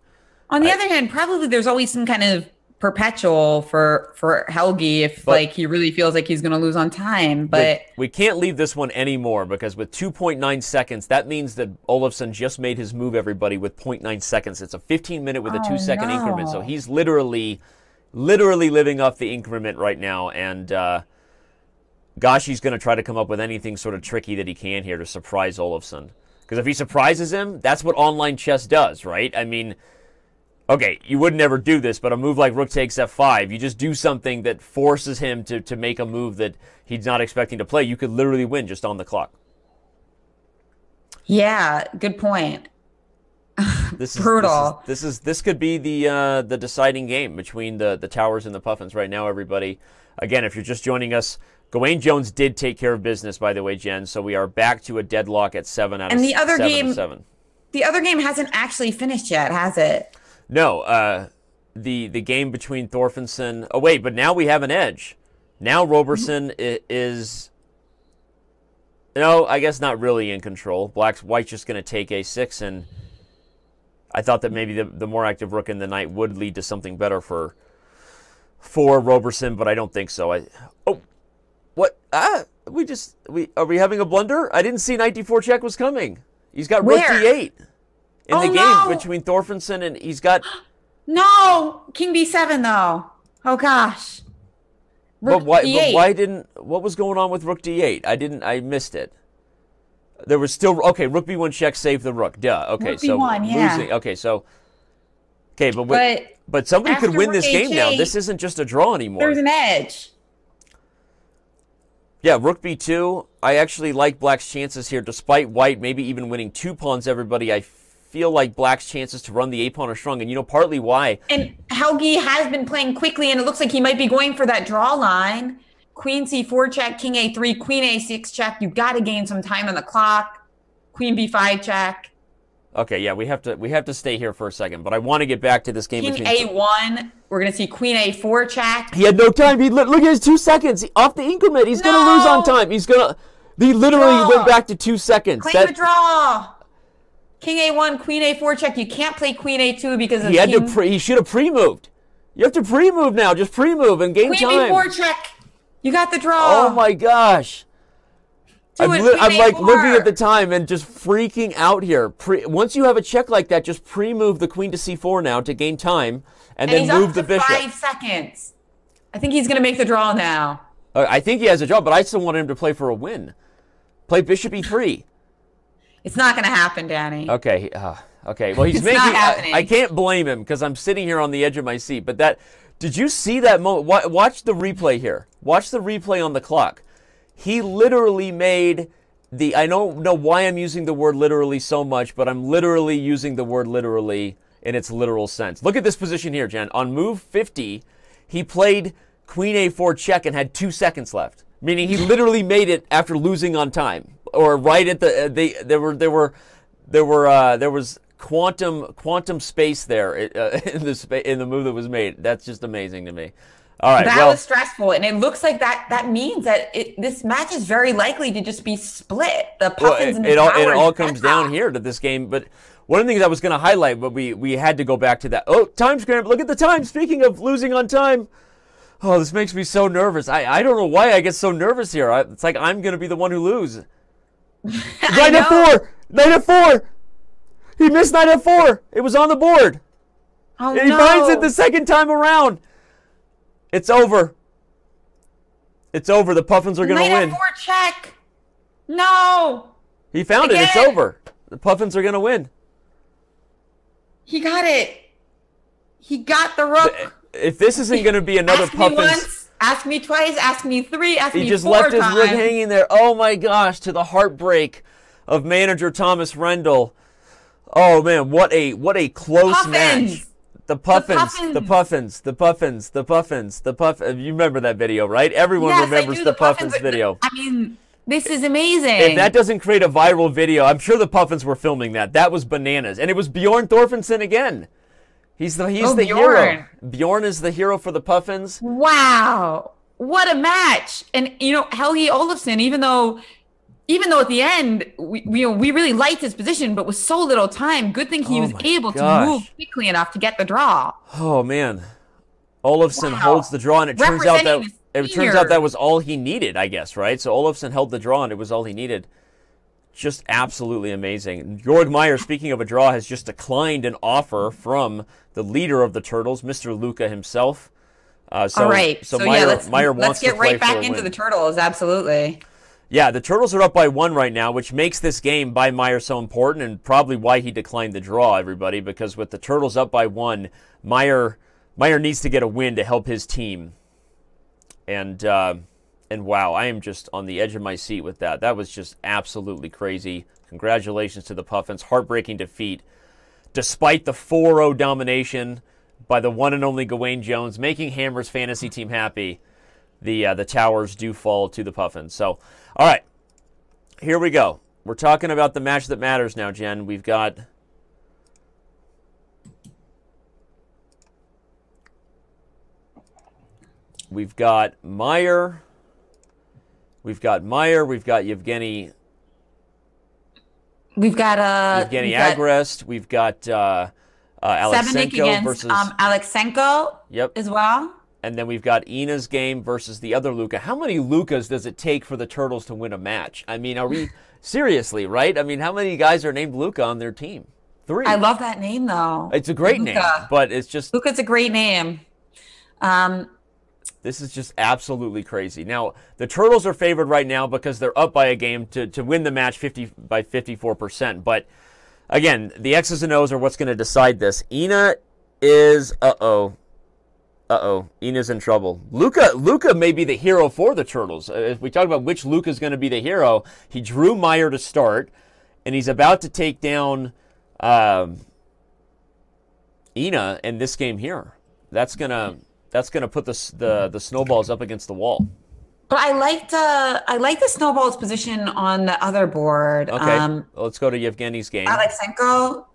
Speaker 1: On the other hand, probably there's always some kind of perpetual for Helgi if like he really feels like he's going to lose on time. But
Speaker 2: we can't leave this one anymore because with 2.9 seconds, that means that Olafsson just made his move, everybody, with 0.9 seconds. It's a 15-minute with a 2-second increment. So he's literally living off the increment right now. And gosh, he's going to try to come up with anything sort of tricky that he can here to surprise Olafsson. Because if he surprises him, that's what online chess does, right? I mean, okay, you would never do this, but a move like rook takes f5, you just do something that forces him to make a move that he's not expecting to play. You could literally win just on the clock.
Speaker 1: Yeah, good point.
Speaker 2: This
Speaker 1: Brutal.
Speaker 2: This could be the deciding game between the Towers and the Puffins right now, everybody. Again, if you're just joining us, Gawain Jones did take care of business, by the way, Jen. So we are back to a deadlock at 7 out of 7.
Speaker 1: The other game hasn't actually finished yet, has it?
Speaker 2: No, the game between Thorfinson. Oh wait, but now we have an edge. Now Roberson is, no, I guess not really in control. White's just going to take a6, and I thought that maybe the more active rook and the knight would lead to something better for Roberson, but I don't think so. What? Are we having a blunder? I didn't see knight d4 check was coming. He's got rook d8 in the game between Thorfinson and he's got.
Speaker 1: No, king b7 though. Oh gosh.
Speaker 2: Rook D8. But why didn't? What was going on with rook d8? I missed it. There was still rook b1 check saved the rook. Duh. Okay, rook so b1, losing. Okay, so. Okay, but somebody could win this game now. This isn't just a draw anymore.
Speaker 1: There's an edge.
Speaker 2: Yeah, rook b2. I actually like black's chances here, despite white maybe even winning 2 pawns. Everybody, I feel like black's chances to run the a-pawn are strong, and you know partly why.
Speaker 1: And Helgi has been playing quickly, and it looks like he might be going for that draw line. Queen c4 check, king a3, queen a6 check. You've got to gain some time on the clock. Queen b5 check.
Speaker 2: Okay, yeah, we have to stay here for a second, but I want to get back to this game.
Speaker 1: King a1. We're gonna see queen a4 check.
Speaker 2: He had no time. Look at his 2 seconds off the increment. He's gonna lose on time. He literally went back to 2 seconds.
Speaker 1: Claim the draw. King a1, queen a4 check. You can't play queen a2 because of
Speaker 2: he should have pre-moved. You have to pre-move now. Just pre-move and gain time.
Speaker 1: Queen b4 check. You got the draw.
Speaker 2: Oh my gosh. I'm like looking at the time and just freaking out here. Once you have a check like that, just pre-move the queen to c4 now to gain time, and then move the bishop.
Speaker 1: 5 seconds. I think he's going to make the draw now.
Speaker 2: I think he has a draw, but I still want him to play for a win. Play bishop e3.
Speaker 1: It's not going to happen, Danny.
Speaker 2: Okay. Okay. Well, he's making. I can't blame him because I'm sitting here on the edge of my seat. But did you see that moment? Watch the replay here. Watch the replay on the clock. He literally made I don't know why I'm using the word literally so much, but I'm literally using the word literally in its literal sense. Look at this position here, Jen. On move 50, he played queen a4 check and had 2 seconds left, meaning he literally made it after losing on time, or right at the there was quantum space there in the move that was made. That's just amazing to me. All right,
Speaker 1: that was stressful, and it looks like that means that this match is very likely to just be split. The Puffins and the Towers.
Speaker 2: It all comes down here to this game. But one of the things I was going to highlight, but we had to go back to that. Oh, time scramble! Look at the time. Speaking of losing on time, oh, this makes me so nervous. I don't know why I get so nervous here. It's like I'm going to be the one who loses. Knight f4. Knight f4. He missed knight f4. It was on the board.
Speaker 1: Oh,
Speaker 2: and he finds it the second time around. It's over. It's over. The Puffins are going to win.
Speaker 1: Knight f4 check. No.
Speaker 2: He found it. It's over. The Puffins are going to win.
Speaker 1: He got it. He got the rook.
Speaker 2: If this isn't going to be another Puffins.
Speaker 1: Me once, ask me twice, ask me 3, ask me 4 times.
Speaker 2: He just left his rook hanging there. Oh my gosh, to the heartbreak of manager Thomas Rendell. Oh man, what a close match. The Puffins. You remember that video, right? Everyone remembers the Puffins video.
Speaker 1: I mean, this is amazing.
Speaker 2: If that doesn't create a viral video, I'm sure the Puffins were filming that. That was bananas. And it was Bjorn Thorfinson again. He's the hero. Bjorn is the hero for the Puffins.
Speaker 1: Wow. What a match. And, Helgi Olafsson, even though at the end, we really liked his position, but with so little time, good thing he was able to move quickly enough to get the draw.
Speaker 2: Oh, man. Olafsson holds the draw, and it turns out that was all he needed, I guess, right? So Olafsson held the draw, and it was all he needed. Just absolutely amazing. Jorg Meyer, speaking of a draw, has just declined an offer from the leader of the Turtles, Mr. Luca himself.
Speaker 1: All right.
Speaker 2: So Meyer wants to play for a win.
Speaker 1: Let's get right back into the Turtles, absolutely.
Speaker 2: Yeah, the Turtles are up by 1 right now, which makes this game by Meyer so important, and probably why he declined the draw, everybody, because with the Turtles up by 1, Meyer needs to get a win to help his team. And wow, I am just on the edge of my seat with that. That was just absolutely crazy. Congratulations to the Puffins. Heartbreaking defeat. Despite the 4-0 domination by the one and only Gawain Jones, making Hammer's fantasy team happy, the Towers do fall to the Puffins. So, all right, here we go. We're talking about the match that matters now, Jen. We've got Meyer. We've got Yevgeny.
Speaker 1: We've got
Speaker 2: Agrest. We've got Alexenko
Speaker 1: against
Speaker 2: versus
Speaker 1: Alexenko.
Speaker 2: Yep.
Speaker 1: As well.
Speaker 2: And then we've got Ina's game versus the other Luca. How many Lucas does it take for the Turtles to win a match? I mean, are we seriously, right? I mean, how many guys are named Luca on their team? 3.
Speaker 1: I love that name, though.
Speaker 2: It's a great name, but it's just...
Speaker 1: Luca's a great name.
Speaker 2: This is just absolutely crazy. Now, the Turtles are favored right now because they're up by a game to win the match by 54%. But, again, the X's and O's are what's going to decide this. Ina is... Ina's in trouble. Luca may be the hero for the Turtles. If we talk about which Luca's going to be the hero, he drew Meyer to start, and he's about to take down Ina in this game here. That's gonna put the snowballs up against the wall.
Speaker 1: But I like the snowball's position on the other board.
Speaker 2: Okay, let's go to Yevgeny's game.
Speaker 1: Alexenko,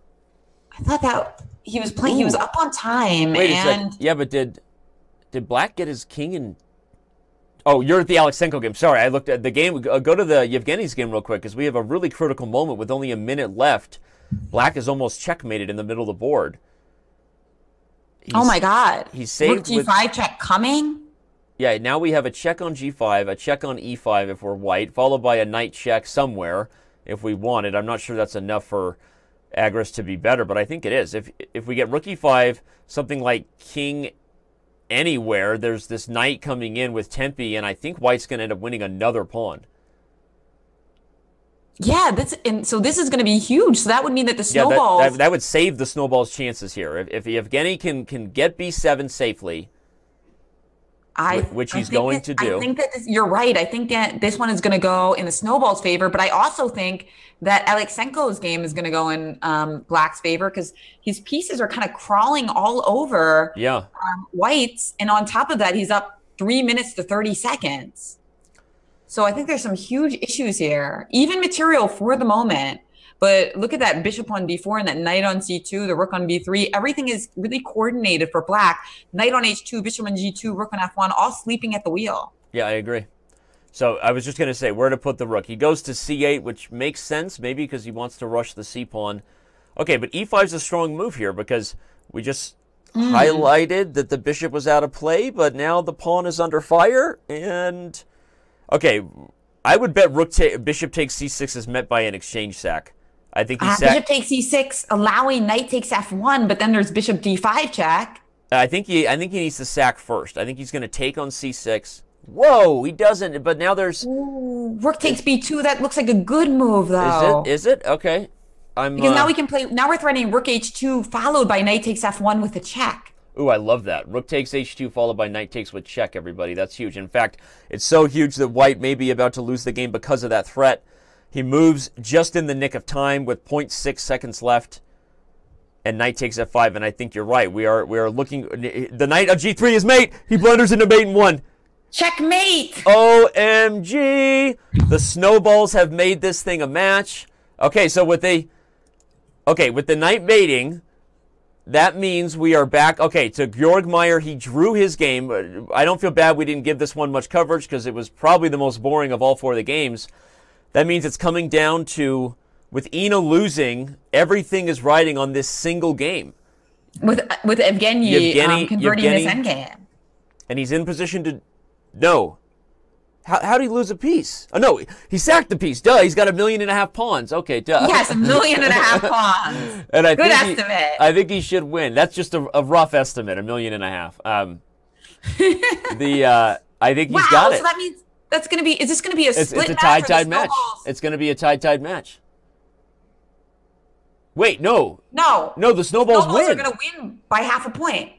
Speaker 1: I thought that he was playing. Ooh. He was up on time.
Speaker 2: Wait a second. Yeah, but did Black get his king in? Oh, you're at the Alexenko game. Sorry, I looked at the game. Go to the Yevgeny's game real quick because we have a really critical moment with only a minute left. Black is almost checkmated in the middle of the board.
Speaker 1: Oh my God!
Speaker 2: He's saved
Speaker 1: Rook G5 check coming.
Speaker 2: Yeah, now we have a check on G5, a check on E5 if we're white, followed by a knight check somewhere if we want it. I'm not sure that's enough for Agris to be better, but I think it is. If we get Rook E5, something like King anywhere, there's this knight coming in with Tempe, and I think white's going to end up winning another pawn.
Speaker 1: Yeah, so this is going to be huge. So that would mean that the snowballs...
Speaker 2: that would save the snowballs' chances here. If Yevgeny can get B7 safely, which he's going to do.
Speaker 1: I think that you're right. I think that this one is going to go in the snowballs' favor, but I also think that Alexenko's game is going to go in Black's favor because his pieces are kind of crawling all over White's, and on top of that, he's up 3 minutes to 30 seconds. So I think there's some huge issues here, even material for the moment. But look at that bishop on d4 and that knight on c2, the rook on b3. Everything is really coordinated for Black. Knight on h2, bishop on g2, rook on f1, all sleeping at the wheel.
Speaker 2: Yeah, I agree. So I was just going to say where to put the rook. He goes to c8, which makes sense, maybe because he wants to rush the c-pawn. Okay, but e5 is a strong move here because we just highlighted that the bishop was out of play, but now the pawn is under fire. And, okay, I would bet bishop takes c6 is met by an exchange sack. I think he's
Speaker 1: bishop takes e6, allowing knight takes f1, but then there's bishop d5 check.
Speaker 2: I think he needs to sack first. I think he's going to take on c6. Whoa, he doesn't. But now there's
Speaker 1: rook takes b2. That looks like a good move, though.
Speaker 2: Is it? Okay.
Speaker 1: Because now we can play. Now we're threatening rook h2 followed by knight takes f1 with a check.
Speaker 2: Ooh, I love that. Rook takes h2 followed by knight takes with check. Everybody, that's huge. In fact, it's so huge that White may be about to lose the game because of that threat. He moves just in the nick of time with 0.6 seconds left, and knight takes f5. And I think you're right. We are looking. The knight of g3 is mate. He blunders into mate and 1.
Speaker 1: Checkmate!
Speaker 2: OMG! The snowballs have made this thing a match. Okay, so with the knight mating, that means we are back. Okay, to Georg Meyer, he drew his game. I don't feel bad we didn't give this one much coverage because it was probably the most boring of all 4 of the games. That means it's coming down to, with Ina losing, everything is riding on this single game.
Speaker 1: With Evgeny converting this endgame.
Speaker 2: And he's in position to... No. How did he lose a piece? Oh, no. He sacked the piece. Duh. He's got 1.5 million pawns. Okay, duh.
Speaker 1: Yes, 1.5 million pawns.
Speaker 2: And
Speaker 1: good estimate.
Speaker 2: I think he should win. That's just a rough estimate, 1.5 million. I think he's got it.
Speaker 1: So that means that's going to be... Is this going to be a split
Speaker 2: match? It's a tied match. It's going to be a tied match. Wait, no.
Speaker 1: No.
Speaker 2: No, the snowballs win.
Speaker 1: Are going to win by half a point.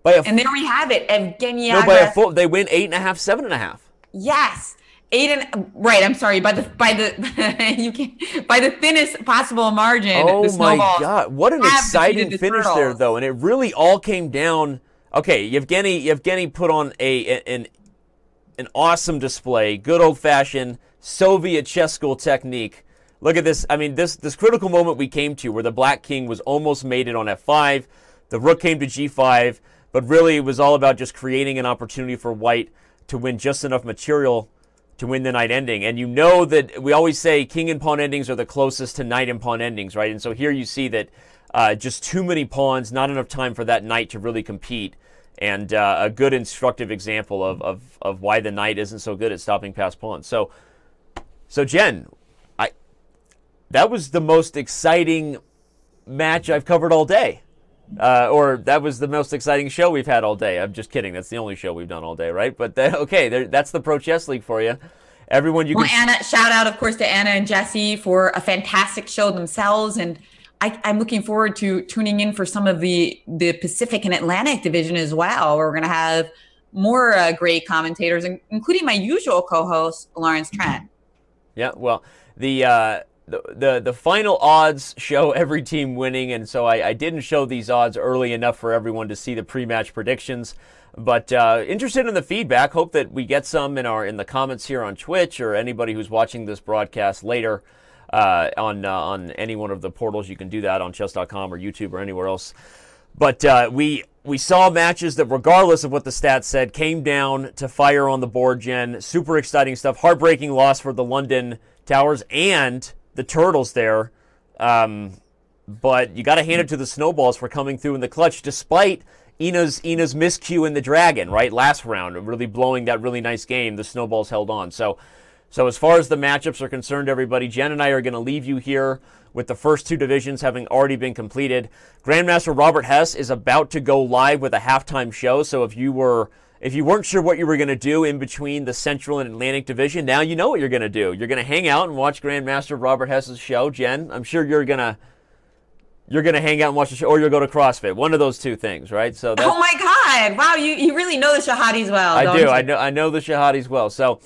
Speaker 1: And there we have it. Evgeny
Speaker 2: No, by a full, they win 8.5, 7.5.
Speaker 1: Yes. Right, I'm sorry. By the thinnest possible margin.
Speaker 2: Oh my God. What an exciting finish there, though. And it really all came down. Okay, Yevgeny put on an awesome display. Good old-fashioned Soviet chess school technique. Look at this. I mean, this critical moment we came to where the Black King was almost mated on f5. The rook came to g5. But really, it was all about just creating an opportunity for White to win just enough material to win the knight ending. And you know that we always say king and pawn endings are the closest to knight and pawn endings, right? And so here you see that just too many pawns, not enough time for that knight to really compete. and a good instructive example of why the knight isn't so good at stopping past pawns. So Jen, that was the most exciting match I've covered all day. Or that was the most exciting show we've had all day. I'm just kidding. That's the only show we've done all day, right? But that's the Pro Chess League for you. Everyone,
Speaker 1: Anna, shout out, of course, to Anna and Jesse for a fantastic show themselves, and I'm looking forward to tuning in for some of the Pacific and Atlantic division as well. We're going to have more great commentators, including my usual co-host, Lawrence Trent.
Speaker 2: Yeah, well, the final odds show every team winning, and so I didn't show these odds early enough for everyone to see the pre-match predictions. But interested in the feedback. Hope that we get some in the comments here on Twitch, or anybody who's watching this broadcast later on any one of the portals. You can do that on Chess.com or YouTube or anywhere else. But we saw matches that, regardless of what the stats said, came down to fire on the board, Jen. Super exciting stuff. Heartbreaking loss for the London Towers and the Turtles there. But you got to hand it to the Snowballs for coming through in the clutch, despite Ina's miscue in the Dragon, right? Last round, really blowing that really nice game. The Snowballs held on. So as far as the matchups are concerned, everybody, Jen and I are going to leave you here with the first two divisions having already been completed. Grandmaster Robert Hess is about to go live with a halftime show. So if you weren't sure what you were going to do in between the Central and Atlantic division, now you know what you're going to do. You're going to hang out and watch Grandmaster Robert Hess's show. Jen, I'm sure you're going to hang out and watch the show, or you'll go to CrossFit. One of those two things, right? So
Speaker 1: oh my God! Wow, you really know the Shahades well.
Speaker 2: I do. I know the Shahades well. So,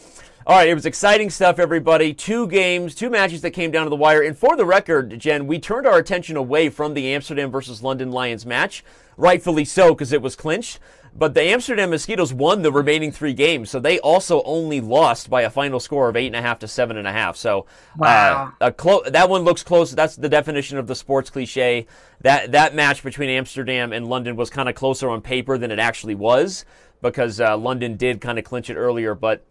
Speaker 2: all right, it was exciting stuff, everybody. Two matches that came down to the wire. And for the record, Jen, we turned our attention away from the Amsterdam versus London Lions match, rightfully so, because it was clinched. But the Amsterdam Mosquitoes won the remaining 3 games, so they also only lost by a final score of 8.5 to 7.5. So
Speaker 1: wow.
Speaker 2: That one looks close. That's the definition of the sports cliche. That match between Amsterdam and London was kind of closer on paper than it actually was, because London did kind of clinch it earlier. But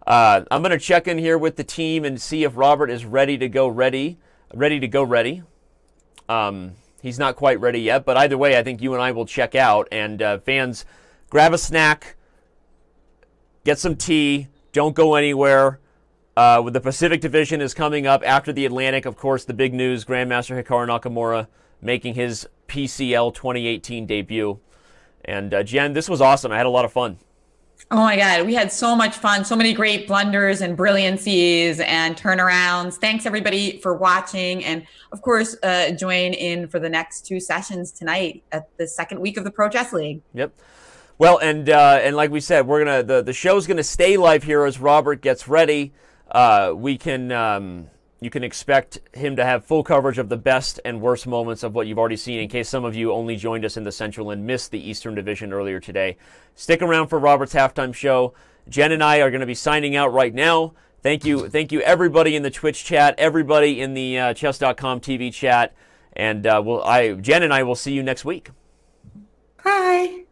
Speaker 2: I'm going to check in here with the team and see if Robert is ready to go ready. He's not quite ready yet, but either way, I think you and I will check out. And fans, grab a snack, get some tea, don't go anywhere. With the Pacific Division is coming up after the Atlantic. Of course, the big news, Grandmaster Hikaru Nakamura making his PCL 2018 debut. And Jen, this was awesome. I had a lot of fun.
Speaker 1: Oh my God, we had so much fun, so many great blunders and brilliancies and turnarounds. Thanks everybody for watching, and of course, join in for the next 2 sessions tonight at the second week of the Pro Chess League.
Speaker 2: Yep. Well, and like we said, we're gonna the show's gonna stay live here as Robert gets ready. You can expect him to have full coverage of the best and worst moments of what you've already seen, in case some of you only joined us in the Central and missed the Eastern Division earlier today. Stick around for Robert's halftime show. Jen and I are going to be signing out right now. Thank you everybody in the Twitch chat, everybody in the Chess.com TV chat, and Jen and I will see you next week.
Speaker 1: Bye.